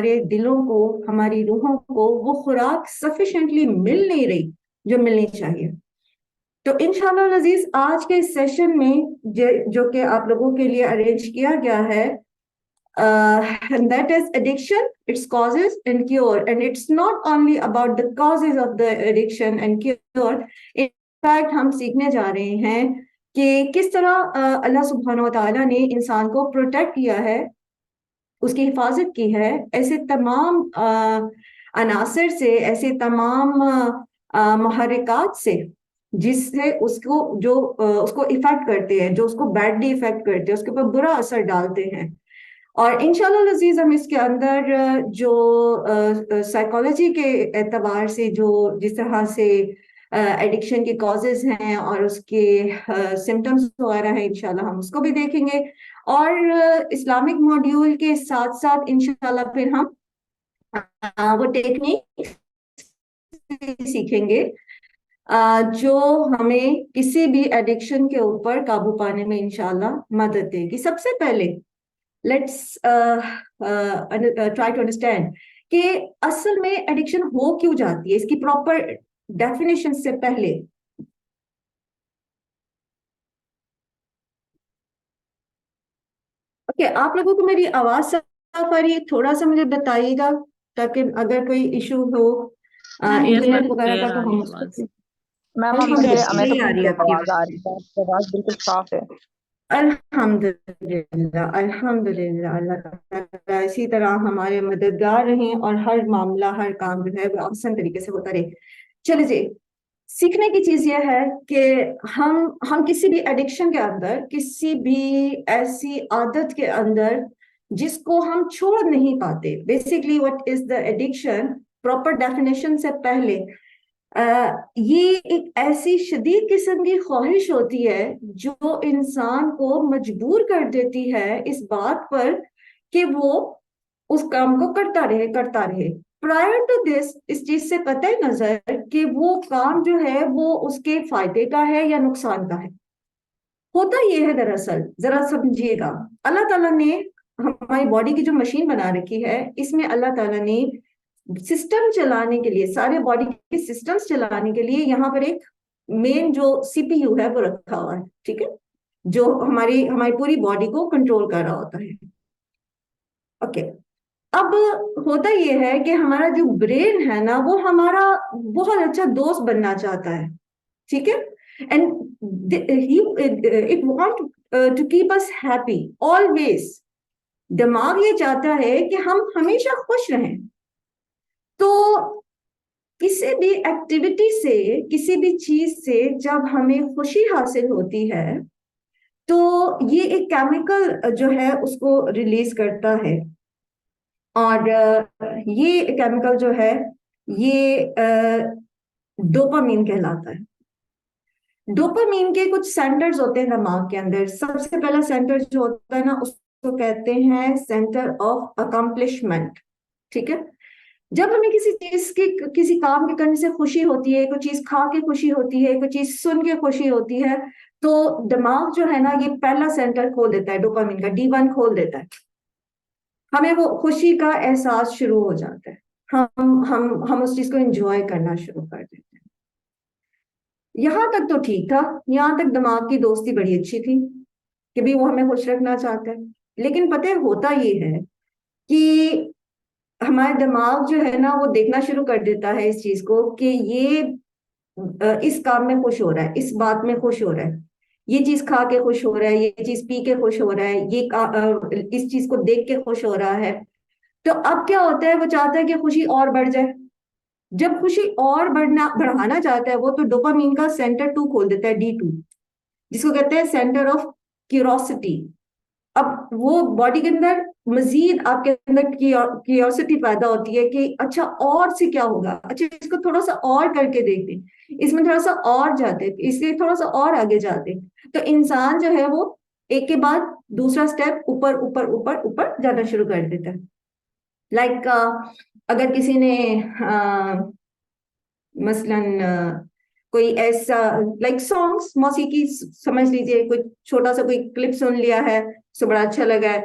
ہمارے دلوں کو، ہماری روحوں کو وہ خوراک سفیشینٹلی مل نہیں رہی جو ملنی چاہیے. تو انشاءاللہ العزیز آج کے اس سیشن میں جو کہ آپ لوگوں کے لیے ارینج کیا گیا ہے، and that is addiction, its causes and cure. And it's not only about the causes of the addiction and cure. In fact ہم سیکھنے جا رہے ہیں کہ کس طرح اللہ سبحانہ و تعالیٰ نے انسان کو پروٹیکٹ کیا ہے، اس کی حفاظت کی ہے ایسے تمام عناصر سے، ایسے تمام محرکات سے جس سے اس کو جو اس کو افیکٹ کرتے ہیں، جو اس کو بیڈلی افیکٹ کرتے ہیں، اس کے اوپر برا اثر ڈالتے ہیں. اور انشاءاللہ العزیز ہم اس کے اندر جو سائیکالوجی کے اعتبار سے جو جس طرح سے ایڈکشن کے کازز ہیں اور اس کے سمٹمز وغیرہ ہیں، انشاءاللہ ہم اس کو بھی دیکھیں گے. اور اسلامک ماڈیول کے ساتھ ساتھ انشاءاللہ پھر ہم وہ ٹیکنیک سیکھیں گے جو ہمیں کسی بھی ایڈکشن کے اوپر قابو پانے میں انشاءاللہ مدد دے گی. سب سے پہلے لیٹس ٹرائی ٹو انڈرسٹینڈ کہ اصل میں ایڈکشن ہو کیوں جاتی ہے، اس کی پراپر ڈیفینیشن سے پہلے. آپ لوگوں کو میری آواز صاف آ رہی ہے؟ تھوڑا سا مجھے بتائیے گا تاکہ اگر کوئی ایشو ہو انٹرنیٹ وغیرہ کا تو ہم اس کو. میم ہمیں تو آ رہی ہے آپ کی آواز آ رہی ہے، آپ کی آواز بالکل صاف ہے. الحمدللہ الحمدللہ، اللہ تعالیٰ اسی طرح ہمارے مددگار رہیں اور ہر معاملہ ہر کام جو ہے وہ آسان طریقے سے ہوتا رہے. چلے جی، سیکھنے کی چیز یہ ہے کہ ہم کسی بھی ایڈکشن کے اندر، کسی بھی ایسی عادت کے اندر جس کو ہم چھوڑ نہیں پاتے، basically what is the addiction, proper definition سے پہلے یہ ایک ایسی شدید قسم کی خواہش ہوتی ہے جو انسان کو مجبور کر دیتی ہے اس بات پر کہ وہ اس کام کو کرتا رہے. پرائر ٹو دس اس چیز سے قطع نظر کہ وہ کام جو ہے وہ اس کے فائدے کا ہے یا نقصان کا ہے. ہوتا یہ ہے دراصل، ذرا سمجھیے گا، اللہ تعالیٰ نے ہماری باڈی کی جو مشین بنا رکھی ہے، اس میں اللہ تعالیٰ نے سسٹم چلانے کے لیے، سارے باڈی کے سسٹمز چلانے کے لیے یہاں پر ایک مین جو سی پی یو ہے وہ رکھا ہوا ہے، ٹھیک ہے، جو ہماری پوری باڈی کو کنٹرول کر رہا ہوتا ہے. اوکے، اب ہوتا یہ ہے کہ ہمارا جو برین ہے نا وہ ہمارا بہت اچھا دوست بننا چاہتا ہے، ٹھیک ہے، and it want to keep us happy always. دماغ یہ چاہتا ہے کہ ہم ہمیشہ خوش رہیں. تو کسی بھی ایکٹیویٹی سے، کسی بھی چیز سے جب ہمیں خوشی حاصل ہوتی ہے تو یہ ایک کیمیکل جو ہے اس کو ریلیز کرتا ہے، اور یہ کیمیکل جو ہے یہ ڈوپامین کہلاتا ہے. ڈوپامین کے کچھ سینٹرز ہوتے ہیں دماغ کے اندر. سب سے پہلا سینٹر جو ہوتا ہے نا اس کو کہتے ہیں سینٹر آف اکمپلشمنٹ، ٹھیک ہے. جب ہمیں کسی چیز کی، کسی کام کے کرنے سے خوشی ہوتی ہے، کوئی چیز کھا کے خوشی ہوتی ہے، کوئی چیز سن کے خوشی ہوتی ہے، تو دماغ جو ہے نا یہ پہلا سینٹر کھول دیتا ہے، ڈوپامین کا D1 کھول دیتا ہے. ہمیں وہ خوشی کا احساس شروع ہو جاتا ہے، ہم اس چیز کو انجوائے کرنا شروع کر دیتے ہیں. یہاں تک تو ٹھیک تھا، یہاں تک دماغ کی دوستی بڑی اچھی تھی کہ بھی وہ ہمیں خوش رکھنا چاہتا ہے. لیکن پتہ ہوتا یہ ہے کہ ہمارا دماغ جو ہے نا وہ دیکھنا شروع کر دیتا ہے اس چیز کو کہ یہ اس کام میں خوش ہو رہا ہے، اس بات میں خوش ہو رہا ہے، یہ چیز کھا کے خوش ہو رہا ہے، یہ چیز پی کے خوش ہو رہا ہے، یہ اس چیز کو دیکھ کے خوش ہو رہا ہے. تو اب کیا ہوتا ہے، وہ چاہتا ہے کہ خوشی اور بڑھ جائے. جب خوشی اور بڑھانا چاہتا ہے وہ، تو ڈوپامین کا سینٹر 2 کھول دیتا ہے، D2، جس کو کہتے ہیں سینٹر آف کیوروسٹی. اب وہ باڈی کے اندر مزید آپ کے اندر کیوریوسٹی پیدا ہوتی ہے کہ اچھا اور سے کیا ہوگا، اچھا اس کو تھوڑا سا اور کر کے دیکھتے ہیں، اس میں تھوڑا سا اور جاتے، اس لیے تھوڑا سا اور آگے جاتے. تو انسان جو ہے وہ ایک کے بعد دوسرا سٹیپ اوپر اوپر اوپر اوپر جانا شروع کر دیتا ہے. لائک اگر کسی نے مثلاً کوئی ایسا لائک سانگس، موسیقی سمجھ لیجئے، کوئی چھوٹا سا کوئی کلپ سن لیا ہے، سو بڑا اچھا لگا ہے.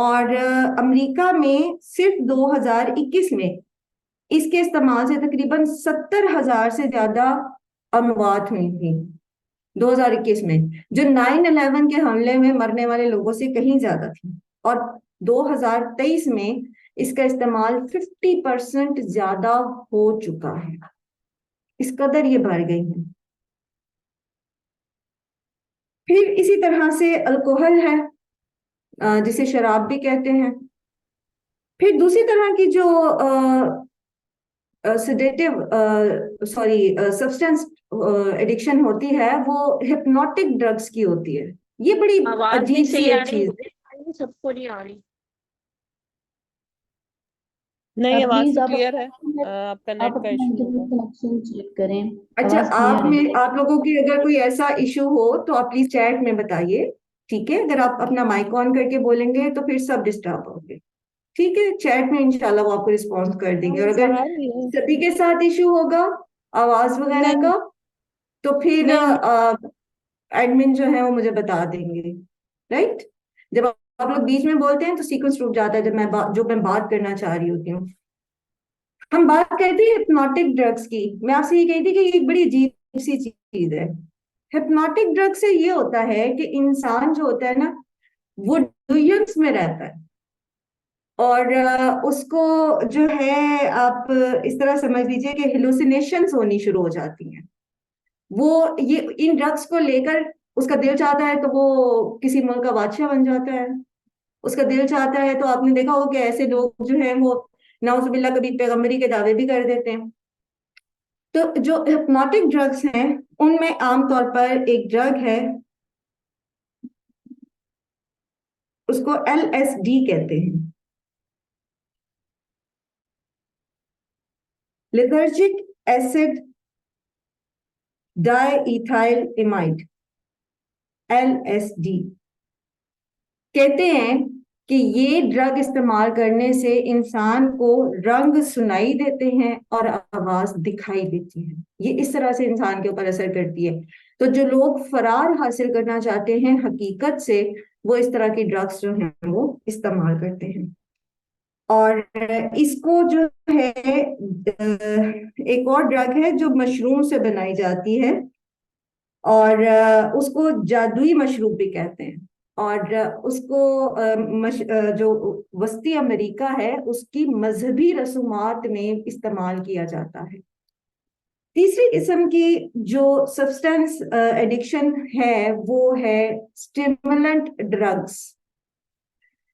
اور امریکا میں صرف 2021 میں اس کے استعمال سے تقریباً 70,000 سے زیادہ اموات ہوئی تھیں 2021 میں، جو 9/11 کے حملے میں مرنے والے لوگوں سے کہیں زیادہ تھی. اور 2023 میں اس کا استعمال 50% زیادہ ہو چکا ہے. اس قدر یہ بڑھ گئی ہیں. پھر اسی طرح سے الکوہل ہے، جسے شراب بھی کہتے ہیں. پھر دوسری طرح کی جو سبسٹینس ایڈکشن ہوتی ہے وہ ہپنوٹک ڈرگس کی ہوتی ہے. یہ بڑی آواز نہیں عجیب سی صحیح آ ایک رہی، چیز. مجھے آ رہی ہے، سب کو نہیں آ رہی. نہیں، آواز پلیز تو آپ کلیئر ہے. آپ کا نیٹ کا اپنا ایشو ہوگا. انٹرنیٹ کنیکشن چیک کریں. اچھا، آواز کلیئر ہے. آپ لوگوں کی اگر کوئی ایسا ایشو ہو تو آپ پلیز چیٹ میں بتائیے. ٹھیک ہے، اگر آپ اپنا مائک آن کر کے بولیں گے تو پھر سب ڈسٹرب ہوں گے. ٹھیک ہے، چیٹ میں انشاءاللہ وہ آپ کو رسپانس کر دیں گے. اور اگر آ رہی ہے. سبھی کے ساتھ ایشو ہوگا آواز وغیرہ نہیں کا تو پھر نہیں ایڈمن جو ہے وہ مجھے بتا دیں گے. رائٹ، جب آپ لوگ بیچ میں بولتے ہیں تو سیکوینس رک جاتا ہے جب میں بات کرنا چاہ رہی ہوتی ہوں. ہم بات کرتے ہیں ہپنوٹک ڈرگس کی. میں آپ سے یہ کہی تھی کہ یہ ایک بڑی عجیب سی چیز ہے. ہپنوٹک ڈرگ سے یہ ہوتا ہے کہ انسان جو ہوتا ہے نا وہ ڈیلوژنس میں رہتا ہے، اور اس کو جو ہے آپ اس طرح سمجھ لیجئے کہ ہیلوسینیشنز ہونی شروع ہو جاتی ہیں. وہ یہ ان ڈرگس کو لے کر اس کا دل چاہتا ہے تو وہ کسی ملک کا بادشاہ بن جاتا ہے. اس کا دل چاہتا ہے تو آپ نے دیکھا ہو کہ ایسے لوگ جو ہیں وہ نعوذ باللہ کبھی پیغمبری کے دعوے بھی کر دیتے ہیں. تو جو ہپنوٹک ڈرگس ہیں ان میں عام طور پر ایک ڈرگ ہے، اس کو LSD کہتے ہیں، لیتھرجک ایسڈ ڈائی ایتھائل ایمائڈ. LSD کہتے ہیں کہ یہ ڈرگ استعمال کرنے سے انسان کو رنگ سنائی دیتے ہیں اور آواز دکھائی دیتی ہے. یہ اس طرح سے انسان کے اوپر اثر کرتی ہے. تو جو لوگ فرار حاصل کرنا چاہتے ہیں حقیقت سے، وہ اس طرح کی ڈرگس جو ہیں وہ استعمال کرتے ہیں. اور اس کو جو ہے ایک اور ڈرگ ہے جو مشروم سے بنائی جاتی ہے، اور اس کو جادوئی مشروب بھی کہتے ہیں. اور اس کو جو وسطی امریکہ ہے اس کی مذہبی رسومات میں استعمال کیا جاتا ہے. تیسری قسم کی جو سبسٹینس ایڈکشن ہے وہ ہے اسٹیمولنٹ ڈرگس.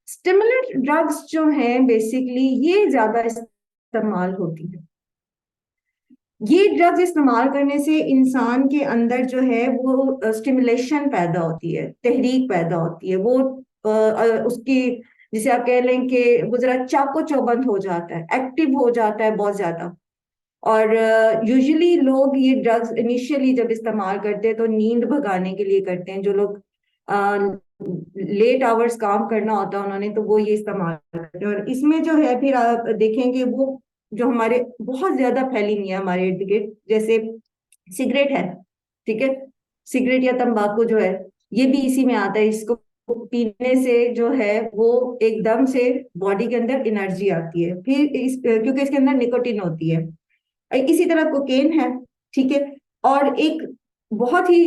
اسٹیمولنٹ ڈرگس جو ہیں بیسیکلی یہ زیادہ استعمال ہوتی ہے. یہ ڈرگز استعمال کرنے سے انسان کے اندر جو ہے وہ اسٹیمولیشن پیدا ہوتی ہے، تحریک پیدا ہوتی ہے. وہ اس کی جسے آپ کہہ لیں کہ وہ ذرا چاق و چوبند ہو جاتا ہے، ایکٹیو ہو جاتا ہے بہت زیادہ. اور یوزلی لوگ یہ ڈرگز انیشیلی جب استعمال کرتے ہیں تو نیند بھگانے کے لیے کرتے ہیں. جو لوگ لیٹ آورز کام کرنا ہوتا ہے انہوں نے تو وہ یہ استعمال کرتے ہیں. اور اس میں جو ہے پھر آپ دیکھیں گے وہ جو ہمارے بہت زیادہ پھیلی ہوئی ہے ہمارے ارد گرد، جیسے سگریٹ ہے. ٹھیک ہے، سگریٹ یا تمباکو جو ہے یہ بھی اسی میں آتا ہے. اس کو پینے سے جو ہے وہ ایک دم سے باڈی کے اندر انرجی آتی ہے، پھر کیونکہ اس کے اندر نکوٹین ہوتی ہے. اسی طرح کوکین ہے. ٹھیک ہے، اور ایک بہت ہی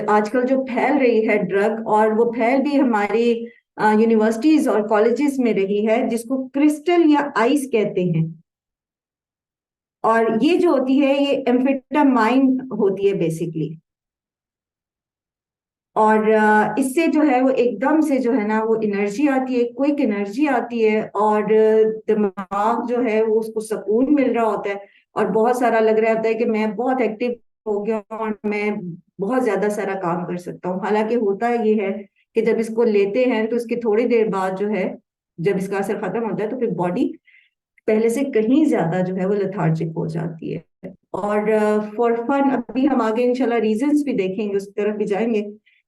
آج کل جو پھیل رہی ہے ڈرگ، اور وہ پھیل بھی ہماری یونیورسٹیز اور کالجز میں رہی ہے، جس کو کرسٹل یا آئس کہتے ہیں. اور یہ جو ہوتی ہے یہ ایمفیٹامائن ہوتی ہے بیسیکلی. اور اس سے جو ہے وہ ایک دم سے جو ہے نا وہ انرجی آتی ہے، کوئک انرجی آتی ہے، اور دماغ جو ہے وہ اس کو سکون مل رہا ہوتا ہے، اور بہت سارا لگ رہا ہوتا ہے کہ میں بہت ایکٹیو ہو گیا ہوں اور میں بہت زیادہ سارا کام کر سکتا ہوں. حالانکہ ہوتا یہ ہے کہ جب اس کو لیتے ہیں تو اس کی تھوڑی دیر بعد جو ہے جب اس کا اثر ختم ہوتا ہے تو پھر باڈی پہلے سے کہیں زیادہ جو ہے وہ لیتھارجک ہو جاتی ہے. اور فار فن ابھی ہم آگے انشاءاللہ ریزنز بھی دیکھیں گے، اس کی طرف بھی جائیں گے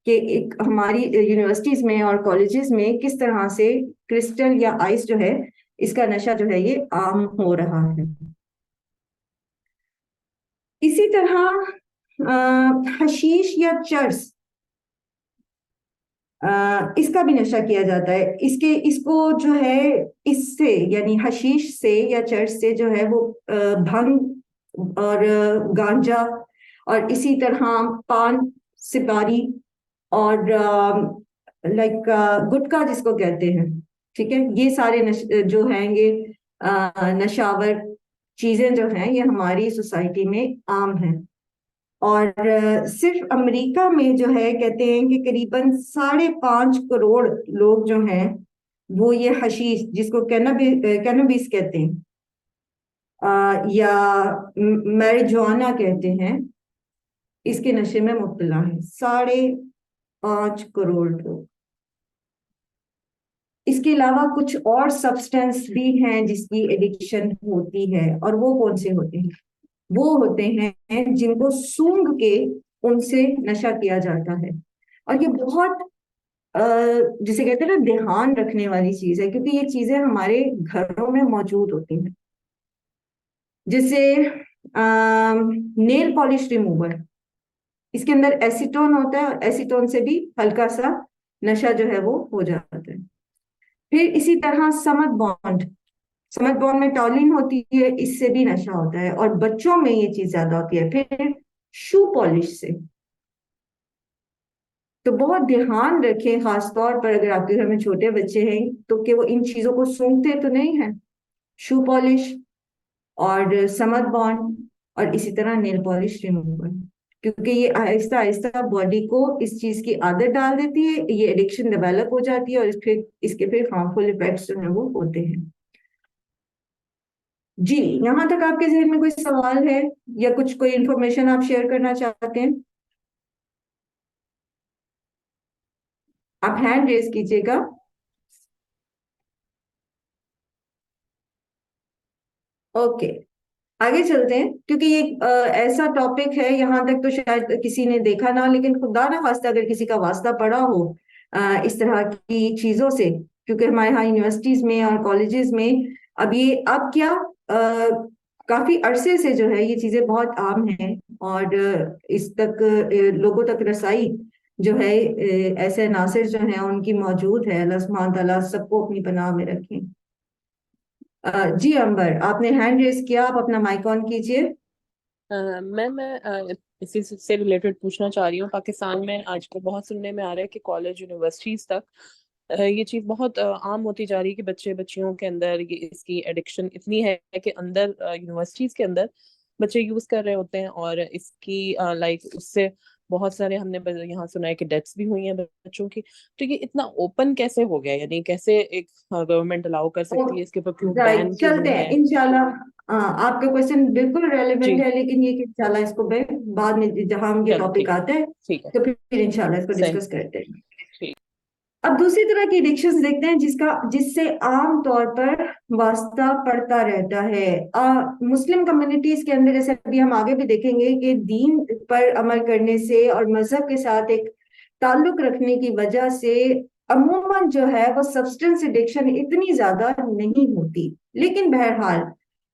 کہ ایک ہماری یونیورسٹیز میں اور کالجز میں کس طرح سے کرسٹل یا آئس جو ہے اس کا نشہ جو ہے یہ عام ہو رہا ہے. اسی طرح حشیش یا چرس اس کا بھی نشہ کیا جاتا ہے. اس کو جو ہے اس سے یعنی حشیش سے یا چرس سے جو ہے وہ بھنگ اور گانجا اور اسی طرح پان سپاری اور لائک گٹکا جس کو کہتے ہیں، ٹھیک ہے، یہ سارے جو ہیں یہ نشاور چیزیں جو ہیں یہ ہماری سوسائٹی میں عام ہیں. اور صرف امریکہ میں جو ہے کہتے ہیں کہ قریباً 5.5 کروڑ لوگ جو ہیں وہ یہ حشیش جس کو کینوبیس کہتے ہیں یا میریجوانا کہتے ہیں، اس کے نشے میں مبتلا ہیں. 5.5 کروڑ لوگ. اس کے علاوہ کچھ اور سبسٹنس بھی ہیں جس کی ایڈکشن ہوتی ہے، اور وہ کون سے ہوتے ہیں؟ وہ ہوتے ہیں جن کو سونگ کے ان سے نشہ کیا جاتا ہے. اور یہ بہت جسے کہتے ہیں نا دھیان رکھنے والی چیز ہے، کیونکہ یہ چیزیں ہمارے گھروں میں موجود ہوتی ہیں. جیسے نیل پالش ریموور، اس کے اندر ایسیٹون ہوتا ہے، اور ایسیٹون سے بھی ہلکا سا نشہ جو ہے وہ ہو جاتا ہے. پھر اسی طرح سمت بانڈ میں ٹالین ہوتی ہے، اس سے بھی نشہ ہوتا ہے، اور بچوں میں یہ چیز زیادہ ہوتی ہے. پھر شو پالش سے. تو بہت دھیان رکھیں، خاص طور پر اگر آپ کے گھر میں چھوٹے بچے ہیں تو کہ وہ ان چیزوں کو سونگھتے تو نہیں ہیں. شو پالش اور سمت بانڈ اور اسی طرح نیل پالش ریموور، کیونکہ یہ آہستہ آہستہ باڈی کو اس چیز کی عادت ڈال دیتی ہے، یہ ایڈکشن ڈیولپ ہو جاتی ہے، اور اس کے پھر ہارمفل ایفیکٹس جو ہیں وہ ہوتے ہیں. جی، یہاں تک آپ کے ذہن میں کوئی سوال ہے یا کوئی انفارمیشن آپ شیئر کرنا چاہتے ہیں؟ آپ ہینڈ ریز کیجیے گا. اوکے، آگے چلتے ہیں، کیونکہ یہ ایسا ٹاپک ہے یہاں تک تو شاید کسی نے دیکھا نہ، لیکن خدا نہ خواستہ اگر کسی کا واسطہ پڑا ہو اس طرح کی چیزوں سے، کیونکہ ہمارے ہاں یونیورسٹیز میں اور کالجز میں اب کیا کافی عرصے سے جو ہے یہ چیزیں بہت عام ہیں، اور اس تک لوگوں تک رسائی جو ہے ایسے عناصر جو ہیں ان کی موجود ہے. اللہ سبحانہ تعالیٰ سب کو اپنی پناہ میں رکھیں. جی امبر، آپ نے ہینڈ ریز کیا، آپ اپنا مائک آن کیجئے. میم میں اسی سے ریلیٹڈ پوچھنا چاہ رہی ہوں. پاکستان میں آج کل بہت سننے میں آ رہا ہے کہ کالج یونیورسٹیز تک یہ چیز بہت عام ہوتی جا رہی ہے کہ بچیوں کے اندر اس کی ایڈکشن اتنی ہے کہ اندر یونیورسٹیز کے اندر بچے یوز کر رہے ہوتے ہیں، اور اس کی لائک اس سے بہت سارے ہم نے یہاں سنا ہے کہ ڈیتھس بھی ہوئی ہیں بچوں کی. تو یہ اتنا اوپن کیسے ہو گیا؟ یعنی کیسے ایک گورنمنٹ الاؤ کر سکتی ہے اس کے اوپر؟ کیوں بین کیوں چلتے نہیں ہیں ہے؟ انشاءاللہ. آپ کا کوشچن بالکل جی ریلیونٹ ہے، لیکن یہ کہ انشاءاللہ اس کو بعد میں جہاں یہ چلو ٹاپک ٹھیک آتا ہے ٹھیک ہے تو پھر انشاءاللہ اس کو صحیح ڈسکس کرتے ہیں. ٹھیک. اب دوسری طرح کی ایڈکشنز دیکھتے ہیں جس سے عام طور پر واسطہ پڑتا رہتا ہے. مسلم کمیونٹیز کے اندر، جیسے ابھی ہم آگے بھی دیکھیں گے کہ دین پر عمل کرنے سے اور مذہب کے ساتھ ایک تعلق رکھنے کی وجہ سے عموماً جو ہے وہ سبسٹنس ایڈکشن اتنی زیادہ نہیں ہوتی. لیکن بہرحال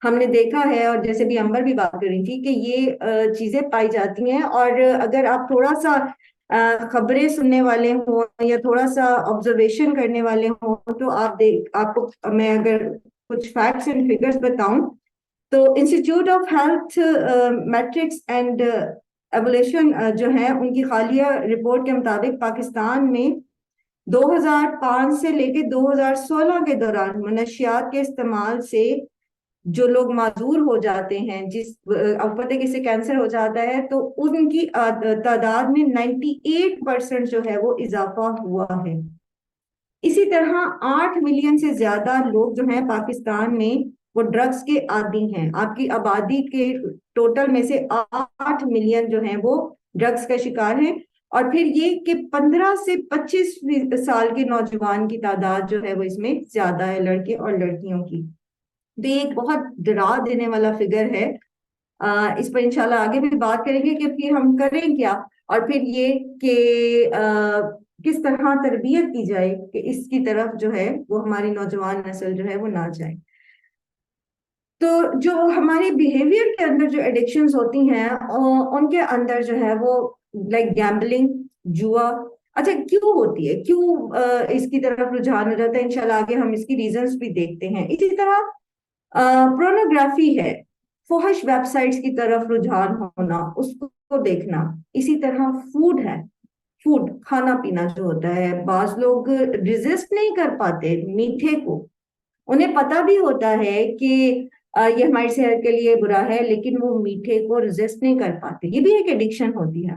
ہم نے دیکھا ہے، اور جیسے بھی امبر بھی بات کر رہی تھی، کہ یہ چیزیں پائی جاتی ہیں. اور اگر آپ تھوڑا سا خبریں سننے والے ہوں یا تھوڑا سا آبزرویشن کرنے والے ہوں تو آپ کو میں اگر کچھ فیکٹس اینڈ فگرز بتاؤں تو institute of health matrix and evolution جو ہے ان کی حالیہ رپورٹ کے مطابق پاکستان میں 2005 سے لے کے 2016 کے دوران منشیات کے استعمال سے جو لوگ معذور ہو جاتے ہیں، اب پتہ ہے کسی کینسر ہو جاتا ہے تو ان کی تعداد میں 98% جو ہے وہ اضافہ ہوا ہے. اسی طرح 8 ملین سے زیادہ لوگ جو ہیں پاکستان میں وہ ڈرگز کے عادی ہیں. آپ کی آبادی کے ٹوٹل میں سے 8 ملین جو ہیں وہ ڈرگز کا شکار ہیں. اور پھر یہ کہ 15 سے 25 سال کے نوجوان کی تعداد جو ہے وہ اس میں زیادہ ہے، لڑکے اور لڑکیوں کی. تو یہ ایک بہت ڈرا دینے والا فگر ہے. اس پر انشاءاللہ آگے بھی بات کریں گے کہ پھر ہم کریں کیا، اور پھر یہ کہ کس طرح تربیت کی جائے کہ اس کی طرف جو ہے وہ ہماری نوجوان نسل جو ہے وہ نہ جائے. تو جو ہمارے بیہیویئر کے اندر جو ایڈکشنز ہوتی ہیں ان کے اندر جو ہے وہ لائک گیمبلنگ، جوا، اچھا کیوں ہوتی ہے، کیوں اس کی طرف رجحان ہو جاتا ہے، انشاءاللہ آگے ہم اس کی ریزنز بھی دیکھتے ہیں. اسی طرح پورنوگرافی ہے، فحش ویب سائٹس کی طرف رجحان ہونا، اس کو دیکھنا. اسی طرح فوڈ ہے، فوڈ کھانا پینا جو ہوتا ہے، بعض لوگ ریزسٹ نہیں کر پاتے میٹھے کو، انہیں پتا بھی ہوتا ہے کہ یہ ہماری صحت کے لیے برا ہے، لیکن وہ میٹھے کو ریزسٹ نہیں کر پاتے. یہ بھی ایک ایڈکشن ہوتی ہے.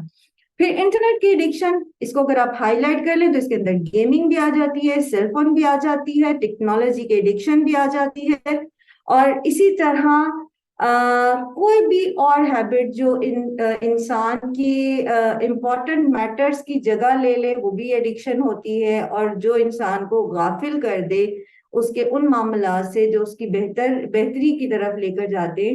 پھر انٹرنیٹ کی ایڈکشن، اس کو اگر آپ ہائی لائٹ کر لیں تو اس کے اندر گیمنگ بھی آ جاتی ہے، سیل فون بھی آ جاتی ہے، ٹیکنالوجی کی ایڈکشن بھی آ جاتی ہے، اور اسی طرح کوئی بھی اور ہیبٹ جو انسان کی امپورٹنٹ میٹرز کی جگہ لے لے وہ بھی ایڈکشن ہوتی ہے، اور جو انسان کو غافل کر دے اس کے ان معاملات سے جو اس کی بہتری کی طرف لے کر جاتے،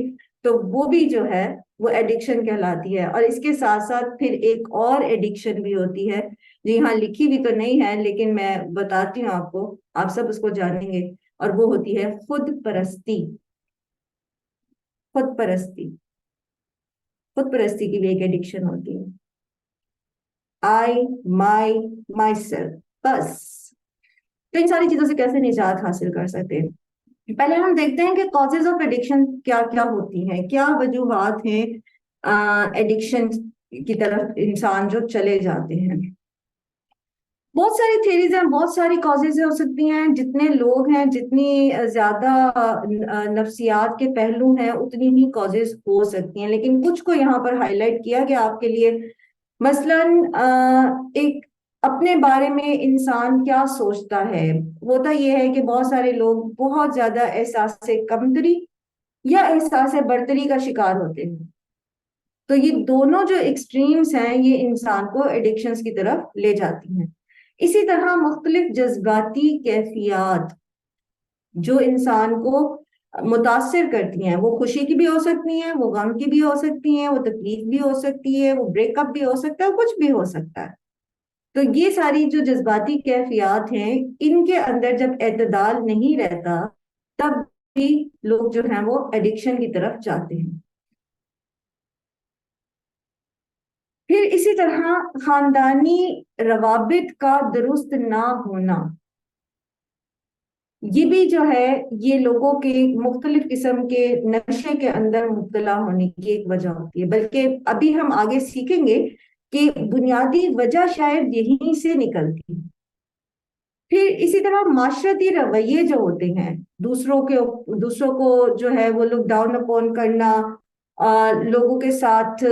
تو وہ بھی جو ہے وہ ایڈکشن کہلاتی ہے. اور اس کے ساتھ ساتھ پھر ایک اور ایڈکشن بھی ہوتی ہے جو یہاں لکھی بھی تو نہیں ہے لیکن میں بتاتی ہوں آپ کو، آپ سب اس کو جانیں گے، اور وہ ہوتی ہے خود پرستی. خود پرستی، خود پرستی کی بھی ایک ایڈکشن ہوتی ہے. مائی سیلف، بس. تو ان ساری چیزوں سے کیسے نجات حاصل کر سکتے ہیں؟ پہلے ہم دیکھتے ہیں کہ کازز آف ایڈکشن کیا کیا ہوتی ہیں، کیا وجوہات ہیں ایڈکشن کی طرف انسان جو چلے جاتے ہیں. بہت ساری تھیریز ہیں، بہت ساری کازز ہو سکتی ہیں. جتنے لوگ ہیں، جتنی زیادہ نفسیات کے پہلو ہیں، اتنی ہی کازز ہو سکتی ہیں، لیکن کچھ کو یہاں پر ہائی لائٹ کیا گیا آپ کے لیے. مثلاً ایک اپنے بارے میں انسان کیا سوچتا ہے. ہوتا یہ ہے کہ بہت سارے لوگ بہت زیادہ احساس کمتری یا احساس برتری کا شکار ہوتے ہیں. تو یہ دونوں جو ایکسٹریمز ہیں یہ انسان کو ایڈکشنز کی طرف لے جاتی ہیں. اسی طرح مختلف جذباتی کیفیات جو انسان کو متاثر کرتی ہیں، وہ خوشی کی بھی ہو سکتی ہیں، وہ غم کی بھی ہو سکتی ہیں، وہ تکلیف بھی ہو سکتی ہے، وہ بریک اپ بھی ہو سکتا ہے، کچھ بھی ہو سکتا ہے. تو یہ ساری جو جذباتی کیفیات ہیں ان کے اندر جب اعتدال نہیں رہتا تب بھی لوگ جو ہیں وہ ایڈکشن کی طرف جاتے ہیں. پھر اسی طرح خاندانی روابط کا درست نہ ہونا، یہ بھی جو ہے یہ لوگوں کے مختلف قسم کے نشے کے اندر مبتلا ہونے کی ایک وجہ ہوتی ہے. بلکہ ابھی ہم آگے سیکھیں گے کہ بنیادی وجہ شاید یہیں سے نکلتی ہے. پھر اسی طرح معاشرتی رویے جو ہوتے ہیں، دوسروں کو جو ہے وہ لوک ڈاؤن اپون کرنا، لوگوں کے ساتھ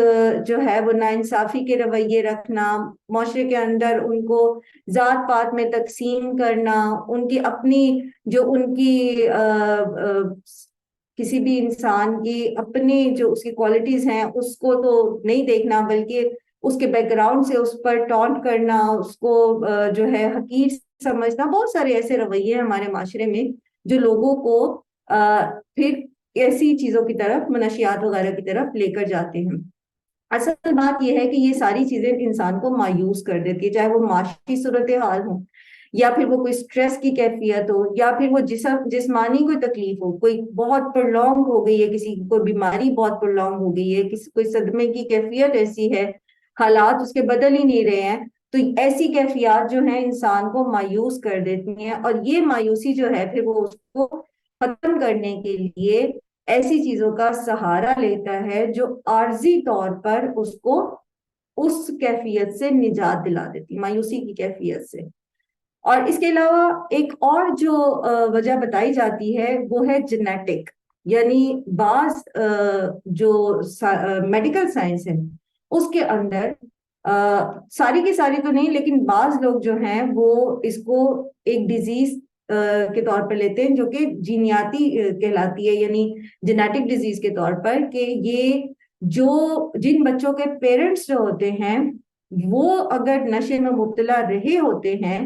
جو ہے وہ ناانصافی کے رویے رکھنا، معاشرے کے اندر ان کو ذات پات میں تقسیم کرنا، ان کی اپنی جو ان کی کسی بھی انسان کی اپنی جو اس کی کوالٹیز ہیں اس کو تو نہیں دیکھنا، بلکہ اس کے بیک گراؤنڈ سے اس پر ٹونٹ کرنا، اس کو جو ہے حقیر سمجھنا. بہت سارے ایسے رویے ہیں ہمارے معاشرے میں جو لوگوں کو پھر ایسی چیزوں کی طرف، منشیات وغیرہ کی طرف لے کر جاتے ہیں. اصل بات یہ ہے کہ یہ ساری چیزیں انسان کو مایوس کر دیتی ہے، چاہے وہ معاشی صورتحال ہو، یا پھر وہ کوئی سٹریس کی کیفیت ہو، یا پھر وہ جسمانی کوئی تکلیف ہو، کوئی بہت پرلونگ ہو گئی ہے، کسی کی کوئی بیماری بہت پرلونگ ہو گئی ہے، کسی کوئی صدمے کی کیفیت ایسی ہے، حالات اس کے بدل ہی نہیں رہے ہیں. تو ایسی کیفیات جو ہیں انسان کو مایوس کر دیتی ہیں، اور یہ مایوسی جو ہے پھر وہ اس کو ختم کرنے کے لیے ایسی چیزوں کا سہارا لیتا ہے جو عارضی طور پر اس کو اس کیفیت سے نجات دلا دیتی، مایوسی کی کیفیت سے. اور اس کے علاوہ ایک اور جو وجہ بتائی جاتی ہے وہ ہے جینیٹک، یعنی بعض جو میڈیکل سائنس ہے اس کے اندر ساری کی ساری تو نہیں لیکن بعض لوگ جو ہیں وہ اس کو ایک ڈیزیز کے طور پر لیتے ہیں جو کہ جینیاتی کہلاتی ہے، یعنی جینیٹک ڈیزیز کے طور پر، کہ یہ جو جن بچوں کے پیرنٹس جو ہوتے ہیں وہ اگر نشے میں مبتلا رہے ہوتے ہیں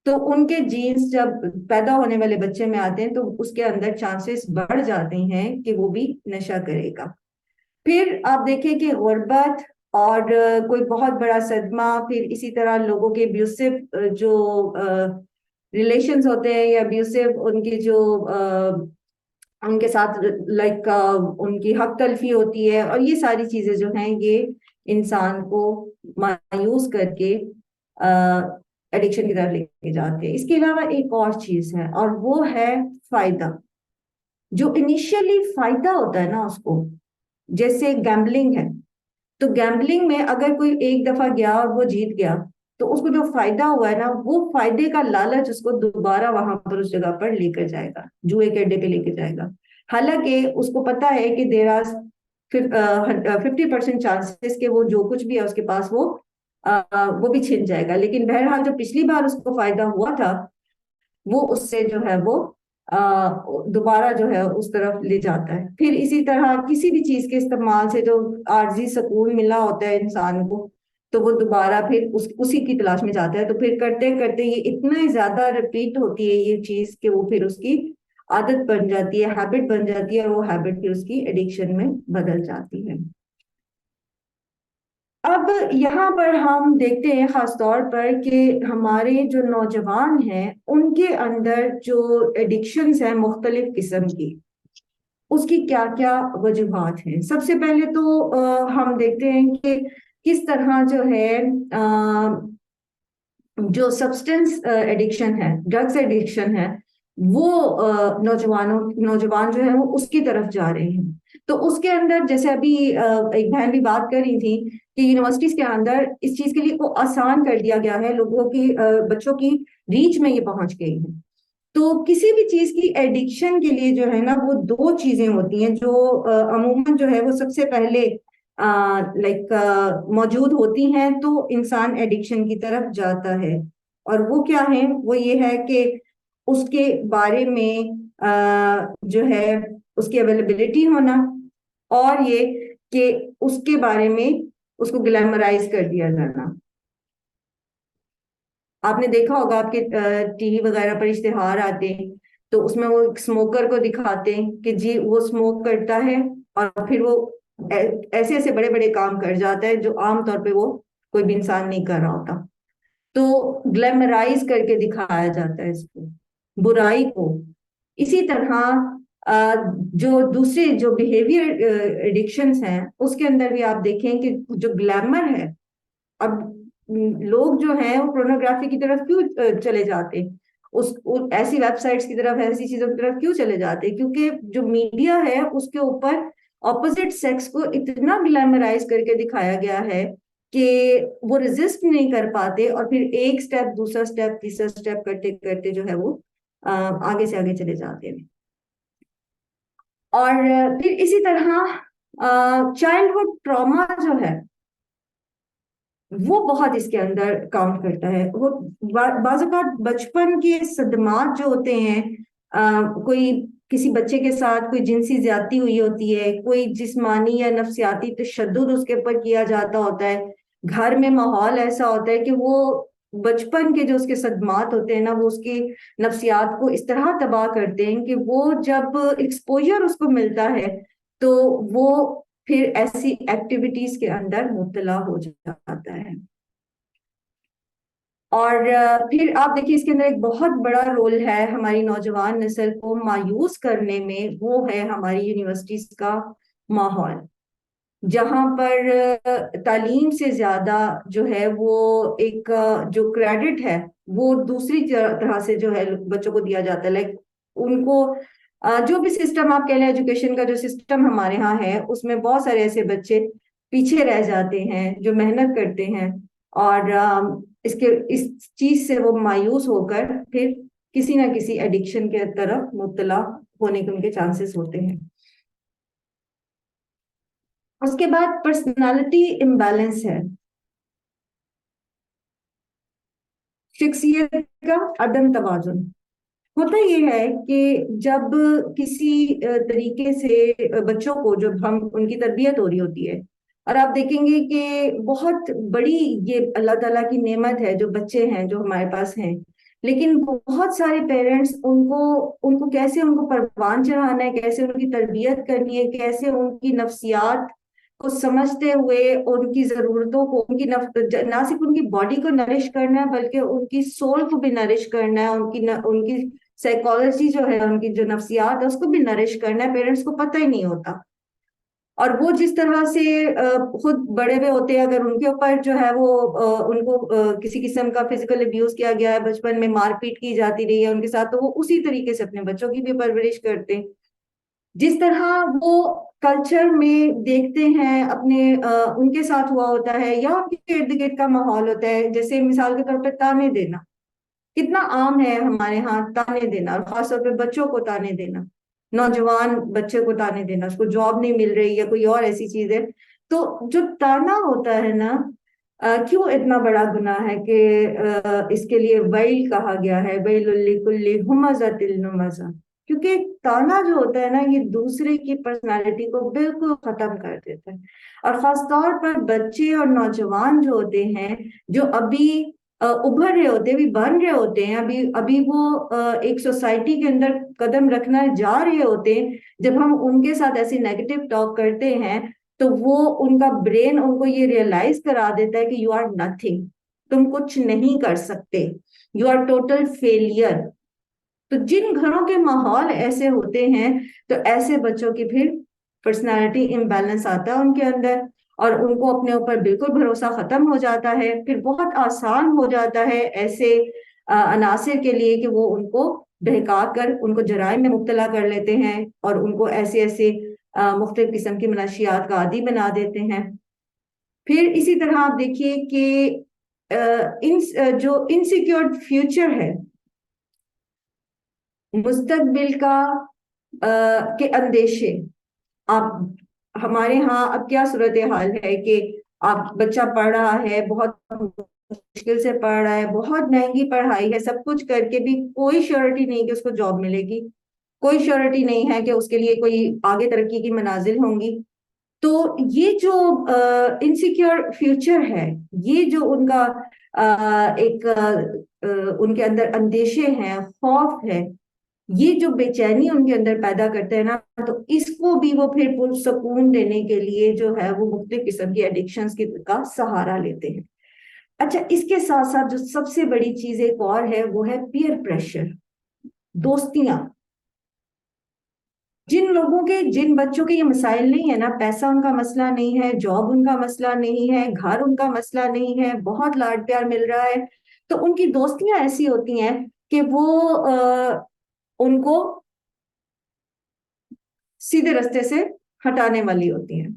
تو ان کے جینز جب پیدا ہونے والے بچے میں آتے ہیں تو اس کے اندر چانسز بڑھ جاتے ہیں کہ وہ بھی نشہ کرے گا. پھر آپ دیکھیں کہ غربت اور کوئی بہت بڑا صدمہ، پھر اسی طرح لوگوں کے ابیوسو جو ریلیشنز ہوتے ہیں یا ابیوسو ان کی جو ان کے ساتھ لائک ان کی حق تلفی ہوتی ہے، اور یہ ساری چیزیں جو ہیں یہ انسان کو مایوس کر کے ایڈکشن کی طرف لے کے جاتے ہیں. اس کے علاوہ ایک اور چیز ہے اور وہ ہے فائدہ. جو انیشیلی فائدہ ہوتا ہے نا اس کو، جیسے گیمبلنگ ہے، تو گیمبلنگ میں اگر کوئی ایک دفعہ گیا اور وہ جیت گیا تو اس کو جو فائدہ ہوا ہے نا، وہ فائدے کا لالچ اس کو دوبارہ وہاں پر اس جگہ پر لے کر جائے گا، جوئے کے اڈے پہ لے کے جائے گا. حالانکہ اس کو پتا ہے کہ دیر آر 50% چانسز کہ وہ جو کچھ بھی ہے اس کے پاس وہ بھی چھن جائے گا. لیکن بہرحال جو پچھلی بار اس کو فائدہ ہوا تھا وہ اس سے جو ہے وہ دوبارہ جو ہے اس طرف لے جاتا ہے. پھر اسی طرح کسی بھی چیز کے استعمال سے جو عارضی سکون ملا ہوتا ہے انسان کو، تو وہ دوبارہ پھر اسی کی تلاش میں جاتا ہے. تو پھر کرتے کرتے یہ اتنا ہی زیادہ ریپیٹ ہوتی ہے یہ چیز کہ وہ پھر اس کی عادت بن جاتی ہے، ہیبٹ بن جاتی ہے، اور وہ ہیبٹ پھر اس کی ایڈکشن میں بدل جاتی ہے. اب یہاں پر ہم دیکھتے ہیں خاص طور پر کہ ہمارے جو نوجوان ہیں ان کے اندر جو ایڈکشنز ہیں مختلف قسم کی، اس کی کیا کیا وجوہات ہیں. سب سے پہلے تو ہم دیکھتے ہیں کہ کس طرح جو ہے جو سبسٹنس ایڈکشن ہے، ڈرگس ایڈکشن ہے، وہ نوجوان جو ہے وہ اس کی طرف جا رہے ہیں. تو اس کے اندر جیسے ابھی ایک بہن بھی بات کر رہی تھی کہ یونیورسٹیز کے اندر اس چیز کے لیے وہ آسان کر دیا گیا ہے، لوگوں کی بچوں کی ریچ میں یہ پہنچ گئی ہے. تو کسی بھی چیز کی ایڈکشن کے لیے جو ہے نا وہ دو چیزیں ہوتی ہیں جو عموماً جو ہے وہ سب سے پہلے موجود ہوتی ہیں تو انسان ایڈکشن کی طرف جاتا ہے. اور وہ کیا ہے؟ وہ یہ ہے کہ اس کے بارے میں جو ہے اس کی اویلیبلٹی ہونا، اور یہ کہ اس کے بارے میں اس کو گلیمرائز کر دیا جانا. آپ نے دیکھا ہوگا آپ کے ٹی وی وغیرہ پر اشتہار آتے ہیں تو اس میں وہ اسموکر کو دکھاتے ہیں کہ جی وہ اسموک کرتا ہے اور پھر وہ ایسے ایسے بڑے بڑے کام کر جاتا ہے جو عام طور پہ وہ کوئی بھی انسان نہیں کر رہا ہوتا. تو گلیمرائز کر کے دکھایا جاتا ہے اس کو، برائی کو. اسی طرح جو دوسرے جو بیہیویئر ایڈکشنز ہیں اس کے اندر بھی آپ دیکھیں کہ جو گلیمر ہے، اب لوگ جو ہیں وہ پورنوگرافی کی طرف کیوں چلے جاتے ہیں، ایسی ویب سائٹس کی طرف، ایسی چیزوں کی طرف کیوں چلے جاتے ہیں؟ کیونکہ جو میڈیا ہے اس کے اوپر اپوزٹ سیکس کو اتنا گلیمرائز کر کے دکھایا گیا ہے کہ وہ ریزسٹ نہیں کر پاتے، اور پھر ایک سٹیپ، دوسرا سٹیپ، تیسرا سٹیپ کرتے کرتے جو ہے وہ آگے سے آگے چلے جاتے ہیں. اور پھر اسی طرح چائلڈہڈ ٹراما جو ہے وہ بہت اس کے اندر کاؤنٹ کرتا ہے. وہ بعض اوقات بچپن کے صدمات جو ہوتے ہیں، کوئی کسی بچے کے ساتھ کوئی جنسی زیادتی ہوئی ہوتی ہے، کوئی جسمانی یا نفسیاتی تشدد اس کے اوپر کیا جاتا ہوتا ہے، گھر میں ماحول ایسا ہوتا ہے کہ وہ بچپن کے جو اس کے صدمات ہوتے ہیں نا وہ اس کی نفسیات کو اس طرح تباہ کرتے ہیں کہ وہ جب ایکسپوجر اس کو ملتا ہے تو وہ پھر ایسی ایکٹیویٹیز کے اندر مبتلا ہو جاتا ہے. اور پھر آپ دیکھیں اس کے اندر ایک بہت بڑا رول ہے ہماری نوجوان نسل کو مایوس کرنے میں، وہ ہے ہماری یونیورسٹیز کا ماحول، جہاں پر تعلیم سے زیادہ جو ہے وہ ایک جو کریڈٹ ہے وہ دوسری طرح سے جو ہے بچوں کو دیا جاتا ہے. لائک ان کو جو بھی سسٹم آپ کہہ لیں، ایجوکیشن کا جو سسٹم ہمارے ہاں ہے اس میں بہت سارے ایسے بچے پیچھے رہ جاتے ہیں جو محنت کرتے ہیں، اور اس چیز سے وہ مایوس ہو کر پھر کسی نہ کسی ایڈکشن کے طرف مبتلا ہونے کے ان کے چانسز ہوتے ہیں. اس کے بعد پرسنالٹی امبیلنس ہے، شخصیت کا عدم توازن. ہوتا یہ ہے کہ جب کسی طریقے سے بچوں کو جب ان کی تربیت ہو رہی ہوتی ہے، اور آپ دیکھیں گے کہ بہت بڑی یہ اللہ تعالیٰ کی نعمت ہے جو بچے ہیں جو ہمارے پاس ہیں، لیکن بہت سارے پیرنٹس ان کو کیسے ان کو پروان چڑھانا ہے، کیسے ان کی تربیت کرنی ہے، کیسے ان کی نفسیات کو سمجھتے ہوئے ان کی ضرورتوں کو، نہ صرف ان کی باڈی کو نرش کرنا ہے بلکہ ان کی سول کو بھی نرش کرنا ہے، ان کی سائیکالوجی جو ہے، ان کی جو نفسیات ہے اس کو بھی نرش کرنا ہے، پیرنٹس کو پتہ ہی نہیں ہوتا. اور وہ جس طرح سے خود بڑے ہوئے ہوتے ہیں، اگر ان کے اوپر جو ہے وہ ان کو کسی قسم کا فزیکل ابیوز کیا گیا ہے، بچپن میں مار پیٹ کی جاتی رہی ہے ان کے ساتھ، تو وہ اسی طریقے سے اپنے بچوں کی بھی پرورش کرتے ہیں. جس طرح وہ کلچر میں دیکھتے ہیں اپنے ان کے ساتھ ہوا ہوتا ہے یا ان کے ارد گرد کا ماحول ہوتا ہے، جیسے مثال کے طور پہ تانے دینا کتنا عام ہے ہمارے ہاں، تانے دینا، اور خاص طور پہ بچوں کو تانے دینا، نوجوان بچے کو تانے دینا، اس کو جاب نہیں مل رہی یا کوئی اور ایسی چیز ہے. تو جو تانا ہوتا ہے نا، کیوں اتنا بڑا گناہ ہے کہ اس کے لیے ویل کہا گیا ہے، ویل لکل ہمزۃ لمزہ. کیونکہ تانا جو ہوتا ہے نا، یہ دوسرے کی پرسنالٹی کو بالکل ختم کر دیتا ہے. اور خاص طور پر بچے اور نوجوان جو ہوتے ہیں، جو ابھی ابھر رہے ہوتے ہیں، ابھی بن رہے ہوتے ہیں، ابھی وہ ایک سوسائٹی کے اندر قدم رکھنا جا رہے ہوتے ہیں، جب ہم ان کے ساتھ ایسی نیگیٹو ٹاک کرتے ہیں تو وہ ان کا برین ان کو یہ ریئلائز کرا دیتا ہے کہ یو آر نتھنگ، تم کچھ نہیں کر سکتے، یو آر ٹوٹل فیلئر. تو جن گھروں کے ماحول ایسے ہوتے ہیں تو ایسے بچوں کی پھر پرسنالٹی امبیلنس آتا ہے ان کے اندر، اور ان کو اپنے اوپر بالکل بھروسہ ختم ہو جاتا ہے. پھر بہت آسان ہو جاتا ہے ایسے عناصر کے لیے کہ وہ ان کو بہکا کر ان کو جرائم میں مبتلا کر لیتے ہیں، اور ان کو ایسے ایسے مختلف قسم کی منشیات کا عادی بنا دیتے ہیں. پھر اسی طرح آپ دیکھیے کہ جو انسیکیور فیوچر ہے، مستقبل کا کے اندیشے، آپ ہمارے ہاں اب کیا صورتحال ہے کہ آپ بچہ پڑھ رہا ہے، بہت مشکل سے پڑھ رہا ہے، بہت مہنگی پڑھائی ہے، سب کچھ کر کے بھی کوئی شیورٹی نہیں کہ اس کو جاب ملے گی، کوئی شیورٹی نہیں ہے کہ اس کے لیے کوئی آگے ترقی کی منازل ہوں گی. تو یہ جو انسیکیور فیوچر ہے، یہ جو ان کا ایک ان کے اندر اندیشے ہیں، خوف ہے، یہ جو بے چینی ان کے اندر پیدا کرتے ہیں نا، تو اس کو بھی وہ پھر پرسکون دینے کے لیے جو ہے وہ مختلف قسم کی ایڈکشنز کا سہارا لیتے ہیں. اچھا، اس کے ساتھ ساتھ جو سب سے بڑی چیز ایک اور ہے وہ ہے پیئر پریشر، دوستیاں. جن بچوں کے یہ مسائل نہیں ہے نا، پیسہ ان کا مسئلہ نہیں ہے، جاب ان کا مسئلہ نہیں ہے، گھر ان کا مسئلہ نہیں ہے، بہت لاڈ پیار مل رہا ہے، تو ان کی دوستیاں ایسی ہوتی ہیں کہ وہ ان کو سیدھے رستے سے ہٹانے والی ہوتی ہیں.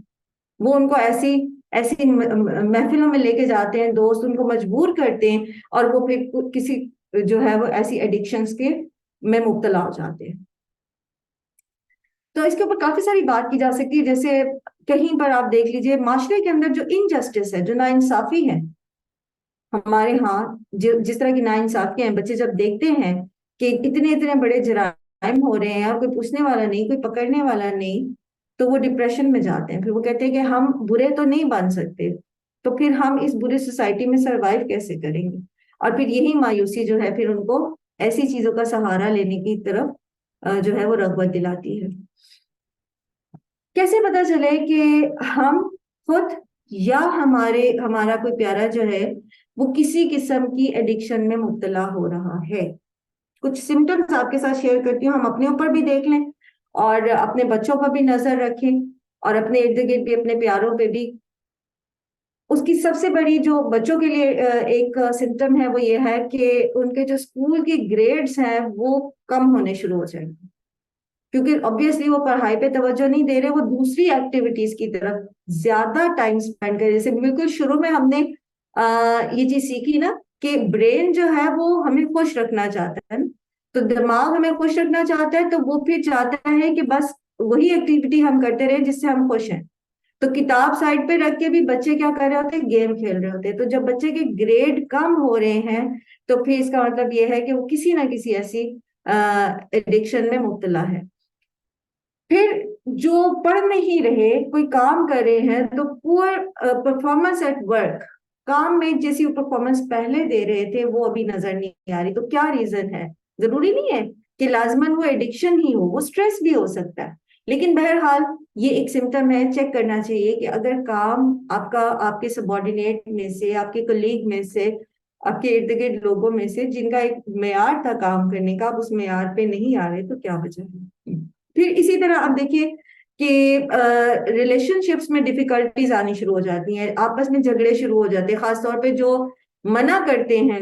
وہ ان کو ایسی محفلوں میں لے کے جاتے ہیں، دوست ان کو مجبور کرتے ہیں، اور وہ پھر کسی جو ہے وہ ایسی ایڈکشنز کے میں مبتلا ہو جاتے ہیں. تو اس کے اوپر کافی ساری بات کی جا سکتی ہے. جیسے کہیں پر آپ دیکھ لیجئے معاشرے کے اندر جو انجسٹس ہے، جو ناانصافی ہے ہمارے ہاں، جس طرح کی ناانصافی ہیں، بچے جب دیکھتے ہیں کہ اتنے بڑے جرائم ہو رہے ہیں اور کوئی پوچھنے والا نہیں، کوئی پکڑنے والا نہیں، تو وہ ڈپریشن میں جاتے ہیں. پھر وہ کہتے ہیں کہ ہم برے تو نہیں بن سکتے، تو پھر ہم اس برے سوسائٹی میں سروائیو کیسے کریں گے. اور پھر یہی مایوسی جو ہے پھر ان کو ایسی چیزوں کا سہارا لینے کی طرف جو ہے وہ رغبت دلاتی ہے. کیسے پتا چلے کہ ہم خود یا ہمارا کوئی پیارا جو ہے وہ کسی قسم کی ایڈکشن میں مبتلا ہو رہا ہے؟ کچھ سمٹمز آپ کے ساتھ شیئر کرتی ہوں، ہم اپنے اوپر بھی دیکھ لیں اور اپنے بچوں پر بھی نظر رکھیں اور اپنے ارد گرد بھی اپنے پیاروں پہ بھی. اس کی سب سے بڑی جو بچوں کے لیے ایک سمٹم ہے وہ یہ ہے کہ ان کے جو اسکول کے گریڈز ہیں وہ کم ہونے شروع ہو جائیں گے، کیونکہ obviously وہ پڑھائی پہ توجہ نہیں دے رہے، وہ دوسری ایکٹیویٹیز کی طرف زیادہ ٹائم سپینڈ کرے. جیسے بالکل شروع میں ہم نے یہ چیز سیکھی نا کہ برین جو ہے وہ ہمیں خوش رکھنا چاہتا ہے، تو دماغ ہمیں خوش رکھنا چاہتا ہے، تو وہ پھر چاہتا ہے کہ بس وہی ایکٹیویٹی ہم کرتے رہے جس سے ہم خوش ہیں. تو کتاب سائڈ پہ رکھ کے بھی بچے کیا کر رہے ہوتے ہیں؟ گیم کھیل رہے ہوتے ہیں. تو جب بچے کے گریڈ کم ہو رہے ہیں تو پھر اس کا مطلب یہ ہے کہ وہ کسی نہ کسی ایسی ایڈکشن میں مبتلا ہے. پھر جو پڑھ نہیں رہے، کوئی کام کر رہے ہیں تو پور پرفارمنس ایٹ ورک، کام میں جیسی پرفارمنس پہلے دے رہے تھے وہ ابھی نظر نہیں آ رہی. تو کیا ریزن ہے؟ ضروری نہیں ہے کہ لازماً وہ ایڈکشن ہی ہو، وہ سٹریس بھی ہو سکتا ہے، لیکن بہرحال یہ ایک سمٹم ہے. چیک کرنا چاہیے کہ اگر کام آپ کے سبارڈینیٹ میں سے، آپ کے کلیگ میں سے، آپ کے ارد گرد لوگوں میں سے جن کا ایک معیار تھا کام کرنے کا، آپ اس معیار پہ نہیں آ رہے تو کیا وجہ ہے. پھر اسی طرح آپ دیکھیے کہ ریلیشن شپس میں ڈیفیکلٹیز آنی شروع ہو جاتی ہیں, آپس میں جھگڑے شروع ہو جاتے ہیں, خاص طور پہ جو منع کرتے ہیں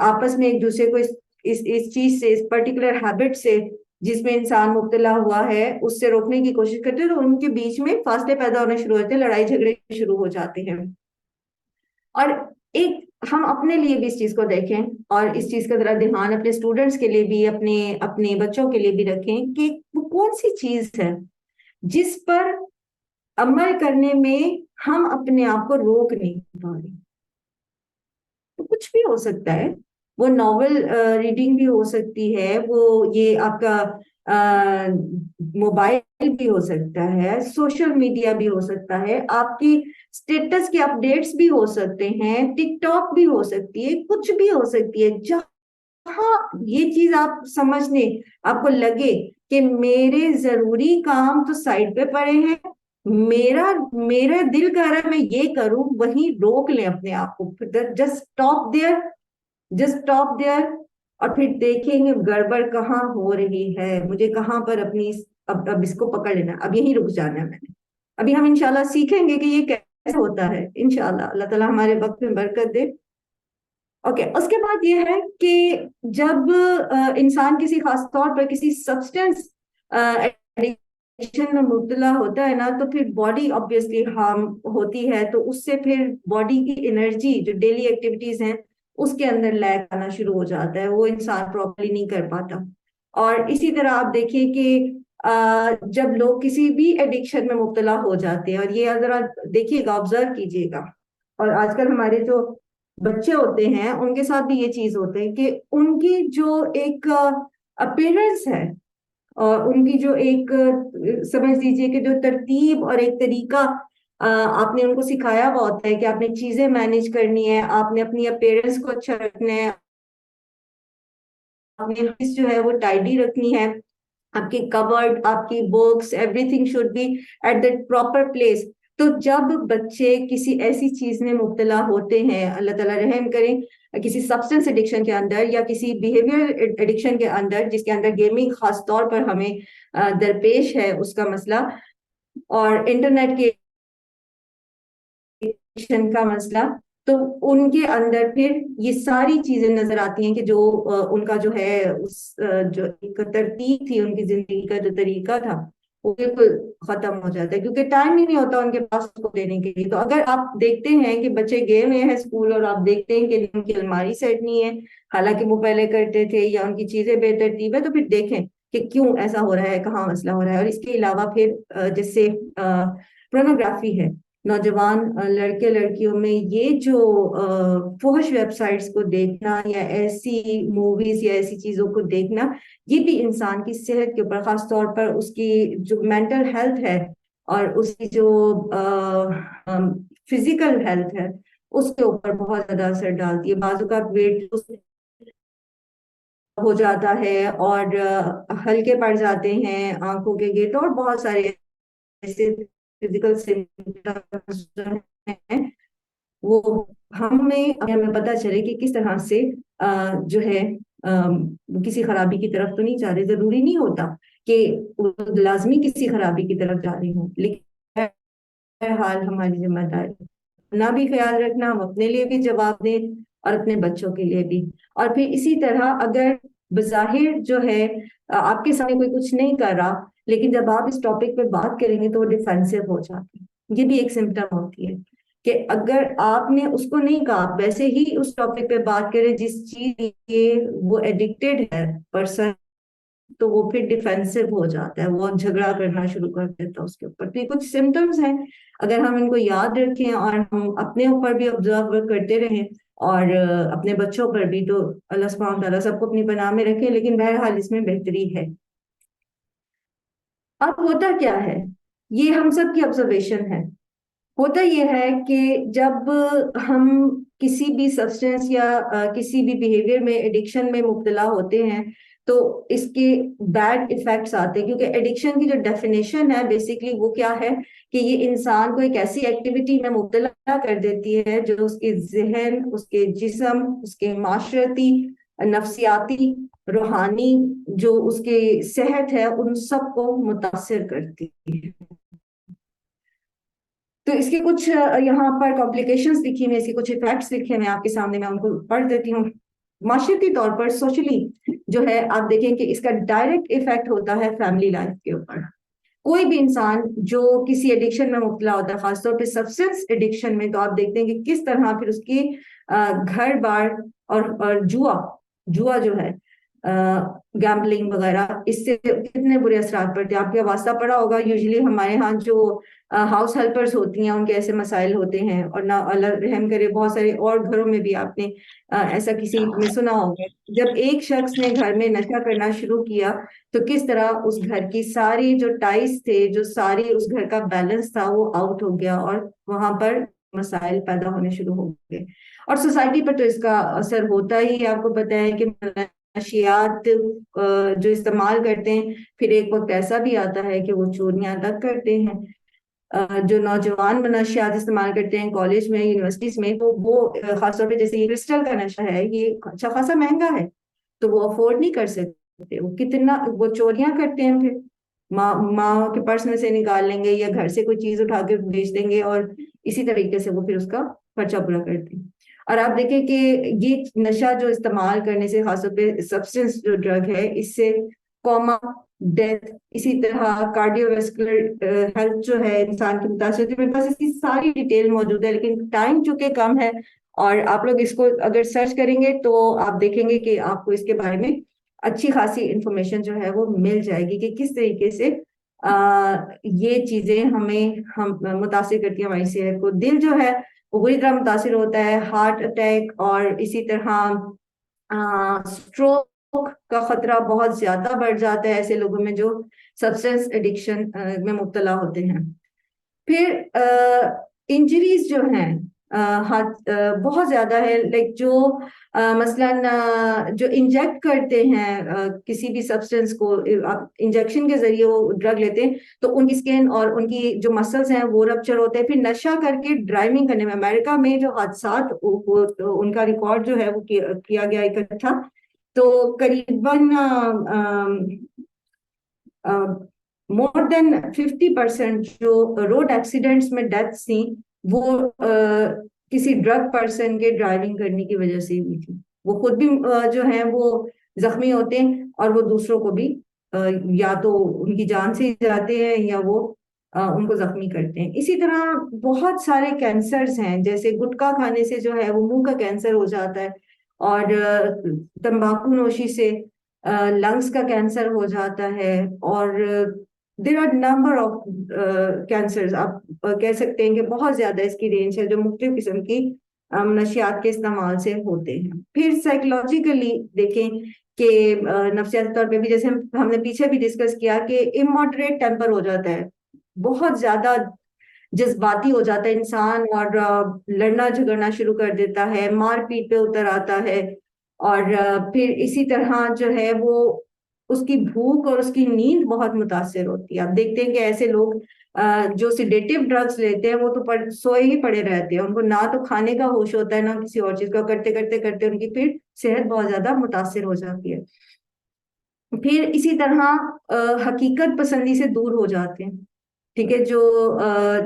آپس میں ایک دوسرے کو اس چیز سے, اس پرٹیکولر ہیبٹ سے جس میں انسان مبتلا ہوا ہے, اس سے روکنے کی کوشش کرتے ہیں, تو ان کے بیچ میں فاصلے پیدا ہونے شروع ہوتے ہیں, لڑائی جھگڑے شروع ہو جاتے ہیں. اور ایک ہم اپنے لیے بھی اس چیز کو دیکھیں, اور اس چیز کا ذرا دھیان اپنے اسٹوڈنٹس کے لیے بھی, اپنے بچوں کے لیے بھی رکھیں کہ وہ کون سی چیز ہے جس پر عمل کرنے میں ہم اپنے آپ کو روک نہیں پا رہے. تو کچھ بھی ہو سکتا ہے, وہ ناول ریڈنگ بھی ہو سکتی ہے, وہ یہ آپ کا موبائل بھی ہو سکتا ہے, سوشل میڈیا بھی ہو سکتا ہے, آپ کی اسٹیٹس کے اپڈیٹس بھی ہو سکتے ہیں, ٹک ٹاک بھی ہو سکتی ہے, کچھ بھی ہو سکتی ہے. جہاں یہ چیز آپ سمجھنے, آپ کو لگے کہ میرے ضروری کام تو سائڈ پہ پڑے ہیں, میرا دل کر رہا ہے میں یہ کروں, وہیں روک لیں اپنے آپ کو. جسٹ اسٹاپ دیئر اور پھر دیکھیں گے گڑبڑ کہاں ہو رہی ہے, مجھے کہاں پر اپنی اب اس کو پکڑ لینا, اب یہیں رک جانا ہے میں نے. ابھی ہم انشاءاللہ سیکھیں گے کہ یہ کیسے ہوتا ہے, انشاءاللہ اللہ تعالیٰ ہمارے وقت میں برکت دے. اوکے, اس کے بعد یہ ہے کہ جب انسان کسی خاص طور پر کسی سبسٹینس ایڈکشن میں مبتلا ہوتا ہے نا, تو پھر باڈی آبویسلی ہارم ہوتی ہے, تو اس سے پھر باڈی کی انرجی جو ڈیلی ایکٹیویٹیز ہیں اس کے اندر لیک آنا شروع ہو جاتا ہے, وہ انسان پراپرلی نہیں کر پاتا. اور اسی طرح آپ دیکھیں کہ جب لوگ کسی بھی ایڈکشن میں مبتلا ہو جاتے ہیں, اور یہ ذرا دیکھیے گا, آبزرو کیجیے گا, اور آج کل ہمارے جو بچے ہوتے ہیں ان کے ساتھ بھی یہ چیز ہوتے ہیں کہ ان کی جو ایک اپیرنس ہے, اور ان کی جو ایک سمجھ لیجیے کہ جو ترتیب اور ایک طریقہ آپ نے ان کو سکھایا ہوا ہوتا ہے کہ آپ نے چیزیں مینج کرنی ہے, آپ نے اپنی اپیرنس کو اچھا رکھنا ہے, آپ نے جو ہے وہ ٹائڈی رکھنی ہے, آپ کی کبرڈ, آپ کی books, everything should be at the proper place. تو جب بچے کسی ایسی چیز میں مبتلا ہوتے ہیں, اللہ تعالیٰ رحم کریں, کسی سبسٹنس ایڈکشن کے اندر یا کسی بیہیویئر ایڈکشن کے اندر, جس کے اندر گیمنگ خاص طور پر ہمیں درپیش ہے اس کا مسئلہ, اور انٹرنیٹ کے ایڈکشن کا مسئلہ, تو ان کے اندر پھر یہ ساری چیزیں نظر آتی ہیں کہ جو ان کا جو ہے اس جو ایک ترتیب تھی, ان کی زندگی کا جو طریقہ تھا, وہ بالکل ختم ہو جاتا ہے, کیونکہ ٹائم ہی نہیں ہوتا ان کے پاس کو دینے کے لیے. تو اگر آپ دیکھتے ہیں کہ بچے گئے ہوئے ہیں اسکول اور آپ دیکھتے ہیں کہ ان کی الماری سیٹ نہیں ہے, حالانکہ وہ پہلے کرتے تھے, یا ان کی چیزیں بے ترتیب ہے, تو پھر دیکھیں کہ کیوں ایسا ہو رہا ہے, کہاں مسئلہ ہو رہا ہے. اور اس کے علاوہ پھر جیسے پورنوگرافی ہے, نوجوان لڑکے لڑکیوں میں یہ جو فحش ویب سائٹس کو دیکھنا, یا ایسی موویز یا ایسی چیزوں کو دیکھنا, یہ بھی انسان کی صحت کے اوپر, خاص طور پر اس کی جو مینٹل ہیلتھ ہے اور اس کی جو فزیکل ہیلتھ ہے, اس کے اوپر بہت زیادہ اثر ڈالتی ہے. بعض اوقات ویٹ ہو جاتا ہے, اور ہلکے پڑ جاتے ہیں آنکھوں کے گیٹ, اور بہت سارے ایسے فزیکل سمپٹمز ہیں وہ ہمیں پتہ چلے کہ کس طرح سے جو ہے کسی خرابی کی طرف تو نہیں جا رہے. ضروری نہیں ہوتا کہ لازمی کسی خرابی کی طرف جا رہی ہوں, لیکن بہرحال ہماری ذمہ داری اپنا بھی خیال رکھنا, ہم اپنے لیے بھی جواب دیں اور اپنے بچوں کے لیے بھی. اور پھر اسی طرح اگر بظاہر جو ہے آپ کے سامنے کوئی کچھ نہیں کر رہا, لیکن جب آپ اس ٹاپک پہ بات کریں گے تو وہ ڈیفینسو ہو جاتے ہیں. یہ بھی ایک سمٹم ہوتی ہے کہ اگر آپ نے اس کو نہیں کہا, ویسے ہی اس ٹاپک پہ بات کریں جس چیز کے وہ ایڈکٹیڈ ہے پرسن, تو وہ پھر ڈیفینسو ہو جاتا ہے, وہ جھگڑا کرنا شروع کر دیتا ہے اس کے اوپر. تو یہ کچھ سمٹمز ہیں, اگر ہم ان کو یاد رکھیں اور ہم اپنے اوپر بھی آبزرو کرتے رہیں اور اپنے بچوں پر بھی, تو اللہ سبحانہ تعالیٰ سب کو اپنی پناہ میں رکھیں. لیکن بہرحال اس میں بہتری ہے. اب ہوتا کیا ہے, یہ ہم سب کی آبزرویشن ہے. ہوتا یہ ہے کہ جب ہم کسی بھی سبسٹنس یا کسی بھی بیہیویئر میں ایڈکشن میں مبتلا ہوتے ہیں, تو اس کے بیڈ ایفیکٹس آتے ہیں. کیونکہ ایڈکشن کی جو ڈیفینیشن ہے بیسیکلی وہ کیا ہے کہ یہ انسان کو ایک ایسی ایکٹیویٹی میں مبتلا کر دیتی ہے جو اس کے ذہن, اس کے جسم, اس کے معاشرتی, نفسیاتی روحانی جو اس کی صحت ہے ان سب کو متاثر کرتی ہے. تو اس کے کچھ یہاں پر کمپلیکیشنز لکھی ہوئی ہیں، اس کے کچھ ایفیکٹس لکھے ہوئے ہیں آپ کے سامنے، میں ان کو پڑھ دیتی ہوں. معاشرتی طور پر سوشلی جو ہے آپ دیکھیں کہ اس کا ڈائریکٹ ایفیکٹ ہوتا ہے فیملی لائف کے اوپر. کوئی بھی انسان جو کسی ایڈکشن میں مبتلا ہوتا ہے، خاص طور پہ سبسٹنس ایڈکشن میں، تو آپ دیکھتے ہیں کہ کس طرح پھر اس کی گھر بار اور جوا جو ہے گیمبلنگ وغیرہ، اس سے کتنے برے اثرات پڑتے ہیں. آپ کا واسطہ پڑا ہوگا، یوزلی ہمارے ہاں جو ہاؤس ہیلپرز ہوتی ہیں ان کے ایسے مسائل ہوتے ہیں، اور نہ اللہ رحم کرے بہت سارے اور گھروں میں بھی آپ نے ایسا کسی میں سنا ہوگا. جب ایک شخص نے گھر میں نشہ کرنا شروع کیا تو کس طرح اس گھر کی ساری جو ٹائز تھے، جو ساری اس گھر کا بیلنس تھا وہ آؤٹ ہو گیا، اور وہاں پر مسائل پیدا ہونے شروع ہو گئے. اور سوسائٹی پر تو اس کا اثر ہوتا ہی. آپ کو پتہ ہے کہ منشیات جو استعمال کرتے ہیں، پھر ایک وقت ایسا بھی آتا ہے کہ وہ چوریاں تک کرتے ہیں. جو نوجوان منشیات استعمال کرتے ہیں کالج میں، یونیورسٹیز میں، تو وہ خاص طور پہ جیسے یہ کرسٹل کا نشہ ہے، یہ اچھا خاصا مہنگا ہے، تو وہ افورڈ نہیں کر سکتے. وہ چوریاں کرتے ہیں، پھر ماں کے پرس میں سے نکال لیں گے یا گھر سے کوئی چیز اٹھا کے بیچ دیں گے، اور اسی طریقے سے وہ پھر اس کا خرچہ پورا کرتے ہیں. اور آپ دیکھیں کہ یہ نشہ جو استعمال کرنے سے، خاص طور پہ سبسٹنس جو ڈرگ ہے، اس سے کوما، ڈیتھ، اسی طرح کارڈیو ویسکولر ہیلتھ جو ہے انسان کی متاثر ہوتی ہے. میرے پاس اس کی ساری ڈیٹیل موجود ہے، لیکن ٹائم چونکہ کم ہے، اور آپ لوگ اس کو اگر سرچ کریں گے تو آپ دیکھیں گے کہ آپ کو اس کے بارے میں اچھی خاصی انفارمیشن جو ہے وہ مل جائے گی کہ کس طریقے سے یہ چیزیں ہم متاثر کرتی ہیں ہماری صحت کو. دل جو ہے وہ بری طرح متاثر ہوتا ہے، ہارٹ اٹیک اور اسی طرح اسٹروک کا خطرہ بہت زیادہ بڑھ جاتا ہے ایسے لوگوں میں جو سبسٹنس ایڈکشن میں مبتلا ہوتے ہیں. پھر انجریز جو ہیں بہت زیادہ ہے، لائک جو مثلاً جو انجیکٹ کرتے ہیں کسی بھی سبسٹنس کو، انجیکشن کے ذریعے وہ ڈرگ لیتے ہیں، تو ان کی اسکن اور ان کی جو مسلز ہیں وہ رپچر ہوتے ہیں. پھر نشہ کر کے ڈرائیونگ کرنے میں، امریکہ میں جو حادثات ان کا ریکارڈ جو ہے وہ کیا گیا اکٹھا، تو قریباً مور دین 50% جو روڈ ایکسیڈنٹس میں ڈیتھس تھیں وہ کسی ڈرگ پرسن کے ڈرائیونگ کرنے کی وجہ سے ہوئی تھی. وہ خود بھی جو ہیں وہ زخمی ہوتے ہیں، اور وہ دوسروں کو بھی یا تو ان کی جان سے جاتے ہیں یا وہ ان کو زخمی کرتے ہیں. اسی طرح بہت سارے کینسرز ہیں، جیسے گٹکا کھانے سے جو ہے وہ منہ کا کینسر ہو جاتا ہے، اور تمباکو نوشی سے لنگس کا کینسر ہو جاتا ہے، اور there are number of cancers. آپ کہہ سکتے ہیں کہ بہت زیادہ اس کی رینج ہے جو مختلف قسم کی منشیات کے استعمال سے ہوتے ہیں. پھر سائیکولوجیکلی دیکھیں کہ نفسیاتی طور پہ بھی، جیسے ہم نے پیچھے بھی ڈسکس کیا، کہ اموڈریٹ ٹیمپر ہو جاتا ہے، بہت زیادہ جذباتی ہو جاتا ہے انسان، اور لڑنا جھگڑنا شروع کر دیتا ہے، مار پیٹ پہ اتر آتا ہے. اور پھر اسی طرح جو ہے وہ اس کی بھوک اور اس کی نیند بہت متاثر ہوتی ہے. آپ دیکھتے ہیں کہ ایسے لوگ جو سیڈیٹیو ڈرگز لیتے ہیں وہ تو سوئے ہی پڑے رہتے ہیں، ان کو نہ تو کھانے کا ہوش ہوتا ہے نہ کسی اور چیز کا، کرتے کرتے کرتے ان کی پھر صحت بہت زیادہ متاثر ہو جاتی ہے. پھر اسی طرح حقیقت پسندی سے دور ہو جاتے ہیں. ٹھیک ہے، جو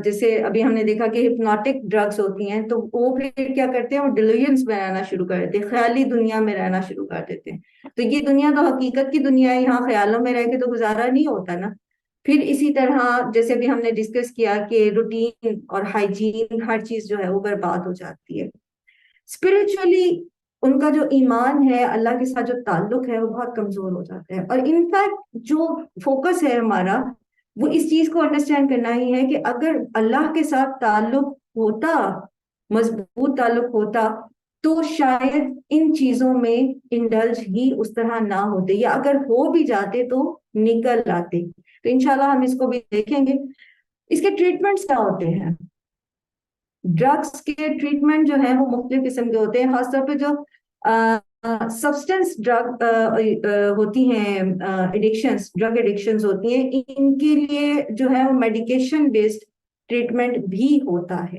جیسے ابھی ہم نے دیکھا کہ ہپنوٹک ڈرگز ہوتی ہیں، تو وہ پھر کیا کرتے ہیں، وہ ڈیلیوژنس میں رہنا شروع کر دیتے ہیں، خیالی دنیا میں رہنا شروع کر دیتے ہیں. تو یہ دنیا تو حقیقت کی دنیا ہے، یہاں خیالوں میں رہ کے تو گزارا نہیں ہوتا نا. پھر اسی طرح جیسے بھی ہم نے ڈسکس کیا کہ روٹین اور ہائیجین ہر چیز جو ہے وہ برباد ہو جاتی ہے. اسپرچولی ان کا جو ایمان ہے، اللہ کے ساتھ جو تعلق ہے، وہ بہت کمزور ہو جاتا ہے. اور انفیکٹ جو فوکس ہے ہمارا وہ اس چیز کو انڈرسٹینڈ کرنا ہی ہے کہ اگر اللہ کے ساتھ تعلق ہوتا، مضبوط تعلق ہوتا، تو شاید ان چیزوں میں انڈلج ہی اس طرح نہ ہوتے، یا اگر ہو بھی جاتے تو نکل آتے. تو انشاءاللہ ہم اس کو بھی دیکھیں گے. اس کے ٹریٹمنٹس کیا ہوتے ہیں؟ ڈرگس کے ٹریٹمنٹ جو ہیں وہ مختلف قسم کے ہوتے ہیں، خاص طور پہ جو سبسٹنس ڈرگ ہوتی ہیں، ڈرگ ایڈکشنز ہوتی ہیں، ان کے لیے جو ہے وہ میڈیکیشن بیسڈ ٹریٹمنٹ بھی ہوتا ہے.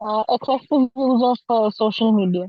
excessive use of social media.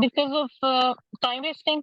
Because of time wasting.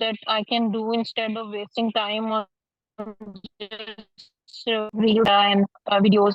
that I can do instead of wasting time on just reels and videos.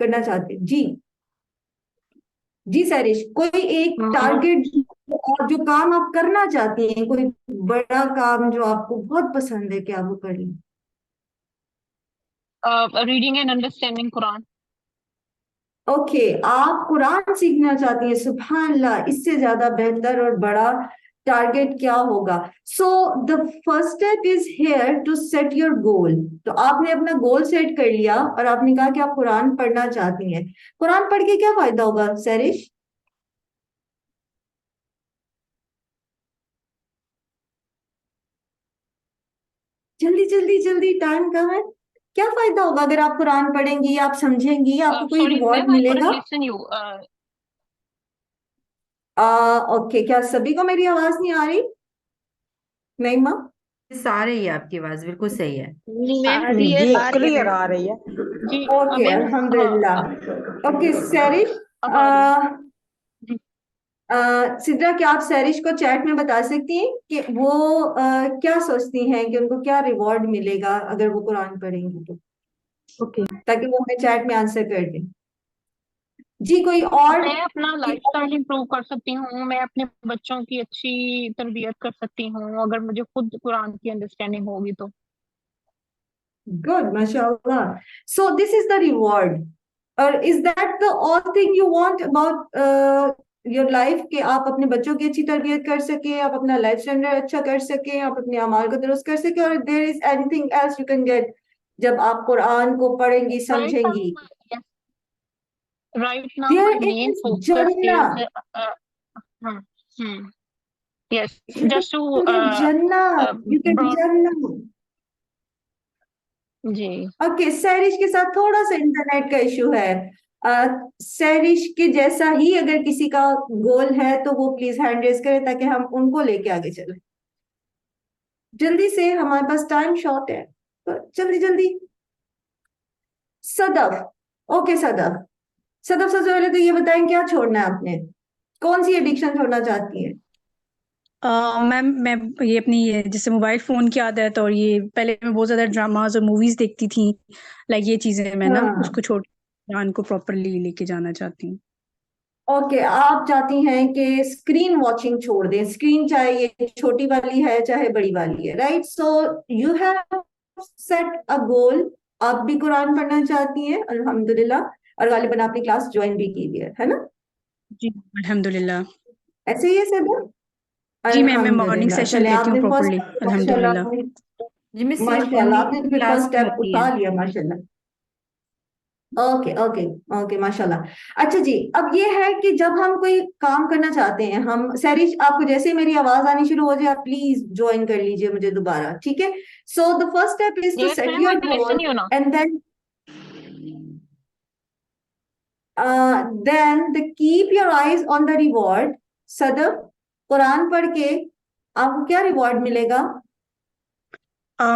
کرنا چاہتے ہیں؟ جی جی سیرش، کوئی ایک ٹارگیٹ اور جو کام آپ کرنا چاہتی ہیں، کوئی بڑا کام جو آپ کو بہت پسند ہے کہ آپ وہ کر لیں؟ reading and understanding Quran. Okay, آپ قرآن سیکھنا چاہتی ہیں، سبحان اللہ، اس سے زیادہ بہتر اور بڑا ٹارگیٹ کیا ہوگا؟ So the first step is here to set your goal. تو آپ نے اپنا گول سیٹ کر لیا اور آپ نے کہا کہ آپ قرآن پڑھنا چاہتی ہیں. قرآن پڑھ کے کیا فائدہ ہوگا سیرش؟ جلدی جلدی جلدی، ٹائم کم ہے. کیا فائدہ ہوگا اگر آپ قرآن پڑھیں گی، آپ سمجھیں گی، آپ کو کوئی Sorry, ریوارڈ ma'am, I ملے couldn't God? listen you. Okay, کیا سبھی کو میری آواز نہیں آ رہی؟ نہیں ماں؟ آ رہی ہے آپ کی آواز، بالکل صحیح ہے. نہیں میم آ رہی کلیئر جی آ رہی ہے کلیئر میم. آ رہی ہے. جی اوکے، ma'am, الحمدللہ. اوکے سیرش، اب آ رہی ہے. جی. سدرا، کیا آپ سیرش کو چیٹ میں بتا سکتی ہیں کہ وہ کیا سوچتی ہیں کہ ان کو کیا ریوارڈ ملے گا اگر وہ قرآن پڑھیں گی تو، اوکے. تاکہ وہ ہمیں چیٹ میں آنسر کر دیں. جی کوئی اور؟ میں اپنا لائف اسٹائل امپروو کر سکتی ہوں، میں اپنے بچوں کی اچھی تربیت کر سکتی ہوں اگر مجھے خود قرآن کی انڈرسٹینڈنگ ہوگی تو. گڈ، ماشاء اللہ. سو دس از دا ریوارڈ. اور is that the all thing you want about your life, کہ آپ اپنے بچوں کی اچھی تربیت کر سکیں، آپ اپنا لائف اسٹینڈرڈ اچھا کر سکیں، آپ اپنے اعمال کو درست کر سکیں، اور there is any thing else you can get جب آپ قرآن کو پڑھیں گی، سمجھیں گی؟ Right now, there my main is focus جنہ. is yes, just to جنہ، یو کین broad. جنہ. جی. اوکے، سیرش کے ساتھ تھوڑا سا انٹرنیٹ کا ایشو ہے. سیرش کے جیسا ہی اگر کسی کا گول ہے تو وہ پلیز ہینڈ ریز کرے تاکہ ہم ان کو لے کے آگے چلیں. جلدی سے، ہمارے پاس ٹائم شارٹ ہے، تو جلدی جلدی. صدف، اوکے صدف. صدف سب سے پہلے تو یہ بتائیں کیا چھوڑنا ہے آپ نے، کون سی ایڈکشن چھوڑنا چاہتی ہیں؟ میم میں یہ اپنی جیسے موبائل فون کی عادت، اور یہ پہلے میں بہت زیادہ ڈراماز اور موویز دیکھتی تھی، لائک یہ چیزیں میں نا اس کو چھوڑ قرآن کو پراپرلی لے کے جانا چاہتی ہوں. اوکے، آپ چاہتی ہیں کہ اسکرین واچنگ چھوڑ دیں، اسکرین چاہے یہ چھوٹی والی ہے چاہے بڑی والی ہے، right? So you have set a goal. آپ بھی قرآن پڑھنا چاہتی ہیں الحمدللہ، اور غالباً آپ نے کلاس جوائن بھی کی ہے نا؟ جی الحمدللہ. ایسے ہی ہے سب؟ جی میم میں مارننگ الحمدللہ. سیشن چلیں، آپ لیتی ہوں نے پراپرلی فرسٹ، ماشاء الحمدللہ. اللہ، جی میں ماشاء اللہ آپ نے تو پھر کلاس فرسٹ میں اسٹیپ ہوتی ہے. اٹھا لیا، ماشاء اللہ. اوکے اوکے اوکے، ماشاء اللہ. اچھا جی، اب یہ ہے کہ جب ہم کوئی کام کرنا چاہتے ہیں، ہم سیرش آپ کو جیسے میری آواز آنی شروع ہو جائے آپ پلیز جوائن کر لیجئے مجھے دوبارہ، ٹھیک ہے؟ So the first step is to Yes, set ma'am, I your can goal listen you now. And then the keep your eyes on the reward. صدف، قرآن پڑھ کے آپ کو کیا ریوارڈ ملے گا؟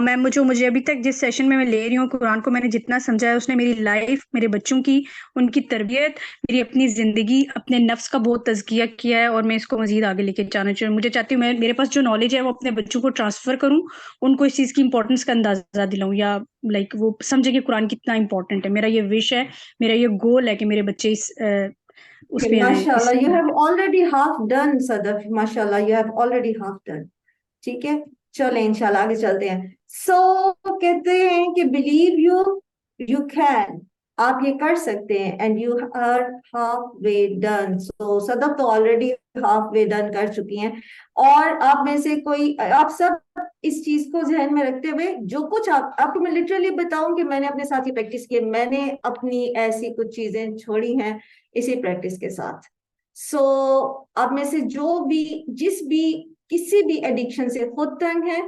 میم مجھے ابھی تک جس سیشن میں لے رہی ہوں قرآن کو، میں نے جتنا سمجھا ہے اس نے میری لائف، میرے بچوں کی، ان کی تربیت، میری اپنی زندگی، اپنے نفس کا بہت تزکیہ کیا ہے، اور میں اس کو مزید آگے لے کے جانا چاہوں. مجھے چاہتی ہوں میں میرے پاس جو نالج ہے وہ اپنے بچوں کو ٹرانسفر کروں، ان کو اس چیز کی امپورٹنس کا اندازہ دلاؤں، یا لائک وہ سمجھے کہ قرآن کتنا امپورٹنٹ ہے. میرا یہ وش ہے، میرا یہ گول ہے کہ میرے بچے اس پہ آئیں. ماشاء اللہ، you have already half done Sadaf, ماشاء اللہ you have already half done. ٹھیک ہے، چلیں انشاءاللہ آگے چلتے ہیں. سو کہتے ہیں کہ بلیو یو کین، آپ یہ کر سکتے ہیں، and you are half way done. سو صدف تو آلریڈی ہاف وے ڈن کر چکی ہیں، اور آپ میں سے کوئی، آپ سب اس چیز کو ذہن میں رکھتے ہوئے جو کچھ آپ کو میں لٹرلی بتاؤں کہ میں نے اپنے ساتھ یہ پریکٹس کی ہے، میں نے اپنی ایسی کچھ چیزیں چھوڑی ہیں اسی پریکٹس کے ساتھ. سو آپ میں سے جو بھی کسی بھی ایڈکشن سے خود تنگ ہے،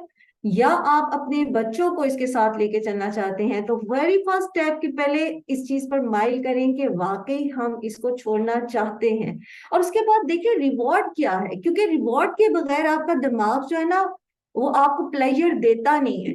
یا آپ اپنے بچوں کو اس کے ساتھ لے کے چلنا چاہتے ہیں، تو ویری فرسٹ اسٹیپ کے پہلے اس چیز پر مائل کریں کہ واقعی ہم اس کو چھوڑنا چاہتے ہیں. اور اس کے بعد دیکھیں ریوارڈ کیا ہے، کیونکہ ریوارڈ کے بغیر آپ کا دماغ جو ہے نا وہ آپ کو پلیجر دیتا نہیں ہے.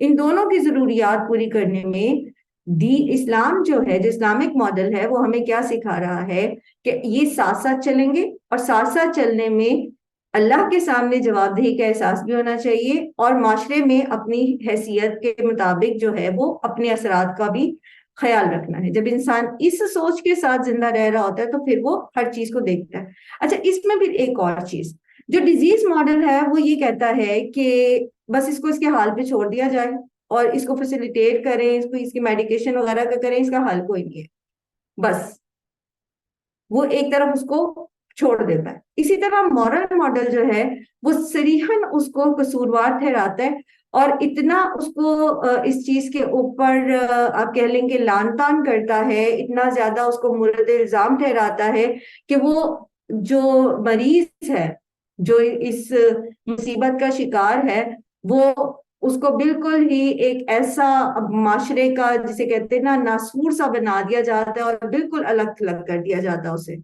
ان دونوں کی ضروریات پوری کرنے میں اسلام جو ہے، جو اسلامک ماڈل ہے، وہ ہمیں کیا سکھا رہا ہے کہ یہ ساتھ ساتھ چلیں گے، اور ساتھ ساتھ چلنے میں اللہ کے سامنے جواب دہی کا احساس بھی ہونا چاہیے، اور معاشرے میں اپنی حیثیت کے مطابق جو ہے وہ اپنے اثرات کا بھی خیال رکھنا ہے۔ جب انسان اس سوچ کے ساتھ زندہ رہ رہا ہوتا ہے تو پھر وہ ہر چیز کو دیکھتا ہے۔ اچھا، اس میں بھی ایک اور چیز، جو ڈیزیز ماڈل ہے وہ یہ کہتا ہے کہ بس اس کو اس کے حال پہ چھوڑ دیا جائے اور اس کو فیسیلیٹیٹ کریں، اس کی میڈیکیشن وغیرہ کا کریں، اس کا حل کوئی نہیں ہے، بس وہ ایک طرف اس کو چھوڑ دیتا ہے۔ اسی طرح مورل ماڈل جو ہے وہ صریحاً اس کو قصوروار ٹھہراتا ہے، اور اتنا اس کو اس چیز کے اوپر آپ کہہ لیں کہ لان تان کرتا ہے، اتنا زیادہ اس کو مورد الزام ٹھہراتا ہے کہ وہ جو مریض ہے، جو اس مصیبت کا شکار ہے، وہ اس کو بالکل ہی ایک ایسا معاشرے کا جسے کہتے ہیں نا ناسور سا بنا دیا جاتا ہے، اور بالکل الگ تھلگ کر دیا جاتا ہے اسے۔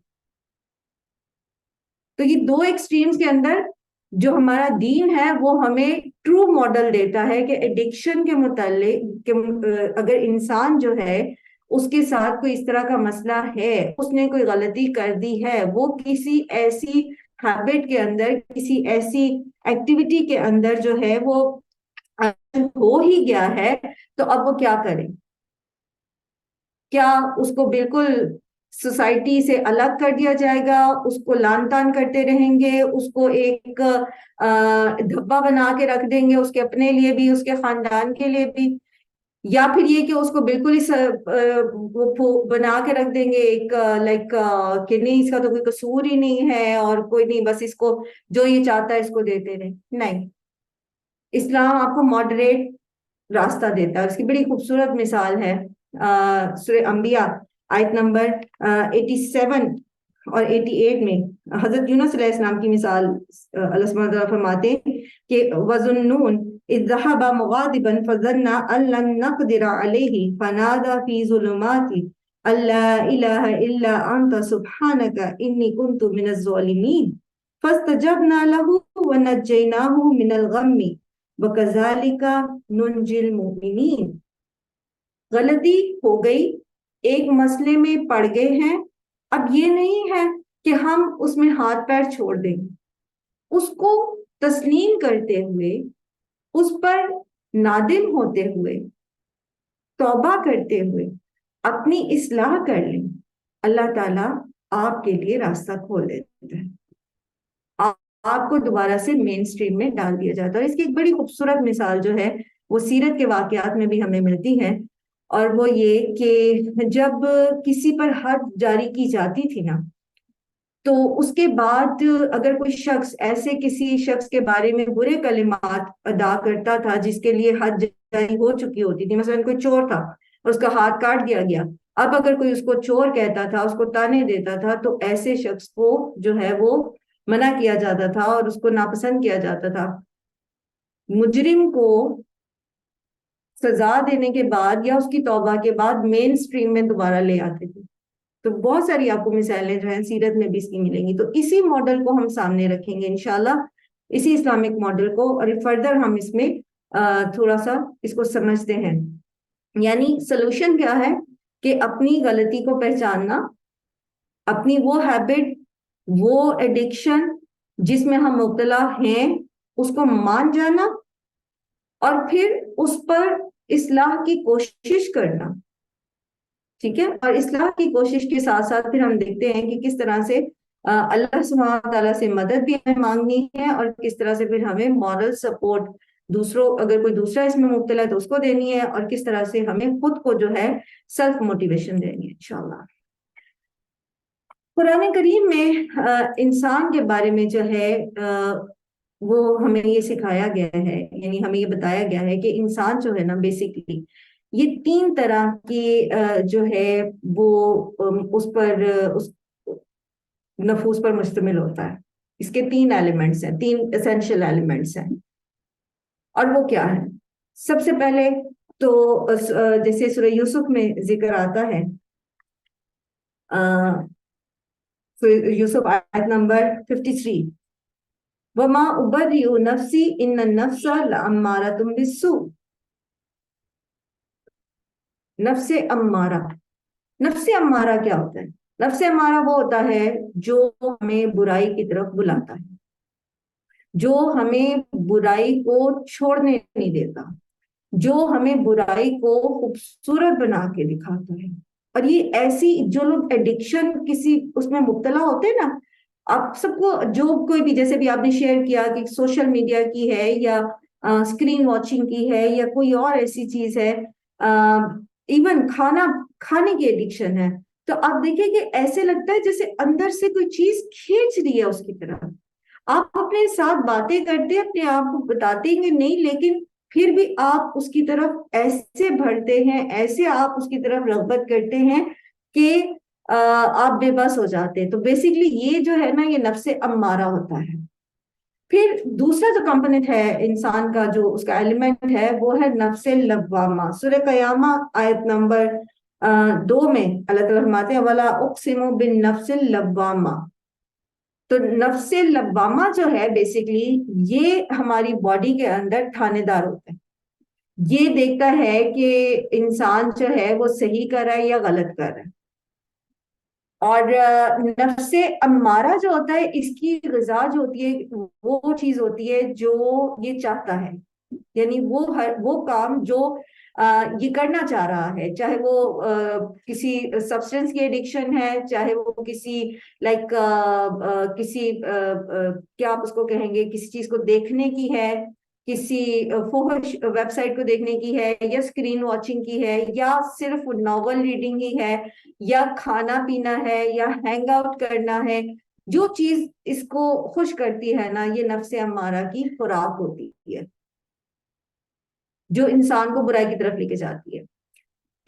تو یہ دو ایکسٹریمز کے اندر جو ہمارا دین ہے وہ ہمیں ٹرو ماڈل دیتا ہے کہ ایڈکشن کے متعلق اگر انسان جو ہے اس کے ساتھ کوئی اس طرح کا مسئلہ ہے، اس نے کوئی غلطی کر دی ہے، وہ کسی ایسی ہیبٹ کے اندر، کسی ایسی ایکٹیویٹی کے اندر جو ہے وہ ہو ہی گیا ہے، تو اب وہ کیا کریں؟ کیا اس کو بالکل سوسائٹی سے الگ کر دیا جائے گا، اس کو لان تان کرتے رہیں گے، اس کو ایک دھبا بنا کے رکھ دیں گے، اس کے اپنے لیے بھی، اس کے خاندان کے لیے بھی، یا پھر یہ کہ اس کو بالکل ہی بنا کے رکھ دیں گے ایک لائک کہ نہیں، اس کا تو کوئی قصور ہی نہیں ہے اور کوئی نہیں، بس اس کو جو یہ چاہتا ہے اس کو دیتے رہیں؟ نہیں، اسلام آپ کو ماڈریٹ راستہ دیتا ہے۔ اس کی بڑی خوبصورت مثال ہے سورہ انبیاء آیت نمبر 87 اور 88 میں حضرت یونس علیہ السلام کی مثال اللہ سبحانہ وتعالیٰ فرماتے ہیں کہ وَظُنُّونَ إِذْ ذَهَبَ مُغَاضِبًا فَظَنَّ أَن لَّن نَّقْدِرَ عَلَيْهِ فَنَادَىٰ فِي ظُلُمَاتِ أَن لَّا إِلَٰهَ إِلَّا أَنتَ سُبْحَانَكَ إِنِّي كُنتُ مِنَ الظَّالِمِينَ فَاسْتَجَبْنَا لَهُ وَنَجَّيْنَاهُ مِنَ الْغَمِّ وَكَذَٰلِكَ نُنجِي الْمُؤْمِنِينَ۔ غلطی ہو گئی، ایک مسئلے میں پڑ گئے ہیں، اب یہ نہیں ہے کہ ہم اس میں ہاتھ پیر چھوڑ دیں، اس کو تسلیم کرتے ہوئے، اس پر نادم ہوتے ہوئے، توبہ کرتے ہوئے اپنی اصلاح کر لیں، اللہ تعالیٰ آپ کے لیے راستہ کھول دیتا ہے، آپ کو دوبارہ سے مین سٹریم میں ڈال دیا جاتا ہے۔ اور اس کی ایک بڑی خوبصورت مثال جو ہے وہ سیرت کے واقعات میں بھی ہمیں ملتی ہے، اور وہ یہ کہ جب کسی پر حد جاری کی جاتی تھی نا، تو اس کے بعد اگر کوئی شخص ایسے کسی شخص کے بارے میں برے کلمات ادا کرتا تھا جس کے لیے حد جاری ہو چکی ہوتی تھی، مثلا کوئی چور تھا اور اس کا ہاتھ کاٹ دیا گیا، اب اگر کوئی اس کو چور کہتا تھا، اس کو تانے دیتا تھا، تو ایسے شخص کو جو ہے وہ منع کیا جاتا تھا اور اس کو ناپسند کیا جاتا تھا۔ مجرم کو سزا دینے کے بعد یا اس کی توبہ کے بعد مین سٹریم میں دوبارہ لے آتے تھے۔ تو بہت ساری آپ کو مثالیں جو ہیں سیرت میں بھی اس کی ملیں گی۔ تو اسی ماڈل کو ہم سامنے رکھیں گے انشاءاللہ، اسی اسلامک ماڈل کو، اور فردر ہم اس میں تھوڑا سا اس کو سمجھتے ہیں۔ یعنی سلوشن کیا ہے کہ اپنی غلطی کو پہچاننا، اپنی وہ ہیبٹ، وہ ایڈکشن جس میں ہم مبتلا ہیں، اس کو مان جانا، اور پھر اس پر اصلاح کی کوشش کرنا، ٹھیک ہے؟ اور اصلاح کی کوشش کے ساتھ ساتھ پھر ہم دیکھتے ہیں کہ کس طرح سے اللہ سبحانہ تعالیٰ سے مدد بھی ہمیں مانگنی ہے، اور کس طرح سے پھر ہمیں مورل سپورٹ دوسروں، اگر کوئی دوسرا اس میں مبتلا ہے تو اس کو دینی ہے، اور کس طرح سے ہمیں خود کو جو ہے سیلف موٹیویشن دینی ہے انشاءاللہ۔ قرآن کریم میں انسان کے بارے میں جو ہے وہ ہمیں یہ سکھایا گیا ہے، یعنی ہمیں یہ بتایا گیا ہے کہ انسان جو ہے نا بیسیکلی یہ 3 طرح کی جو ہے وہ اس پر اس نفوس پر مشتمل ہوتا ہے۔ اس کے 3 ایلیمنٹس ہیں، 3 اسینشل ایلیمنٹس ہیں، اور وہ کیا ہے؟ سب سے پہلے تو جیسے سورہ یوسف میں ذکر آتا ہے، یوسف آیت نمبر 53، وَمَا أُبَرِّئُ نَفْسِي إِنَّ النَّفْسَ لَأَمَّارَةٌ بِالسُّوءِ نفس امارہ. نفس امارہ کیا ہوتا ہے؟ نفس امارہ وہ ہوتا ہے جو ہمیں برائی کی طرف بلاتا ہے, جو ہمیں برائی کو چھوڑنے نہیں دیتا, جو ہمیں برائی کو خوبصورت بنا کے دکھاتا ہے. اور یہ ایسی جو لوگ ایڈکشن کسی اس میں مبتلا ہوتے ہیں نا, آپ سب کو جو کوئی بھی, جیسے بھی آپ نے شیئر کیا کہ سوشل میڈیا کی ہے یا اسکرین واچنگ کی ہے یا کوئی اور ایسی چیز ہے, ایون کھانے کی ایڈکشن ہے, تو آپ دیکھیں کہ ایسے لگتا ہے جیسے اندر سے کوئی چیز کھینچ رہی ہے اس کی طرف. آپ اپنے ساتھ باتیں کرتے اپنے آپ کو بتاتے ہیں کہ نہیں, لیکن پھر بھی آپ اس کی طرف ایسے بڑھتے ہیں, ایسے آپ اس کی طرف رغبت کرتے ہیں کہ آپ بے بس ہو جاتے ہیں. تو بیسیکلی یہ جو ہے نا, یہ نفس امارہ ہوتا ہے. پھر دوسرا جو کمپوننٹ ہے انسان کا, جو اس کا ایلیمنٹ ہے, وہ ہے نفس لوامہ. سورہ قیامہ آیت نمبر 2 میں اللہ تعالیٰ فرماتے ہیں وَلَا أُقْسِمُ بِالنَّفْسِ اللَّوَّامَةِ. تو نفس لوامہ جو ہے بیسیکلی یہ ہماری باڈی کے اندر تھانے دار ہوتا ہے. یہ دیکھتا ہے کہ انسان جو ہے وہ صحیح کر رہا ہے یا غلط کر رہا ہے. اور نفس امارہ جو ہوتا ہے, اس کی غذا جو ہوتی ہے وہ چیز ہوتی ہے جو یہ چاہتا ہے, یعنی وہ کام جو یہ کرنا چاہ رہا ہے, چاہے وہ کسی سبسٹنس کی ایڈکشن ہے, چاہے وہ کسی لائک کسی کیا آپ اس کو کہیں گے, کسی چیز کو دیکھنے کی ہے, کسی فحش ویب سائٹ کو دیکھنے کی ہے, یا اسکرین واچنگ کی ہے, یا صرف ناول ریڈنگ ہی ہے, یا کھانا پینا ہے, یا ہینگ آؤٹ کرنا ہے. جو چیز اس کو خوش کرتی ہے نا, یہ نفس امارہ کی خوراک ہوتی ہے جو انسان کو برائی کی طرف لے کے جاتی ہے.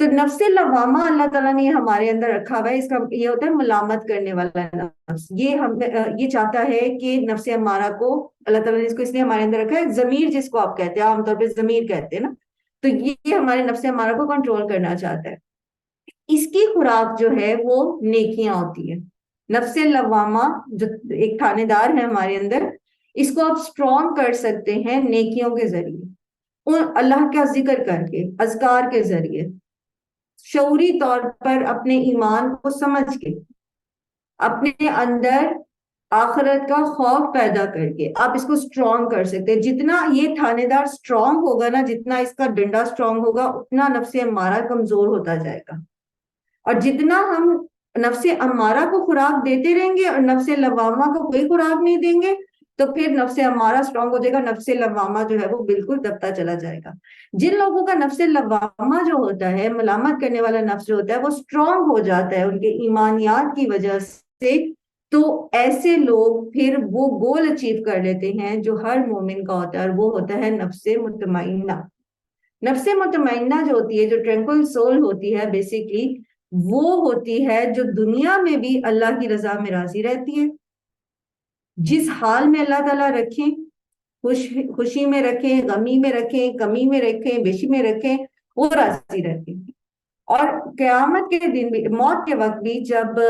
تو نفس لوامہ اللہ تعالیٰ نے ہمارے اندر رکھا ہوا ہے. اس کا یہ ہوتا ہے ملامت کرنے والا نفس. یہ چاہتا ہے کہ نفس امارہ کو اللہ تعالیٰ نے اس کو اس لیے ہمارے اندر رکھا ہے, ضمیر جس کو آپ کہتے ہیں, عام طور پہ ضمیر کہتے ہیں نا, تو یہ ہمارے نفس امارہ کو کنٹرول کرنا چاہتا ہے. اس کی خوراک جو ہے وہ نیکیاں ہوتی ہے. نفس لوامہ جو ایک تھانے دار ہے ہمارے اندر, اس کو آپ اسٹرانگ کر سکتے ہیں نیکیوں کے ذریعے, اللہ کا ذکر کر کے, اذکار کے ذریعے, شعوری طور پر اپنے ایمان کو سمجھ کے, اپنے اندر آخرت کا خوف پیدا کر کے آپ اس کو سٹرونگ کر سکتے ہیں. جتنا یہ تھانے دار سٹرونگ ہوگا نا, جتنا اس کا ڈنڈا سٹرونگ ہوگا, اتنا نفس امارہ کمزور ہوتا جائے گا. اور جتنا ہم نفس امارہ کو خوراک دیتے رہیں گے اور نفس لوامہ کو کوئی خوراک نہیں دیں گے, تو پھر نفس امارہ سٹرونگ ہو جائے گا, نفس لوامہ جو ہے وہ بالکل دبتا چلا جائے گا. جن لوگوں کا نفس لوامہ جو ہوتا ہے, ملامت کرنے والا نفس جو ہوتا ہے, وہ سٹرونگ ہو جاتا ہے ان کے ایمانیات کی وجہ سے, تو ایسے لوگ پھر وہ گول اچیو کر لیتے ہیں جو ہر مومن کا ہوتا ہے, اور وہ ہوتا ہے نفس مطمئنہ. نفس مطمئنہ جو ہوتی ہے, جو ٹرینکل سول ہوتی ہے, بیسیکلی وہ ہوتی ہے جو دنیا میں بھی اللہ کی رضا میں راضی رہتی ہے. جس حال میں اللہ تعالیٰ رکھیں, خوشی میں رکھیں, غمی میں رکھیں, کمی میں رکھیں, بیشی میں رکھیں, وہ راضی رہتے ہیں. اور قیامت کے دن بھی, موت کے وقت بھی, جب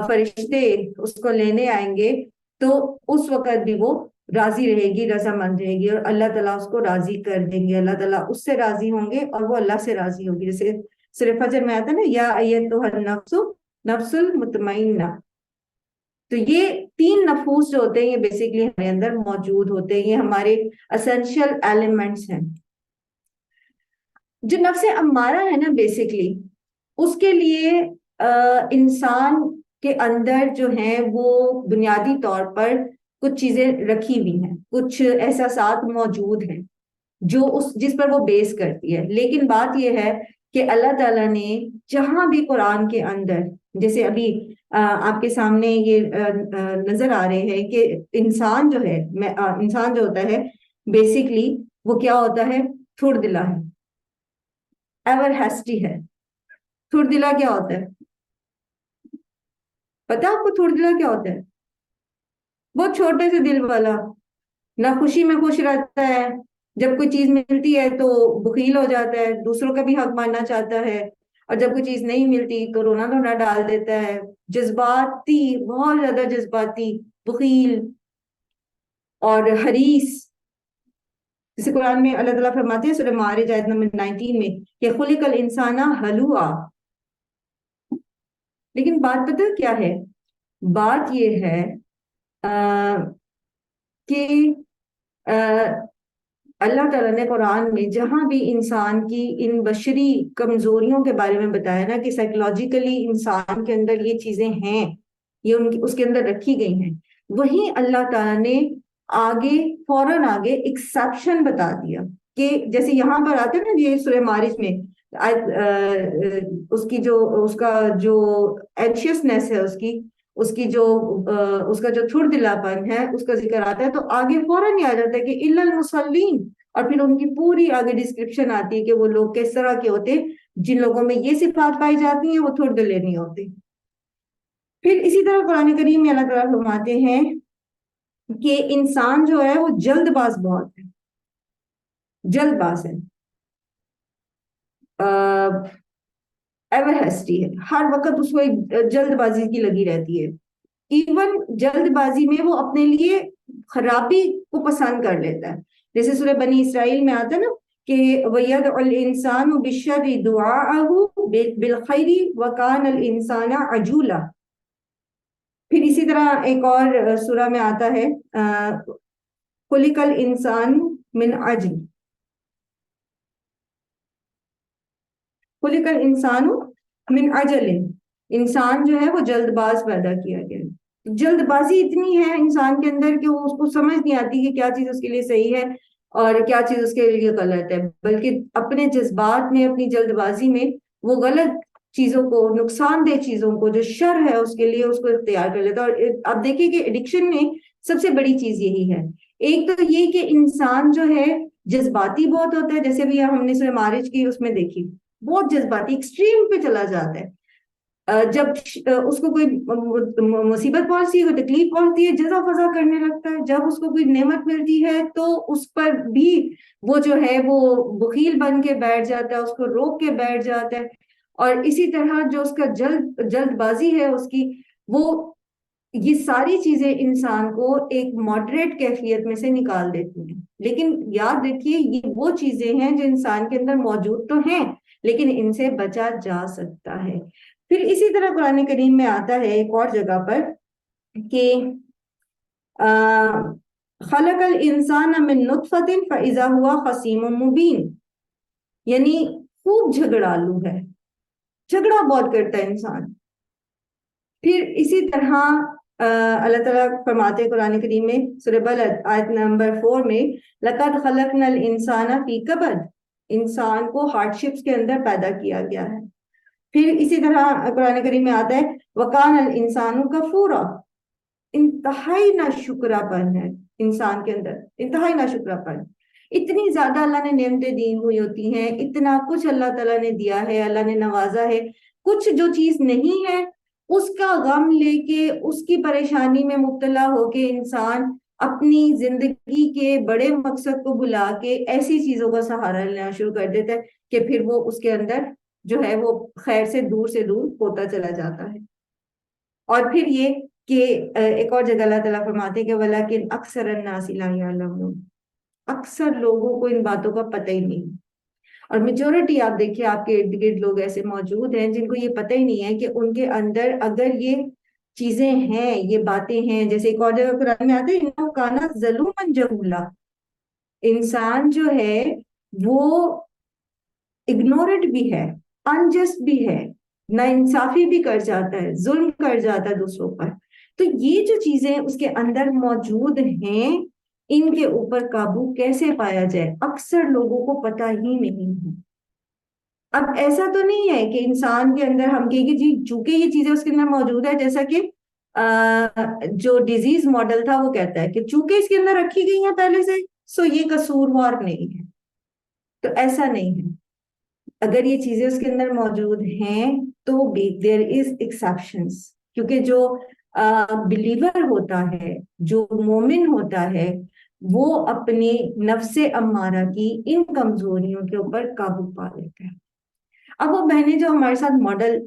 فرشتے اس کو لینے آئیں گے, تو اس وقت بھی وہ راضی رہے گی, رضا مند رہے گی, اور اللہ تعالیٰ اس کو راضی کر دیں گے. اللہ تعالیٰ اس سے راضی ہوں گے اور وہ اللہ سے راضی ہوگی. جیسے سورہ فجر میں آتا ہے نا, یا ایتھا النفس نفس المطمئنہ. تو یہ 3 نفوس جو ہوتے ہیں, یہ بیسیکلی ہمارے اندر موجود ہوتے ہیں, یہ ہمارے اسینشیل ایلیمنٹس ہیں. جو نفس امارہ ہے نا, بیسیکلی اس کے لیے انسان کے اندر جو ہیں وہ بنیادی طور پر کچھ چیزیں رکھی ہوئی ہیں, کچھ احساسات موجود ہیں جو جس پر وہ بیس کرتی ہے. لیکن بات یہ ہے کہ اللہ تعالیٰ نے جہاں بھی قرآن کے اندر, جیسے ابھی آپ کے سامنے یہ نظر آ رہے ہیں کہ انسان جو ہے, انسان جو ہوتا ہے بیسیکلی وہ کیا ہوتا ہے, تھوڑ دلا ہے, ایور ہیسٹی ہے. تھوڑ دلا کیا ہوتا ہے پتا آپ کو؟ تھوڑ دلا کیا ہوتا ہے؟ بہت چھوٹے سے دل والا, نہ خوشی میں خوش رہتا ہے, جب کوئی چیز ملتی ہے تو بخیل ہو جاتا ہے, دوسروں کا بھی حق ماننا چاہتا ہے, اور جب کوئی چیز نہیں ملتی تو رونا دھونا ڈال دیتا ہے. جذباتی, بہت زیادہ جذباتی, بخیل اور حریص. جیسے قرآن میں اللہ تعالیٰ فرماتے ہیں سورہ معارج آیت نمبر 19 میں کہ خلق الانسان ہلوعا. لیکن بات پتہ کیا ہے؟ بات یہ ہے کہ اللہ تعالیٰ نے قرآن میں جہاں بھی انسان کی ان بشری کمزوریوں کے بارے میں بتایا نا کہ سائیکولوجیکلی انسان کے اندر یہ چیزیں ہیں، یہ اس کے اندر رکھی گئی ہیں، وہیں اللہ تعالیٰ نے آگے فوراً آگے ایکسیپشن بتا دیا کہ جیسے یہاں پر آتے ہیں نا یہ سورہ معارج میں اس کا جو اینشیسنیس ہے اس کا جو تھوڑ دلا پن ہے اس کا ذکر آتا ہے تو آگے فوراً ہی آ جاتا ہے کہ الا المصلین، اور پھر ان کی پوری آگے ڈسکرپشن آتی ہے کہ وہ لوگ کس طرح کے ہوتے جن لوگوں میں یہ صفات پائی جاتی ہیں وہ تھوڑ دلے نہیں ہوتے. پھر اسی طرح قرآن کریم میں اللہ تعالیٰ فرماتے ہیں کہ انسان جو ہے وہ جلد باز بہت ہے، جلد باز ہے، ایور ہیسٹی ہے، ہر وقت اس کو ایک جلد بازی کی لگی رہتی ہے. ایون جلد بازی میں وہ اپنے لیے خرابی کو پسند کر لیتا ہے. جیسے سورہ بنی اسرائیل میں آتا ہے نا کہ وَيَدْعُ الْإِنسَانُ بِالشَّرِّ دُعَاءَهُ بِالْخَيْرِ وَكَانَ الْإِنسَانَ عَجُولًا. پھر اسی طرح ایک اور سورہ میں آتا ہے خلق الانسان من عجل، خلق الانسان من عجل، انسان جو ہے وہ جلد باز پیدا کیا گیا. جلد بازی اتنی ہے انسان کے اندر کہ وہ اس کو سمجھ نہیں آتی کہ کیا چیز اس کے لیے صحیح ہے اور کیا چیز اس کے لیے غلط ہے، بلکہ اپنے جذبات میں اپنی جلد بازی میں وہ غلط چیزوں کو، نقصان دہ چیزوں کو، جو شر ہے اس کے لیے اس کو اختیار کر لیتا ہے. اور اب دیکھیں کہ ایڈکشن میں سب سے بڑی چیز یہی ہے. ایک تو یہ کہ انسان جو ہے جذباتی بہت ہوتا ہے، جیسے بھی ہم نے سورہ معارج کی اس میں دیکھی، بہت جذباتی ایکسٹریم پہ چلا جاتا ہے. جب اس کو کوئی مصیبت پہنچتی ہے، کوئی تکلیف پہنچتی ہے، جزا فضا کرنے لگتا ہے. جب اس کو کوئی نعمت ملتی ہے تو اس پر بھی وہ جو ہے وہ بخیل بن کے بیٹھ جاتا ہے، اس کو روک کے بیٹھ جاتا ہے. اور اسی طرح جو اس کا جلد بازی ہے اس کی، وہ یہ ساری چیزیں انسان کو ایک ماڈریٹ کیفیت میں سے نکال دیتی ہیں. لیکن یاد رکھیے یہ وہ چیزیں ہیں جو انسان کے اندر موجود تو ہیں لیکن ان سے بچا جا سکتا ہے. پھر اسی طرح قرآن کریم میں آتا ہے ایک اور جگہ پر کہ خلق الانسان من نطفۃ فاذا هو خصیم مبین، یعنی خوب جھگڑالو ہے، جھگڑا بہت کرتا ہے انسان. پھر اسی طرح اللہ تعالیٰ فرماتے قرآن کریم میں سورہ بلد آیت نمبر 4 میں لَقَدْ خَلَقْنَا الْإِنسَانَ فِي كَبَدٍ، انسان کو ہارڈ شپس کے اندر پیدا کیا گیا ہے. پھر اسی طرح قرآن کریم میں آتا ہے وَقَانَ الْإِنسَانُ كَفُورًا، انتہائی ناشکرا پن ہے انسان کے اندر، انتہائی ناشکرا پن. اتنی زیادہ اللہ نے نعمتیں دی ہوئی ہوتی ہیں، اتنا کچھ اللہ تعالیٰ نے دیا ہے، اللہ نے نوازا ہے. کچھ جو چیز نہیں ہے اس کا غم لے کے، اس کی پریشانی میں مبتلا ہو کے انسان اپنی زندگی کے بڑے مقصد کو بھلا کے ایسی چیزوں کا سہارا لینا شروع کر دیتا ہے کہ پھر وہ اس کے اندر جو ہے وہ خیر سے دور ہوتا چلا جاتا ہے. اور پھر یہ کہ ایک اور جگہ اللہ تعالیٰ فرماتے ہیں کہ وَلَكِنْ أَكْثَرَ النَّاسِ لَا يَعْلَمُونَ، اکثر لوگوں کو ان باتوں کا پتہ ہی نہیں. اور میجورٹی آپ دیکھیے آپ کے ارد گرد لوگ ایسے موجود ہیں جن کو یہ پتہ ہی نہیں ہے کہ ان کے اندر اگر یہ چیزیں ہیں، یہ باتیں ہیں. جیسے ایک اور جگہ قرآن میں آتا ہے اِنَّهُ كَانَ ظَلُومًا جَهُولًا، انسان جو ہے وہ اگنورنٹ بھی ہے، انجسٹ بھی ہے، ناانصافی بھی کر جاتا ہے، ظلم کر جاتا ہے دوسروں پر. تو یہ جو چیزیں اس کے اندر موجود ہیں ان کے اوپر قابو کیسے پایا جائے اکثر لوگوں کو پتہ ہی نہیں ہے. اب ایسا تو نہیں ہے کہ انسان کے اندر ہم کہیں کہ جی چونکہ یہ چیزیں اس کے اندر موجود ہے، جیسا کہ جو ڈیزیز ماڈل تھا وہ کہتا ہے کہ چونکہ اس کے اندر رکھی گئی ہیں پہلے سے سو یہ قصوروار نہیں ہے. تو ایسا نہیں ہے، اگر یہ چیزیں اس کے اندر موجود ہیں تو دیر از ایکسیپشنز، کیونکہ جو بلیور ہوتا ہے، جو مومن ہوتا ہے، وہ اپنی نفس امارہ کی ان کمزوریوں کے اوپر قابو پا لیتا ہے. اب وہ بہنیں جو ہمارے ساتھ ماڈل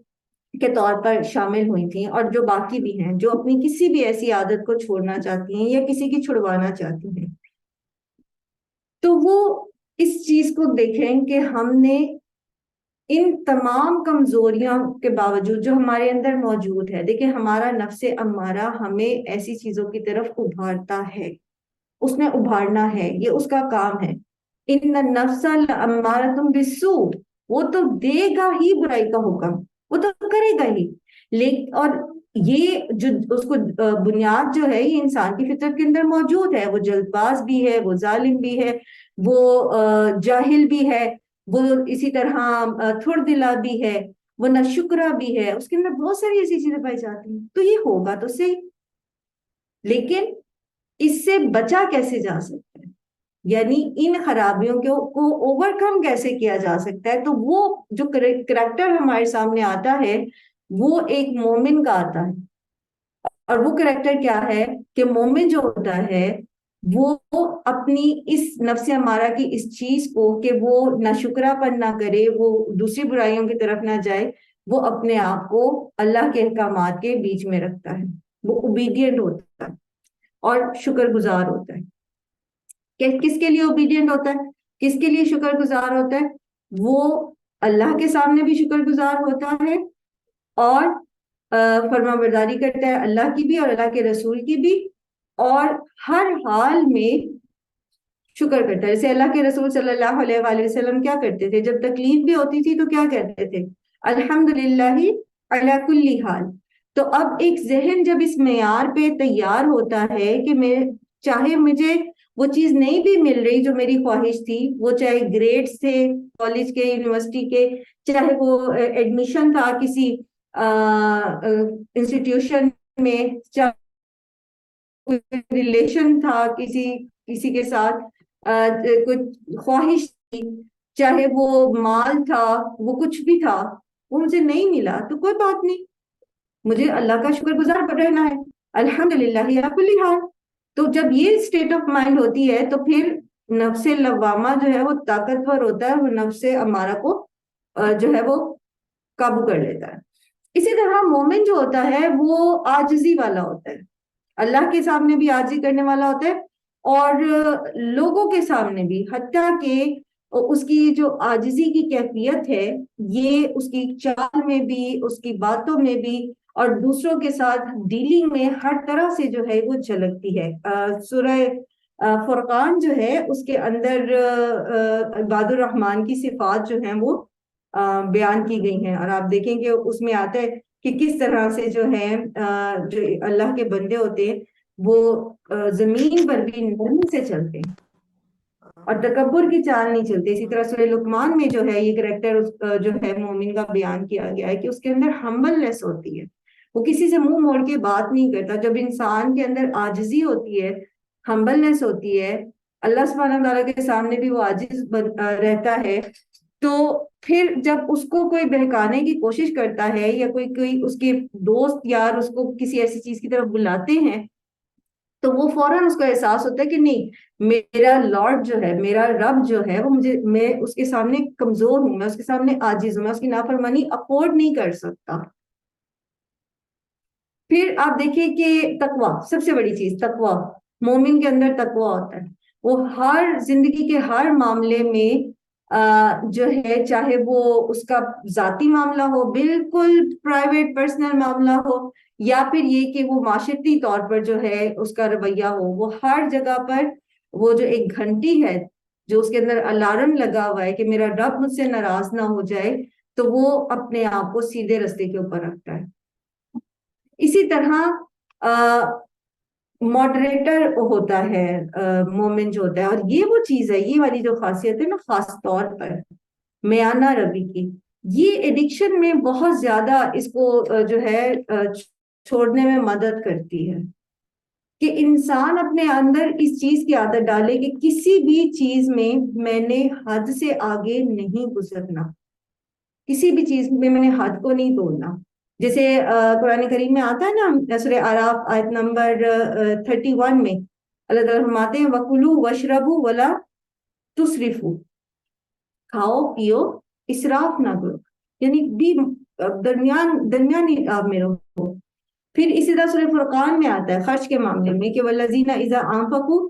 کے طور پر شامل ہوئی تھیں اور جو باقی بھی ہیں جو اپنی کسی بھی ایسی عادت کو چھوڑنا چاہتی ہیں یا کسی کی چھڑوانا چاہتی ہیں، تو وہ اس چیز کو دیکھیں کہ ہم نے ان تمام کمزوریوں کے باوجود جو ہمارے اندر موجود ہے، دیکھیں ہمارا نفس امارہ ہمیں ایسی چیزوں کی طرف ابھارتا ہے، اس نے ابھارنا ہے، یہ اس کا کام ہے. ان النفس لامارۃ بالسوء، وہ تو دے گا ہی برائی کا حکم، وہ تو کرے گا ہی. لیکن اور یہ جو اس کو بنیاد جو ہے یہ انسان کی فطرت کے اندر موجود ہے. وہ جلد باز بھی ہے، وہ ظالم بھی ہے، وہ جاہل بھی ہے، وہ اسی طرح تھوڑ دلا بھی ہے، وہ ناشکرا بھی ہے، اس کے اندر بہت ساری ایسی چیزیں پائی جاتی ہیں. تو یہ ہوگا تو صحیح، لیکن اس سے بچا کیسے جا سکتا ہے، یعنی ان خرابیوں کو اوور کم کیسے کیا جا سکتا ہے. تو وہ جو کریکٹر ہمارے سامنے آتا ہے وہ ایک مومن کا آتا ہے. اور وہ کریکٹر کیا ہے کہ مومن جو ہوتا ہے وہ اپنی اس نفس امارہ کی اس چیز کو کہ وہ ناشکرا پن نہ کرے، وہ دوسری برائیوں کی طرف نہ جائے، وہ اپنے آپ کو اللہ کے احکامات کے بیچ میں رکھتا ہے، وہ اوبیڈینٹ ہوتا ہے اور شکر گزار ہوتا ہے. کس کے لیے اوبیڈینٹ ہوتا ہے، کس کے لیے شکر گزار ہوتا ہے؟ وہ اللہ کے سامنے بھی شکر گزار ہوتا ہے اور فرما برداری کرتا ہے اللہ کی بھی اور اللہ کے رسول کی بھی، اور ہر حال میں شکر کرتا ہے. جیسے اللہ کے رسول صلی اللہ علیہ وآلہ وسلم کیا کرتے تھے، جب تکلیف بھی ہوتی تھی تو کیا کہتے تھے؟ الحمدللہ علی کل حال. تو اب ایک ذہن جب اس معیار پہ تیار ہوتا ہے کہ میں چاہے مجھے وہ چیز نہیں بھی مل رہی جو میری خواہش تھی، وہ چاہے گریڈز تھے کالج کے، یونیورسٹی کے، چاہے وہ ایڈمیشن تھا کسی انسٹیٹیوشن میں، چاہے ریلیشن تھا کسی کے ساتھ، کچھ خواہش تھی، چاہے وہ مال تھا، وہ کچھ بھی تھا، وہ مجھے نہیں ملا تو کوئی بات نہیں، مجھے اللہ کا شکر گزار رہنا ہے، الحمدللہ علی کل حال. تو جب یہ اسٹیٹ آف مائنڈ ہوتی ہے تو پھر نفس لوامہ جو ہے وہ طاقتور ہوتا ہے، وہ نفس امارہ کو جو ہے وہ قابو کر لیتا ہے. اسی طرح مومن جو ہوتا ہے وہ عاجزی والا ہوتا ہے، اللہ کے سامنے بھی عاجزی کرنے والا ہوتا ہے اور لوگوں کے سامنے بھی، حتیٰ کہ اس کی جو عاجزی کی کیفیت ہے یہ اس کی چال میں بھی، اس کی باتوں میں بھی اور دوسروں کے ساتھ ڈیلنگ میں ہر طرح سے جو ہے وہ جھلکتی ہے. سورہ فرقان جو ہے اس کے اندر عباد الرحمن کی صفات جو ہیں وہ بیان کی گئی ہیں، اور آپ دیکھیں کہ اس میں آتا ہے کہ کس طرح سے جو ہے جو اللہ کے بندے ہوتے ہیں وہ زمین پر بھی نرمی سے چلتے ہیں اور تکبر کی چال نہیں چلتے. اسی طرح سورہ لقمان میں جو ہے یہ کریکٹر جو ہے مومن کا بیان کیا گیا ہے کہ اس کے اندر ہمبلنس ہوتی ہے، وہ کسی سے منہ موڑ کے بات نہیں کرتا. جب انسان کے اندر عاجزی ہوتی ہے، ہمبلنس ہوتی ہے، اللہ سبحانہ تعالیٰ کے سامنے بھی وہ عاجز رہتا ہے، تو پھر جب اس کو کوئی بہکانے کی کوشش کرتا ہے یا کوئی اس کے دوست یار اس کو کسی ایسی چیز کی طرف بلاتے ہیں تو وہ فوراً اس کو احساس ہوتا ہے کہ نہیں، میرا لارڈ جو ہے، میرا رب جو ہے وہ میں اس کے سامنے کمزور ہوں، میں اس کے سامنے عاجز ہوں، میں اس کی نافرمانی افورڈ نہیں کر سکتا. پھر آپ دیکھیں کہ تقویٰ، سب سے بڑی چیز تقویٰ، مومن کے اندر تقویٰ ہوتا ہے. وہ ہر زندگی کے ہر معاملے میں جو ہے، چاہے وہ اس کا ذاتی معاملہ ہو، بالکل پرائیویٹ پرسنل معاملہ ہو، یا پھر یہ کہ وہ معاشرتی طور پر جو ہے اس کا رویہ ہو، وہ ہر جگہ پر وہ جو ایک گھنٹی ہے جو اس کے اندر الارم لگا ہوا ہے کہ میرا رب مجھ سے ناراض نہ ہو جائے، تو وہ اپنے آپ کو سیدھے رستے کے اوپر رکھتا ہے. اسی طرح ماڈریٹر ہوتا ہے مومن جو ہوتا ہے، اور یہ وہ چیز ہے، یہ والی جو خاصیت ہے نا، خاص طور پر میانہ روی کی، یہ ایڈکشن میں بہت زیادہ اس کو جو ہے چھوڑنے میں مدد کرتی ہے کہ انسان اپنے اندر اس چیز کی عادت ڈالے کہ کسی بھی چیز میں نے حد سے آگے نہیں گزرنا، کسی بھی چیز میں میں نے حد کو نہیں توڑنا. جیسے قرآن کریم میں آتا ہے نا، سورہ اعراف آیت نمبر 31 میں اللہ تعالیٰ فرماتے ہیں وَكُلُوا وَاشْرَبُوا وَلَا تُسْرِفُوا، کھاؤ پیو اسراف نہ کرو، یعنی بھی درمیانی آپ میں رہو. پھر اسی طرح سورہ فرقان میں آتا ہے خرچ کے معاملے میں کہ وَالَّذِينَ إِذَا أَنفَقُوا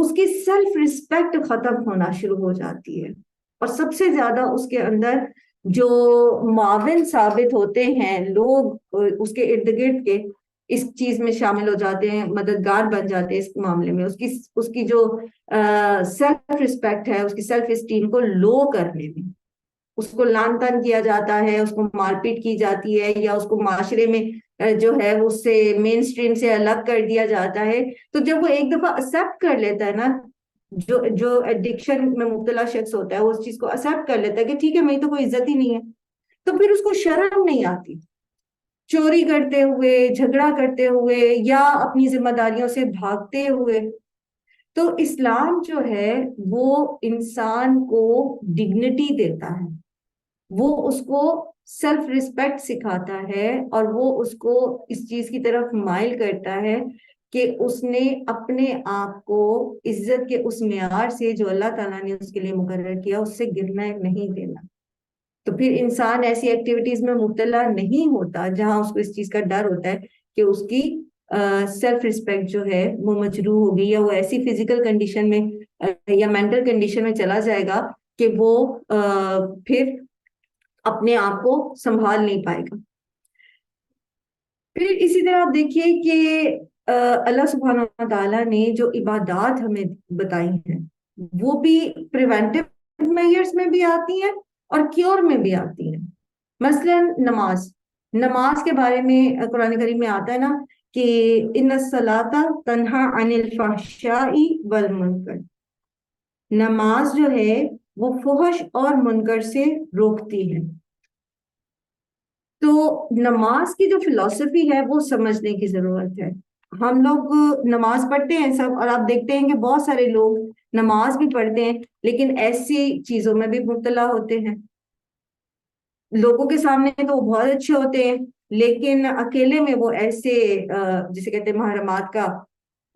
اس کی سیلف رسپیکٹ ختم ہونا شروع ہو جاتی ہے. اور سب سے زیادہ اس کے اندر جو معاون ثابت ہوتے ہیں لوگ اس کے ارد گرد کے اس چیز میں شامل ہو جاتے ہیں, مددگار بن جاتے ہیں اس معاملے میں, اس کی جو سیلف رسپیکٹ ہے, اس کی سیلف اسٹیم کو لو کرنے میں. اس کو لان تان کیا جاتا ہے, اس کو مار پیٹ کی جاتی ہے, یا اس کو معاشرے میں جو ہے اس سے مین اسٹریم سے الگ کر دیا جاتا ہے. تو جب وہ ایک دفعہ ایکسپٹ کر لیتا ہے نا, جو ایڈکشن میں مبتلا شخص ہوتا ہے, وہ اس چیز کو ایکسپٹ کر لیتا ہے کہ ٹھیک ہے میری تو کوئی عزت ہی نہیں ہے, تو پھر اس کو شرم نہیں آتی چوری کرتے ہوئے, جھگڑا کرتے ہوئے, یا اپنی ذمہ داریوں سے بھاگتے ہوئے. تو اسلام جو ہے وہ انسان کو ڈگنیٹی دیتا ہے, وہ اس کو سیلف ریسپیکٹ سکھاتا ہے, اور وہ اس کو اس چیز کی طرف مائل کرتا ہے کہ اس نے اپنے آپ کو عزت کے اس معیار سے جو اللہ تعالیٰ نے اس کے لیے مقرر کیا اس سے گرنا نہیں دینا. تو پھر انسان ایسی ایکٹیویٹیز میں مبتلا نہیں ہوتا جہاں اس کو اس چیز کا ڈر ہوتا ہے کہ اس کی سیلف ریسپیکٹ جو ہے وہ مجروح ہوگی, یا وہ ایسی فزیکل کنڈیشن میں یا مینٹل کنڈیشن میں چلا جائے گا کہ وہ پھر اپنے آپ کو سنبھال نہیں پائے گا. پھر اسی طرح آپ دیکھیے کہ اللہ سبحانہ و تعالیٰ نے جو عبادات ہمیں بتائی ہیں وہ بھی پریونٹیو میئرز میں بھی آتی ہیں اور کیور میں بھی آتی ہیں. مثلا نماز کے بارے میں قرآن کریم میں آتا ہے نا کہ ان الصلاۃ تنہا عن الفحشاء والمنکر, نماز جو ہے وہ فحش اور منکر سے روکتی ہے. تو نماز کی جو فلسفی ہے وہ سمجھنے کی ضرورت ہے. ہم لوگ نماز پڑھتے ہیں سب, اور آپ دیکھتے ہیں کہ بہت سارے لوگ نماز بھی پڑھتے ہیں لیکن ایسی چیزوں میں بھی مبتلا ہوتے ہیں. لوگوں کے سامنے تو وہ بہت اچھے ہوتے ہیں, لیکن اکیلے میں وہ ایسے جسے کہتے ہیں محرمات کا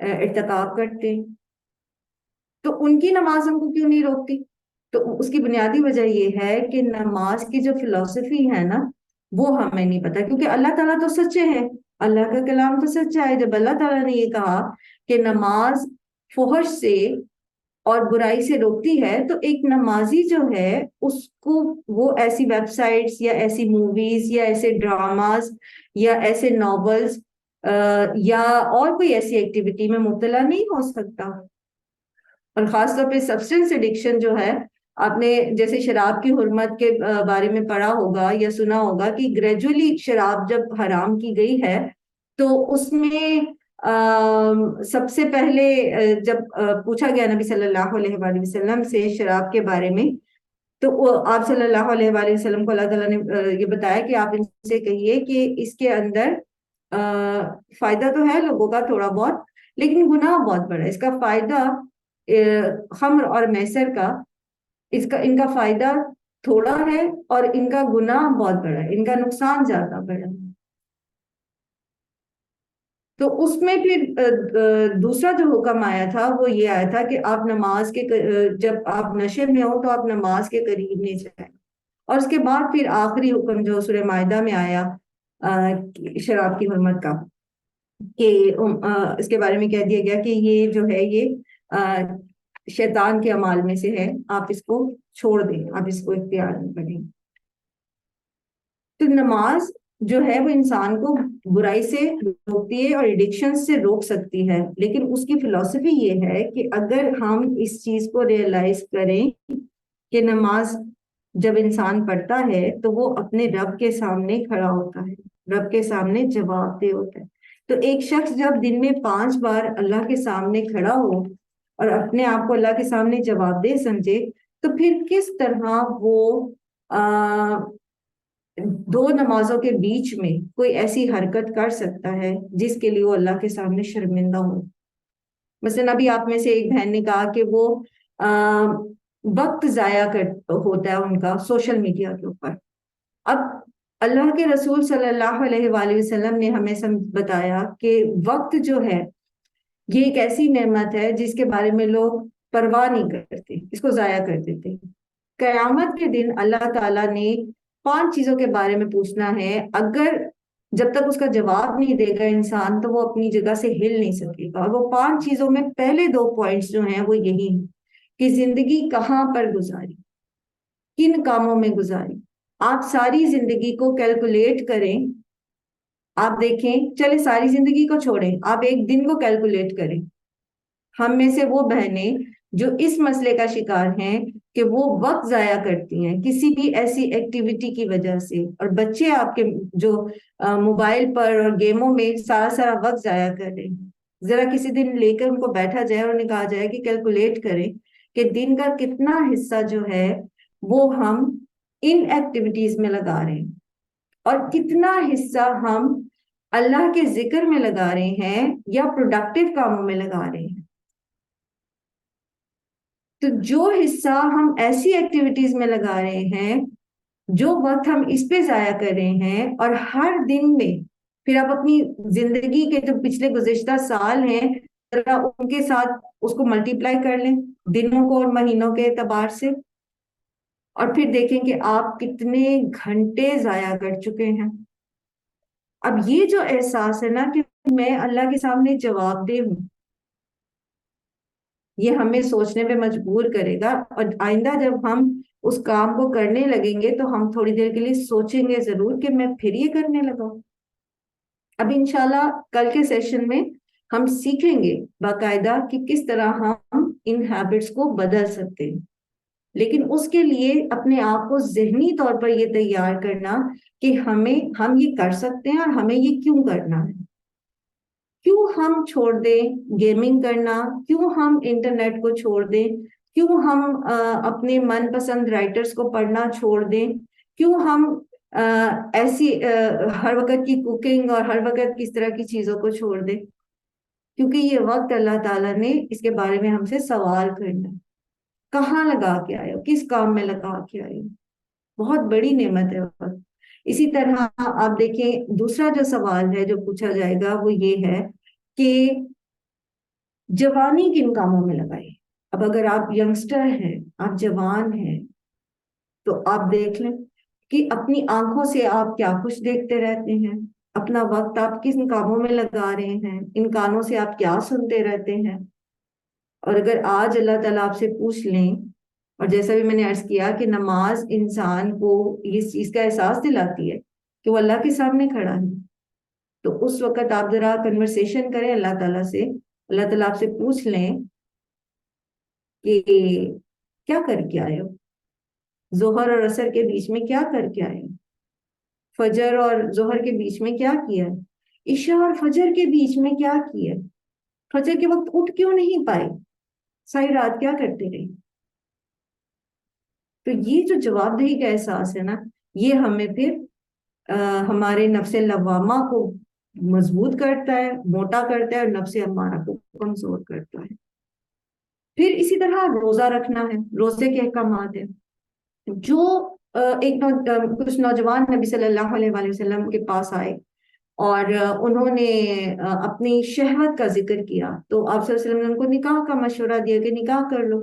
ارتکاب کرتے ہیں. تو ان کی نماز ہم کو کیوں نہیں روکتی؟ تو اس کی بنیادی وجہ یہ ہے کہ نماز کی جو فلسفی ہے نا وہ ہمیں نہیں پتا, کیونکہ اللہ تعالیٰ تو سچے ہیں, اللہ کا کلام تو سچا ہے. جب اللہ تعالیٰ نے یہ کہا کہ نماز فحش سے اور برائی سے روکتی ہے, تو ایک نمازی جو ہے اس کو وہ ایسی ویب سائٹس یا ایسی موویز یا ایسے ڈراماز یا ایسے ناولز یا اور کوئی ایسی ایکٹیویٹی میں مبتلا نہیں ہو سکتا. اور خاص طور پہ سبسٹنس ایڈکشن جو ہے, آپ نے جیسے شراب کی حرمت کے بارے میں پڑھا ہوگا یا سنا ہوگا کہ گریجولی شراب جب حرام کی گئی ہے تو اس میں سب سے پہلے جب پوچھا گیا نبی صلی اللہ علیہ وآلہ وسلم سے شراب کے بارے میں, تو آپ صلی اللہ علیہ وآلہ وسلم کو اللہ تعالیٰ نے یہ بتایا کہ آپ ان سے کہیے کہ اس کے اندر فائدہ تو ہے لوگوں کا تھوڑا بہت, لیکن گناہ بہت بڑا ہے. اس کا فائدہ خمر اور میسر کا ان کا فائدہ تھوڑا ہے اور ان کا گناہ بہت بڑا ہے, ان کا نقصان زیادہ بڑا ہے. تو اس میں پھر دوسرا جو حکم آیا تھا وہ یہ آیا تھا کہ آپ نماز کے جب آپ نشے میں ہو تو آپ نماز کے قریب نہیں جائیں. اور اس کے بعد پھر آخری حکم جو سورہ مائدہ میں آیا شراب کی حرمت کا, کہ اس کے بارے میں کہہ دیا گیا کہ یہ جو ہے یہ شیطان کے اعمال میں سے ہے, آپ اس کو چھوڑ دیں, آپ اس کو اختیار نہیں کریں. تو نماز جو ہے وہ انسان کو برائی سے روکتی ہے اور ایڈکشن سے روک سکتی ہے, لیکن اس کی فلسفی یہ ہے کہ اگر ہم اس چیز کو ریئلائز کریں کہ نماز جب انسان پڑھتا ہے تو وہ اپنے رب کے سامنے کھڑا ہوتا ہے, رب کے سامنے جواب دہ ہوتا ہے. تو ایک شخص جب دن میں 5 بار اللہ کے سامنے کھڑا ہو اور اپنے آپ کو اللہ کے سامنے جواب دہ سمجھے, تو پھر کس طرح وہ 2 نمازوں کے بیچ میں کوئی ایسی حرکت کر سکتا ہے جس کے لیے وہ اللہ کے سامنے شرمندہ ہو. مثلا ابھی آپ میں سے ایک بہن نے کہا کہ وہ وقت ضائع ہوتا ہے ان کا سوشل میڈیا کے اوپر. اب اللہ کے رسول صلی اللہ علیہ وآلہ وسلم نے ہمیں بتایا کہ وقت جو ہے یہ ایک ایسی نعمت ہے جس کے بارے میں لوگ پرواہ نہیں کرتے, اس کو ضائع کر دیتے. قیامت کے دن اللہ تعالیٰ نے 5 چیزوں کے بارے میں پوچھنا ہے. اگر جب تک اس کا جواب نہیں دے گا انسان تو وہ اپنی جگہ سے ہل نہیں سکے گا. اور وہ 5 چیزوں میں پہلے 2 پوائنٹس جو ہیں وہ یہی ہیں کہ زندگی کہاں پر گزاری, کن کاموں میں گزاری. آپ ساری زندگی کو کیلکولیٹ کریں, آپ دیکھیں, چلے ساری زندگی کو چھوڑیں, آپ ایک دن کو کیلکولیٹ کریں. ہم میں سے وہ بہنیں جو اس مسئلے کا شکار ہیں کہ وہ وقت ضائع کرتی ہیں کسی بھی ایسی ایکٹیویٹی کی وجہ سے, اور بچے آپ کے جو موبائل پر اور گیموں میں سارا وقت ضائع کر رہے ہیں. ذرا کسی دن لے کر ان کو بیٹھا جائے اور انہیں کہا جائے کہ کیلکولیٹ کریں کہ دن کا کتنا حصہ جو ہے وہ ہم ان ایکٹیویٹیز میں لگا رہے ہیں اور کتنا حصہ ہم اللہ کے ذکر میں لگا رہے ہیں یا پروڈکٹیو کاموں میں لگا رہے ہیں. تو جو حصہ ہم ایسی ایکٹیویٹیز میں لگا رہے ہیں, جو وقت ہم اس پہ ضائع کر رہے ہیں, اور ہر دن میں پھر آپ اپنی زندگی کے جو پچھلے گزشتہ سال ہیں ان کے ساتھ اس کو ملٹیپلائی کر لیں دنوں کو اور مہینوں کے اعتبار سے, اور پھر دیکھیں کہ آپ کتنے گھنٹے ضائع کر چکے ہیں. اب یہ جو احساس ہے نا کہ میں اللہ کے سامنے جواب دہ ہوں, یہ ہمیں سوچنے پہ مجبور کرے گا. اور آئندہ جب ہم اس کام کو کرنے لگیں گے تو ہم تھوڑی دیر کے لیے سوچیں گے ضرور کہ میں پھر یہ کرنے لگا ہوں. اب انشاءاللہ کل کے سیشن میں ہم سیکھیں گے باقاعدہ کہ کس طرح ہم ان ہیبٹس کو بدل سکتے ہیں, لیکن اس کے لیے اپنے آپ کو ذہنی طور پر یہ تیار کرنا کہ ہم یہ کر سکتے ہیں اور ہمیں یہ کیوں کرنا ہے. کیوں ہم چھوڑ دیں گیمنگ کرنا, کیوں ہم انٹرنیٹ کو چھوڑ دیں, کیوں ہم اپنے من پسند رائٹرز کو پڑھنا چھوڑ دیں, کیوں ہم ایسی ہر وقت کی کوکنگ اور ہر وقت کس طرح کی چیزوں کو چھوڑ دیں. کیونکہ یہ وقت اللہ تعالیٰ نے اس کے بارے میں ہم سے سوال کرنا ہے, کہاں لگا کے آئے ہو, کس کام میں لگا کے آئے ہو. بہت بڑی نعمت ہے وقت. اسی طرح آپ دیکھیں دوسرا جو سوال ہے جو پوچھا جائے گا وہ یہ ہے کہ جوانی کن کاموں میں لگائے. اب اگر آپ ینگسٹر ہیں, آپ جوان ہیں, تو آپ دیکھ لیں کہ اپنی آنکھوں سے آپ کیا کچھ دیکھتے رہتے ہیں, اپنا وقت آپ کن کاموں میں لگا رہے ہیں, ان کانوں سے آپ کیا سنتے رہتے ہیں. اور اگر آج اللہ تعالیٰ آپ سے پوچھ لیں, اور جیسا بھی میں نے عرض کیا کہ نماز انسان کو اس چیز کا احساس دلاتی ہے کہ وہ اللہ کے سامنے کھڑا ہے, تو اس وقت آپ ذرا کنورسیشن کریں اللہ تعالیٰ سے, اللہ تعالیٰ آپ سے پوچھ لیں کہ کیا کر کے آئے ہو, ظہر اور عصر کے بیچ میں کیا کر کے آئے ہو, فجر اور ظہر کے بیچ میں کیا کیا ہے, عشاء اور فجر کے بیچ میں کیا کیا ہے, فجر کے وقت اٹھ کیوں نہیں پائے, ساری رات کیا کرتے رہے. تو یہ جو جواب دہی کا احساس ہے نا, یہ ہمیں پھر ہمارے نفس لوامہ کو مضبوط کرتا ہے, موٹا کرتا ہے, اور نفس امارہ کو کمزور کرتا ہے. پھر اسی طرح روزہ رکھنا ہے, روزے کے احکامات ہیں. جو کچھ نوجوان نبی صلی اللہ علیہ وآلہ وسلم کے پاس آئے اور انہوں نے اپنی شہوت کا ذکر کیا, تو آپ صلی اللہ علیہ وسلم نے ان کو نکاح کا مشورہ دیا کہ نکاح کر لو.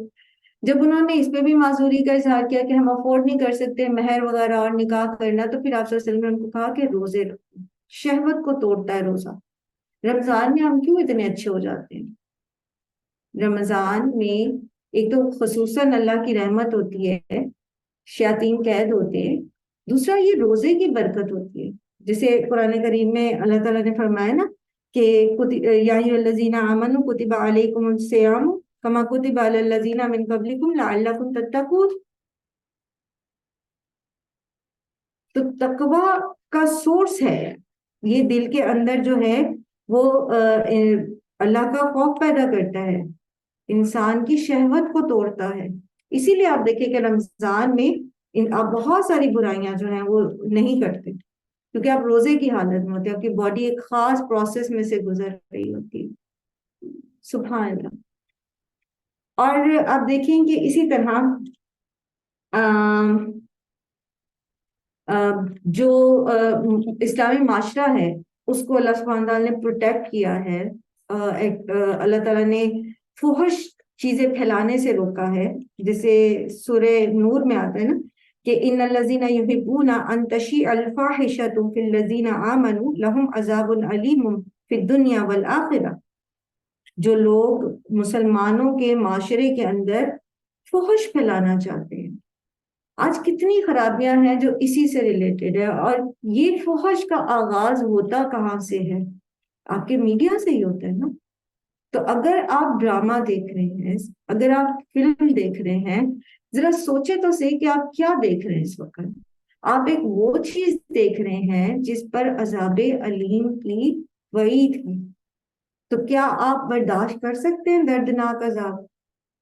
جب انہوں نے اس پہ بھی معذوری کا اظہار کیا کہ ہم افورڈ نہیں کر سکتے مہر وغیرہ اور نکاح کرنا, تو پھر آپ صلی اللہ علیہ وسلم نے ان کو کہا کہ روزے رکھو, شہوت کو توڑتا ہے روزہ. رمضان میں ہم کیوں اتنے اچھے ہو جاتے ہیں؟ رمضان میں ایک تو خصوصاً اللہ کی رحمت ہوتی ہے, شیاطین قید ہوتے ہیں, دوسرا یہ روزے کی برکت ہوتی ہے. جیسے قرآن کریم میں اللہ تعالیٰ نے فرمایا نا کہ یا ایھا الذین آمنوا کتب علیکم الصیام کما کتب علی الذین من قبلکم لعلکم تتقون. تو تقوی کا سورس ہے یہ, دل کے اندر جو ہے وہ اللہ کا خوف پیدا کرتا ہے, انسان کی شہوت کو توڑتا ہے. اسی لیے آپ دیکھیں کہ رمضان میں آپ بہت ساری برائیاں جو ہیں وہ نہیں کرتے, کیونکہ آپ روزے کی حالت میں ہوتے ہیں, آپ کی باڈی ایک خاص پروسیس میں سے گزر رہی ہوتی ہے. سبحان اللہ. اور آپ دیکھیں کہ اسی طرح جو اسلامی معاشرہ ہے اس کو اللہ سبحانہ تعالیٰ نے پروٹیکٹ کیا ہے. اللہ تعالیٰ نے فحش چیزیں پھیلانے سے روکا ہے, جیسے سورہ نور میں آتا ہے نا کہ ان الذین یحبون ان تشیع الفاحشۃ فی الذین آمنوا لہم عذاب علیم فی الدنیا والآخرہ، جو لوگ مسلمانوں کے معاشرے کے اندر فحش پھیلانا چاہتے ہیں. آج کتنی خرابیاں ہیں جو اسی سے ریلیٹڈ ہے. اور یہ فحش کا آغاز ہوتا کہاں سے ہے؟ آپ کے میڈیا سے ہی ہوتا ہے نا. تو اگر آپ ڈرامہ دیکھ رہے ہیں، اگر آپ فلم دیکھ رہے ہیں، ذرا سوچے تو صحیح کہ آپ کیا دیکھ رہے ہیں اس وقت. آپ ایک وہ چیز دیکھ رہے ہیں جس پر عذاب علیم کی وعید ہے. تو کیا آپ برداشت کر سکتے ہیں دردناک عذاب؟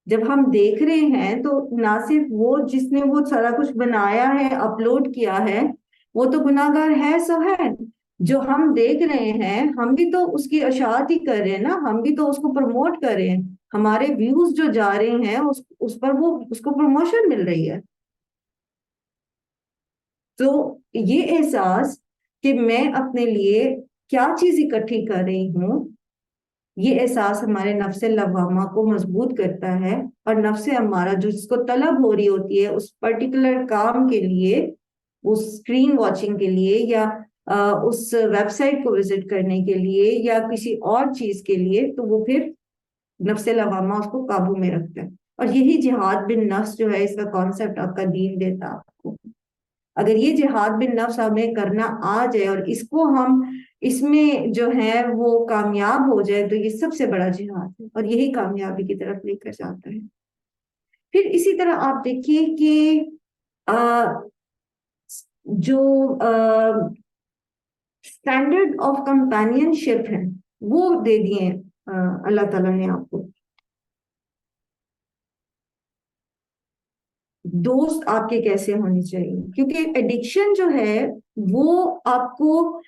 جب ہم دیکھ رہے ہیں تو نہ صرف وہ جس نے وہ سارا کچھ بنایا ہے، اپلوڈ کیا ہے، وہ تو گناہ گار ہے، سو ہے. جو ہم دیکھ رہے ہیں ہم بھی تو اس کی اشاعت ہی کر رہے ہیں نا، ہم بھی تو اس کو پروموٹ کر رہے ہیں. ہمارے ویوز جو جا رہے ہیں اس پر وہ اس کو پروموشن مل رہی ہے. تو یہ احساس کہ میں اپنے لیے کیا چیز اکٹھی کر رہی ہوں، یہ احساس ہمارے نفس لوامہ کو مضبوط کرتا ہے. اور نفس ہمارا جو جس کو طلب ہو رہی ہوتی ہے اس پرٹیکولر کام کے لیے، اس اسکرین واچنگ کے لیے، یا اس ویب سائٹ کو وزٹ کرنے کے لیے، یا کسی اور چیز کے لیے، تو وہ پھر نفس لوامہ اس کو قابو میں رکھتا ہے. اور یہی جہاد بن نفس جو ہے، اس کا کانسیپٹ آپ کا دین دیتا آپ کو. اگر یہ جہاد بن نفس ہمیں کرنا آ جائے اور اس کو ہم اس میں جو ہے وہ کامیاب ہو جائے، تو یہ سب سے بڑا جہاد ہے اور یہی کامیابی کی طرف لے کر جاتا ہے. پھر اسی طرح آپ دیکھیے کہ جو اسٹینڈرڈ آف کمپینین شپ ہے وہ دے دیے اللہ تعالیٰ نے آپ کو. دوست آپ کے کیسے ہونے چاہیے، کیونکہ ایڈکشن جو ہے وہ آپ کو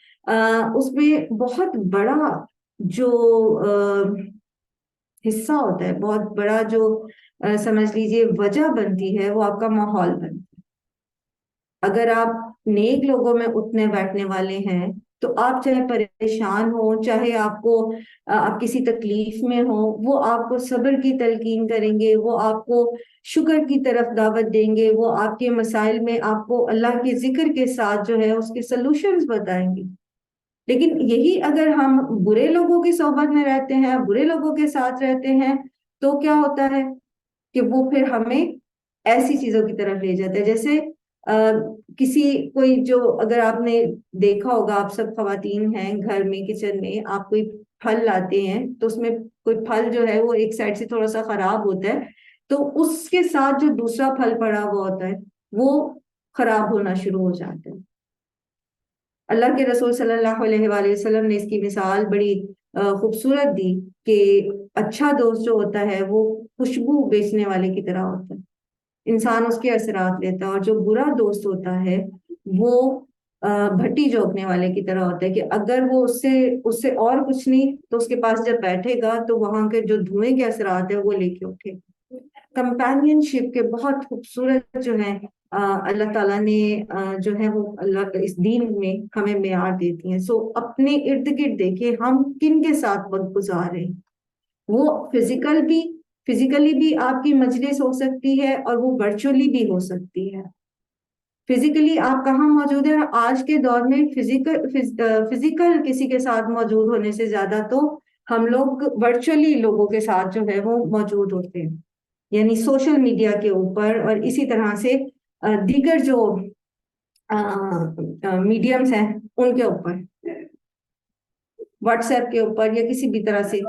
اس میں بہت بڑا جو حصہ ہوتا ہے، بہت بڑا جو سمجھ لیجئے وجہ بنتی ہے، وہ آپ کا ماحول بنتا ہے. اگر آپ نیک لوگوں میں اٹھنے بیٹھنے والے ہیں تو آپ چاہے پریشان ہو، چاہے آپ کو آپ کسی تکلیف میں ہو، وہ آپ کو صبر کی تلقین کریں گے، وہ آپ کو شکر کی طرف دعوت دیں گے، وہ آپ کے مسائل میں آپ کو اللہ کے ذکر کے ساتھ جو ہے اس کے سلوشنز بتائیں گے. لیکن یہی اگر ہم برے لوگوں کی صحبت میں رہتے ہیں، برے لوگوں کے ساتھ رہتے ہیں، تو کیا ہوتا ہے کہ وہ پھر ہمیں ایسی چیزوں کی طرف لے جاتا ہے. جیسے کسی کوئی جو اگر آپ نے دیکھا ہوگا، آپ سب خواتین ہیں گھر میں کچن میں، آپ کوئی پھل لاتے ہیں تو اس میں کوئی پھل جو ہے وہ ایک سائڈ سے تھوڑا سا خراب ہوتا ہے، تو اس کے ساتھ جو دوسرا پھل پڑا ہوا ہوتا ہے وہ خراب ہونا شروع ہو جاتا ہے. اللہ کے رسول صلی اللہ علیہ وآلہ وسلم نے اس کی مثال بڑی خوبصورت دی کہ اچھا دوست جو ہوتا ہے وہ خوشبو بیچنے والے کی طرح ہوتا ہے، انسان اس کے اثرات لیتا ہے. اور جو برا دوست ہوتا ہے وہ بھٹی جھونکنے والے کی طرح ہوتا ہے کہ اگر وہ اس سے اور کچھ نہیں تو اس کے پاس جب بیٹھے گا تو وہاں کے جو دھوئیں کے اثرات ہیں وہ لے کے اٹھے. کمپینین شپ کے بہت خوبصورت جو ہیں اللہ تعالیٰ نے جو ہے وہ اللہ اس دین میں ہمیں معیار دیتی ہیں. سو اپنے ارد گرد دیکھیں ہم کن کے ساتھ وقت گزار رہے ہیں. وہ فزیکلی بھی آپ کی مجلس ہو سکتی ہے اور وہ ورچولی بھی ہو سکتی ہے. فزیکلی آپ کہاں موجود ہیں؟ آج کے دور میں فزیکل کسی کے ساتھ موجود ہونے سے زیادہ تو ہم لوگ ورچولی لوگوں کے ساتھ جو ہے وہ موجود ہوتے ہیں، یعنی سوشل میڈیا کے اوپر اور اسی طرح سے دیگر جو میڈیمز ہیں ان کے اوپر، واٹس ایپ کے اوپر یا کسی بھی طرح سے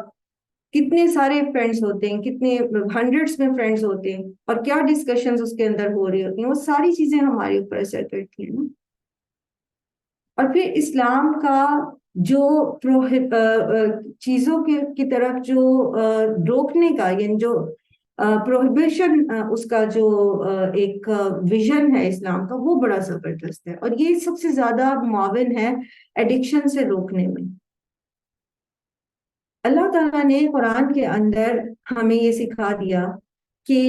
کتنے سارے فرینڈز ہوتے ہیں، کتنے ہنڈریڈز میں فرینڈز ہوتے ہیں، اور کیا ڈسکشنز اس کے اندر ہو رہی ہوتی ہیں. وہ ساری چیزیں ہمارے اوپر اثر کرتی ہیں نا. اور پھر اسلام کا جو چیزوں کی طرف جو روکنے کا، یعنی جو پروہیبیشن، اس کا جو ایک ویژن ہے اسلام کا، وہ بڑا زبردست ہے. اور یہ سب سے زیادہ معاون ہے ایڈکشن سے روکنے میں. اللہ تعالیٰ نے قرآن کے اندر ہمیں یہ سکھا دیا کہ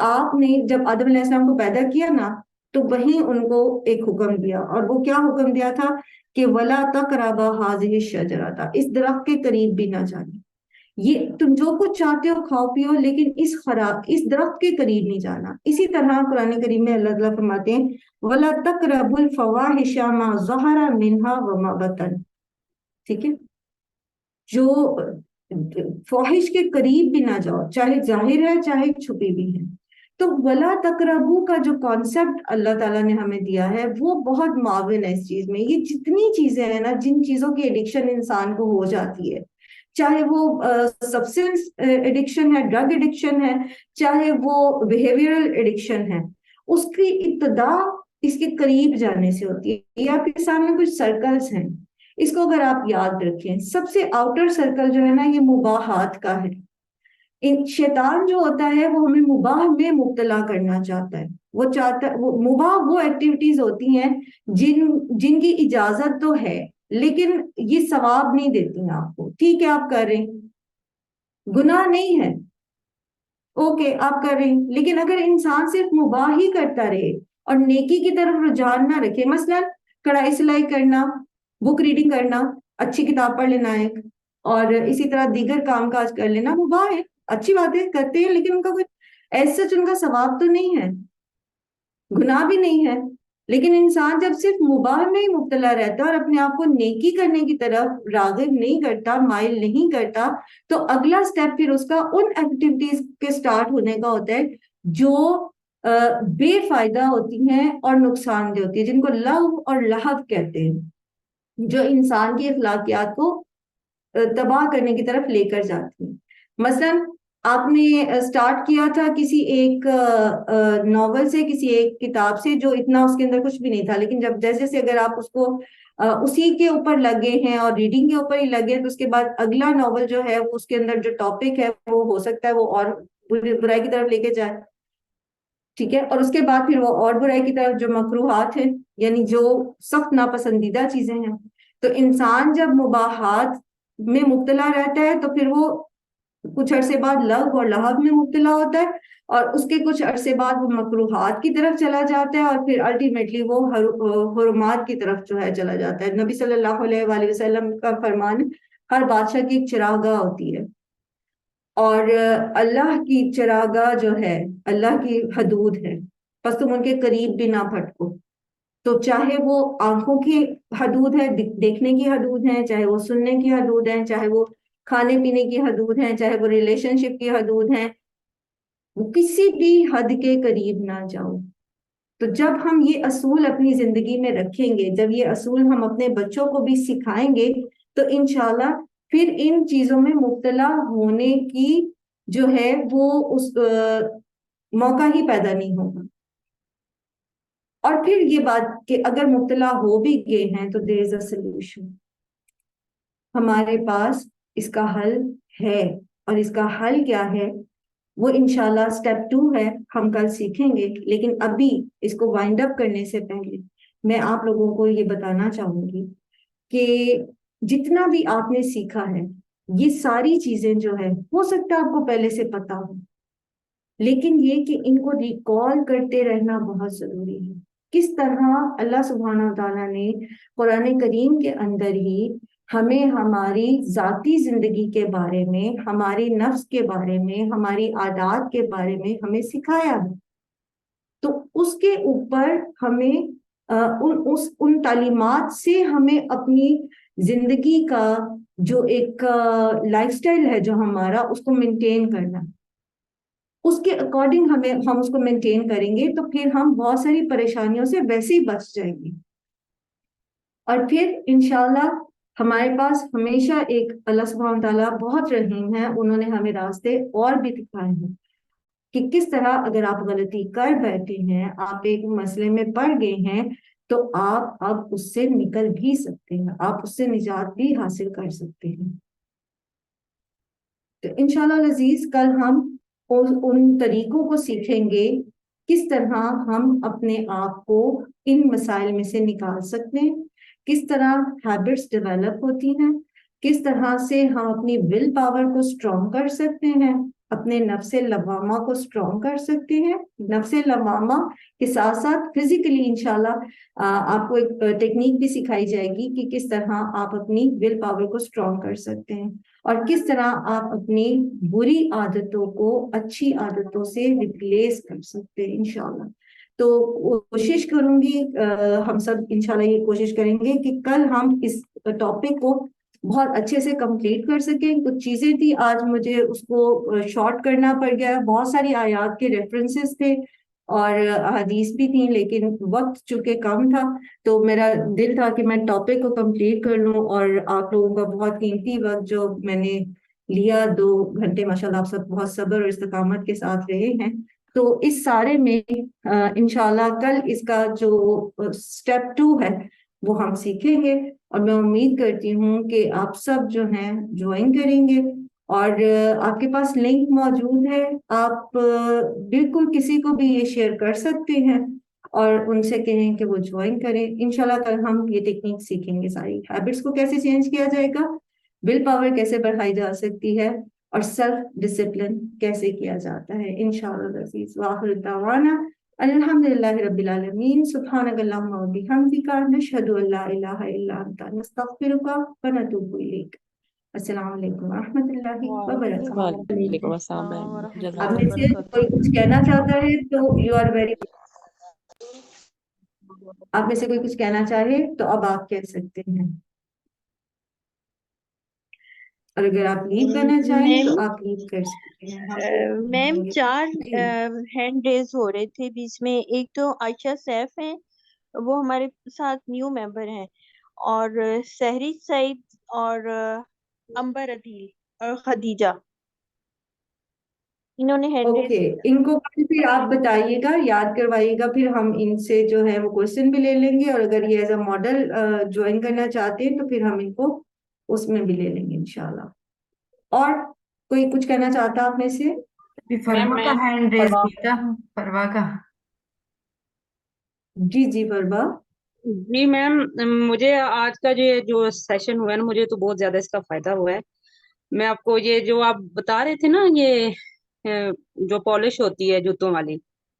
آپ نے جب آدم علیہ السلام کو پیدا کیا نا تو وہیں ان کو ایک حکم دیا، اور وہ کیا حکم دیا تھا کہ وَلَا تَقْرَبَا هَٰذِهِ الشَّجَرَةَ، اس درخت کے قریب بھی نہ جانا. یہ تم جو کچھ چاہتے ہو کھاؤ پیو، لیکن اس درخت کے قریب نہیں جانا. اسی طرح قرآن کریم میں اللہ تعالیٰ فرماتے ہیں وَلَا تَقْرَبُوا الْفَوَاحِشَ مَا ظَهَرَ مِنْهَا وَمَا بَطَنَ. ٹھیک ہے، جو فواحش کے قریب بھی نہ جاؤ، چاہے ظاہر ہے چاہے چھپی بھی ہے. تو ولا تقربو کا جو کانسیپٹ اللہ تعالیٰ نے ہمیں دیا ہے وہ بہت معاون ہے اس چیز میں. یہ جتنی چیزیں ہیں نا، جن چیزوں کی ایڈکشن انسان کو ہو جاتی ہے، چاہے وہ سبسٹنس ایڈکشن ہے، ڈرگ ایڈکشن ہے، چاہے وہ بیہیویئرل ایڈکشن ہے، اس کی ابتدا اس کے قریب جانے سے ہوتی ہے. یہ آپ کے سامنے کچھ سرکلز ہیں، اس کو اگر آپ یاد رکھیں، سب سے آؤٹر سرکل جو ہے نا یہ مباحات کا ہے. شیطان جو ہوتا ہے وہ ہمیں مباح میں مبتلا کرنا چاہتا ہے. وہ چاہتا ہے مباح وہ ایکٹیویٹیز ہوتی ہیں جن کی اجازت تو ہے لیکن یہ ثواب نہیں دیتی ہیں آپ کو. ٹھیک ہے آپ کر رہے ہیں، گناہ نہیں ہے، اوکے آپ کر رہے ہیں، لیکن اگر انسان صرف مباح ہی کرتا رہے اور نیکی کی طرف رجحان نہ رکھے، مثلا کڑھائی سلائی کرنا، بک ریڈنگ کرنا، اچھی کتاب پڑھ لینا ایک، اور اسی طرح دیگر کام کاج کر لینا، مباح ہے، اچھی باتیں کرتے ہیں، لیکن ان کا کوئی ایسا ان کا ثواب تو نہیں ہے، گناہ بھی نہیں ہے. لیکن انسان جب صرف مباح میں ہی مبتلا رہتا اور اپنے آپ کو نیکی کرنے کی طرف راغب نہیں کرتا، مائل نہیں کرتا، تو اگلا سٹیپ پھر اس کا ان ایکٹیویٹیز کے سٹارٹ ہونے کا ہوتا ہے جو بے فائدہ ہوتی ہیں اور نقصان دہ ہوتی ہے، جن کو لغو اور لہو کہتے ہیں، جو انسان کی اخلاقیات کو تباہ کرنے کی طرف لے کر جاتی ہیں. مثلا آپ نے سٹارٹ کیا تھا کسی ایک ناول سے، کسی ایک کتاب سے جو اتنا اس کے اندر کچھ بھی نہیں تھا، لیکن جب جیسے اگر آپ اس کو اسی کے اوپر لگے ہیں اور ریڈنگ کے اوپر ہی لگے، تو اس کے بعد اگلا ناول جو ہے وہ اس کے اندر جو ٹاپک ہے وہ ہو سکتا ہے وہ اور برائی کی طرف لے کے جائے. ٹھیک ہے، اور اس کے بعد پھر وہ اور برائی کی طرف جو مکروہات ہیں، یعنی جو سخت ناپسندیدہ چیزیں ہیں. تو انسان جب مباحات میں مبتلا رہتا ہے تو پھر وہ کچھ عرصے بعد لغو اور لہو میں مبتلا ہوتا ہے، اور اس کے کچھ عرصے بعد وہ مکروہات کی طرف چلا جاتا ہے، اور پھر الٹیمیٹلی وہ حرمات کی طرف جو ہے چلا جاتا ہے. نبی صلی اللہ علیہ وآلہ وسلم کا فرمان، ہر بادشاہ کی ایک چراگاہ ہوتی ہے، اور اللہ کی چراگاہ جو ہے اللہ کی حدود ہے، بس تم ان کے قریب بھی نہ پھٹکو. تو چاہے وہ آنکھوں کی حدود ہے، دیکھنے کی حدود ہیں، چاہے وہ سننے کی حدود ہیں، چاہے وہ کھانے پینے کی حدود ہیں، چاہے وہ ریلیشن شپ کی حدود ہیں، کسی بھی حد کے قریب نہ جاؤ. تو جب ہم یہ اصول اپنی زندگی میں رکھیں گے، جب یہ اصول ہم اپنے بچوں کو بھی سکھائیں گے، تو انشاءاللہ پھر ان چیزوں میں مبتلا ہونے کی جو ہے وہ اس موقع ہی پیدا نہیں ہوگا. اور پھر یہ بات کہ اگر مبتلا ہو بھی گئے ہیں تو there is a solution، ہمارے پاس اس کا حل ہے. اور اس کا حل کیا ہے وہ انشاءاللہ سٹیپ 2 ہے، ہم کل سیکھیں گے. لیکن ابھی اس کو وائنڈ اپ کرنے سے پہلے میں آپ لوگوں کو یہ بتانا چاہوں گی کہ جتنا بھی آپ نے سیکھا ہے، یہ ساری چیزیں جو ہے ہو سکتا ہے آپ کو پہلے سے پتا ہو، لیکن یہ کہ ان کو ریکال کرتے رہنا بہت ضروری ہے. کس طرح اللہ سبحانہ وتعالیٰ نے قرآن کریم کے اندر ہی ہمیں ہماری ذاتی زندگی کے بارے میں، ہماری نفس کے بارے میں، ہماری عادات کے بارے میں ہمیں سکھایا ہے. تو اس کے اوپر ہمیں ان تعلیمات سے ہمیں اپنی زندگی کا جو ایک لائف سٹائل ہے جو ہمارا، اس کو مینٹین کرنا. اس کے اکارڈنگ ہم اس کو مینٹین کریں گے تو پھر ہم بہت ساری پریشانیوں سے ویسے ہی بچ جائیں گے. اور پھر انشاءاللہ ہمارے پاس ہمیشہ ایک اللہ سبحانہ تعالیٰ بہت رحیم ہے، انہوں نے ہمیں راستے اور بھی دکھائے ہیں کہ کس طرح اگر آپ غلطی کر بیٹھے ہیں، آپ ایک مسئلے میں پڑ گئے ہیں، تو آپ اب اس سے نکل بھی سکتے ہیں، آپ اس سے نجات بھی حاصل کر سکتے ہیں. تو انشاءاللہ العزیز کل ہم ان طریقوں کو سیکھیں گے کس طرح ہم اپنے آپ کو ان مسائل میں سے نکال سکتے ہیں، کس طرح ہیبٹس ڈیولپ ہوتی ہیں، کس طرح سے ہم اپنی ول پاور کو اسٹرانگ کر سکتے ہیں، اپنے نفس لوامہ کو اسٹرانگ کر سکتے ہیں. نفس لوامہ کے ساتھ ساتھ فزیکلی انشاءاللہ آپ کو ایک ٹیکنیک بھی سکھائی جائے گی کہ کس طرح آپ اپنی ول پاور کو اسٹرانگ کر سکتے ہیں اور کس طرح آپ اپنی بری عادتوں کو اچھی عادتوں سے ریپلیس کر سکتے ہیں انشاءاللہ. تو کوشش کروں گی، ہم سب انشاءاللہ یہ کوشش کریں گے کہ کل ہم اس ٹاپک کو بہت اچھے سے کمپلیٹ کر سکیں. کچھ چیزیں تھی آج مجھے اس کو شارٹ کرنا پڑ گیا، بہت ساری آیات کے ریفرنسز تھے اور حدیث بھی تھیں، لیکن وقت چونکہ کم تھا تو میرا دل تھا کہ میں ٹاپک کو کمپلیٹ کر لوں. اور آپ لوگوں کا بہت قیمتی وقت جو میں نے لیا 2 گھنٹے، ماشاءاللہ آپ سب بہت صبر اور استقامت کے ساتھ رہے ہیں. تو اس سارے میں انشاءاللہ کل اس کا جو سٹیپ 2 ہے وہ ہم سیکھیں گے اور میں امید کرتی ہوں کہ آپ سب جو ہیں جوائن کریں گے. اور آپ کے پاس لنک موجود ہے، آپ بالکل کسی کو بھی یہ شیئر کر سکتے ہیں اور ان سے کہیں کہ وہ جوائن کریں. انشاءاللہ کل ہم یہ ٹیکنیک سیکھیں گے، ساری ہیبٹس کو کیسے چینج کیا جائے گا، ول پاور کیسے بڑھائی جا سکتی ہے اور سیلف ڈسپلن کیسے کیا جاتا ہے انشاءاللہ العزیز. وآخر دعوانا الحمدللہ رب العالمین. سبحانک اللہم و بحمدک، نشہد ان لا الہ الا انت، نستغفرک و نتوب الیک. السلام علیکم ورحمۃ اللہ وبرکاتہ. وعلیکم السلام السلام میم، ورحمۃ جزاک آپ اللہ میں سے وبرکاتہ. کوئی کچھ کہنا چاہتا ہے تو یو آر ویری، آپ میں سے کوئی کچھ کہنا چاہے تو اب آپ کہہ سکتے ہیں، اور اگر آپ لیو کرنا چاہیں میم تو آپ لیو کر سکتے ہیں. ہم میم ہوں گے. 4 جی ہینڈ ریز ہو رہے تھے بیچ میں. ایک تو عائشہ سیف ہیں، وہ ہمارے ساتھ نیو ممبر ہیں، اور سحری سعید اور امبر عدیل اور خدیجہ، انہوں نے ہینڈ ریز اوکے، ان کو پھر آپ بتائیے گا، یاد کروائیے گا، پھر ہم ان سے جو ہے وہ کوشچن بھی لے لیں گے اور اگر یہ ایز اے ماڈل جوائن کرنا چاہتے ہیں تو پھر ہم ان کو اس میں بھی لے لیں گے انشاءاللہ. اور کوئی کچھ کہنا چاہتا آپ میں سے؟ فروا کا ہینڈ ریز کیا تھا، فروا کا. جی جی فربا. جی میم، مجھے آج کا جو سیشن ہوا ہے نا، مجھے تو بہت زیادہ اس کا فائدہ ہوا ہے. میں آپ کو یہ جو آپ بتا رہے تھے نا، یہ جو پالش ہوتی ہے جوتوں والی،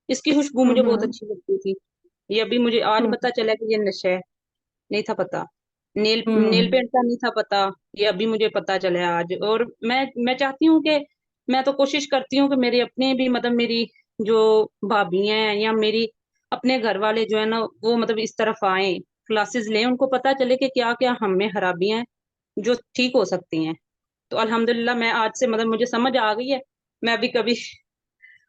اس کی خوشبو مجھے بہت اچھی لگتی تھی. یہ ابھی مجھے آج پتا چلا کہ یہ نشہ ہے، نہیں تھا پتا. نیل پینٹ کا نہیں تھا پتا، یہ ابھی مجھے پتا چلا آج. اور میں چاہتی ہوں کہ میں تو کوشش کرتی ہوں کہ میرے اپنے بھی مطلب میری جو بھابھی ہیں یا میری اپنے گھر والے جو ہے نا، وہ مطلب اس طرف آئیں، کلاسز لیں، ان کو پتا چلے کہ کیا کیا ہم میں خرابیاں ہیں جو ٹھیک ہو سکتی ہیں. تو الحمدللہ میں آج سے مطلب مجھے سمجھ آ گئی ہے، میں ابھی کبھی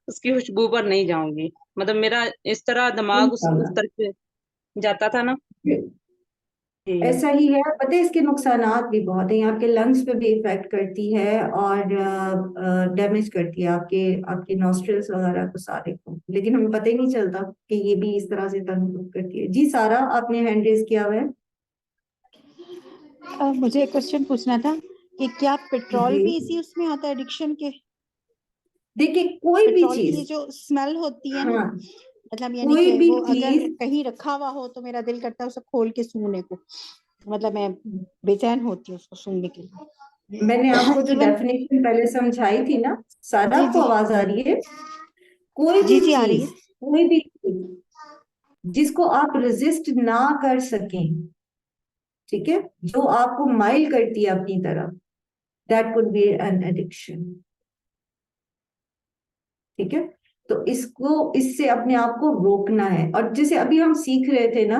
اس کی خوشبو پر نہیں جاؤں گی. مطلب میرا اس طرح دماغ اس طرف جاتا تھا نا. ایسا ہی ہے، پتہ ہے اس کے نقصانات بھی بہت ہیں. آپ کے لنگس پہ بھی افیکٹ کرتی ہے اور ڈیمیج کرتی ہے آپ کے نوسٹرلس وغیرہ کو سارے کو، لیکن ہمیں پتہ ہی نہیں چلتا کہ یہ بھی اس طرح سے تنگ کرتی ہے. جی سارا، آپ نے ہینڈ ریز کیا ہوا ہے. مجھے ایک کوشچن پوچھنا تھا کہ کیا پیٹرول جی بھی اسی اس میں آتا ہے ایڈکشن کے؟ دیکھیے کوئی بھی پیٹرول کی چیز، جو اسمیل ہوتی ہے نا، ہاں مطلب یعنی کوئی کہ بھی وہ اگر چیز، کہیں رکھا ہوا ہو تو میرا دل کرتا ہے اسے کھول کے سونگنے کو، مطلب میں بے چین ہوتی ہوں اس کو سونگنے کے لیے. میں نے آپ کو جو ایون ڈیفینیشن پہلے سمجھائی تھی نا، سارا جی آپ کو جی آواز آ رہی ہے؟ کوئی جی بھی جی آ رہی چیز، ہے. کوئی بھی چیز جس کو آپ ریزسٹ نہ کر سکیں، ٹھیک ہے، جو آپ کو مائل کرتی ہے اپنی طرف، that could be an addiction. ٹھیک ہے، تو اس سے اپنے آپ کو روکنا ہے. اور جیسے ابھی ہم سیکھ رہے تھے نا،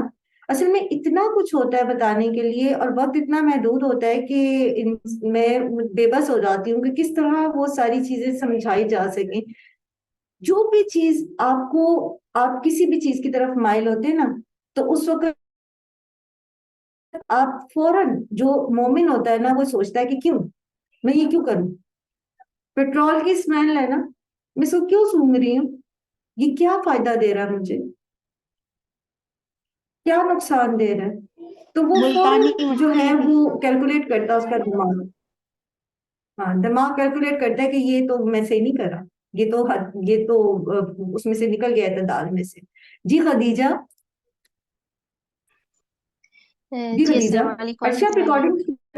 اصل میں اتنا کچھ ہوتا ہے بتانے کے لیے اور وقت اتنا محدود ہوتا ہے کہ میں بے بس ہو جاتی ہوں کہ کس طرح وہ ساری چیزیں سمجھائی جا سکیں. جو بھی چیز آپ کسی بھی چیز کی طرف مائل ہوتے ہیں نا، تو اس وقت آپ فوراً، جو مومن ہوتا ہے نا، وہ سوچتا ہے کہ کیوں میں یہ کیوں کروں. پیٹرول کی اسمیل ہے نا، میں اس کو کیوں سونگ رہی ہوں، یہ کیا فائدہ دے رہا ہے مجھے، کیا نقصان دے رہا ہے. تو وہ ملتانی فوراً جو ہے مٹی. وہ کیلکولیٹ کرتا ہے اس کا دماغ. ہاں، دماغ کیلکولیٹ کرتا ہے کہ یہ تو میں سے نہیں کر رہا، یہ تو اس میں سے نکل گیا اعتدال میں سے. جی خدیجہ. جی جی خدیجہ. السلام علیکم. اچھا، آپ ریکارڈنگ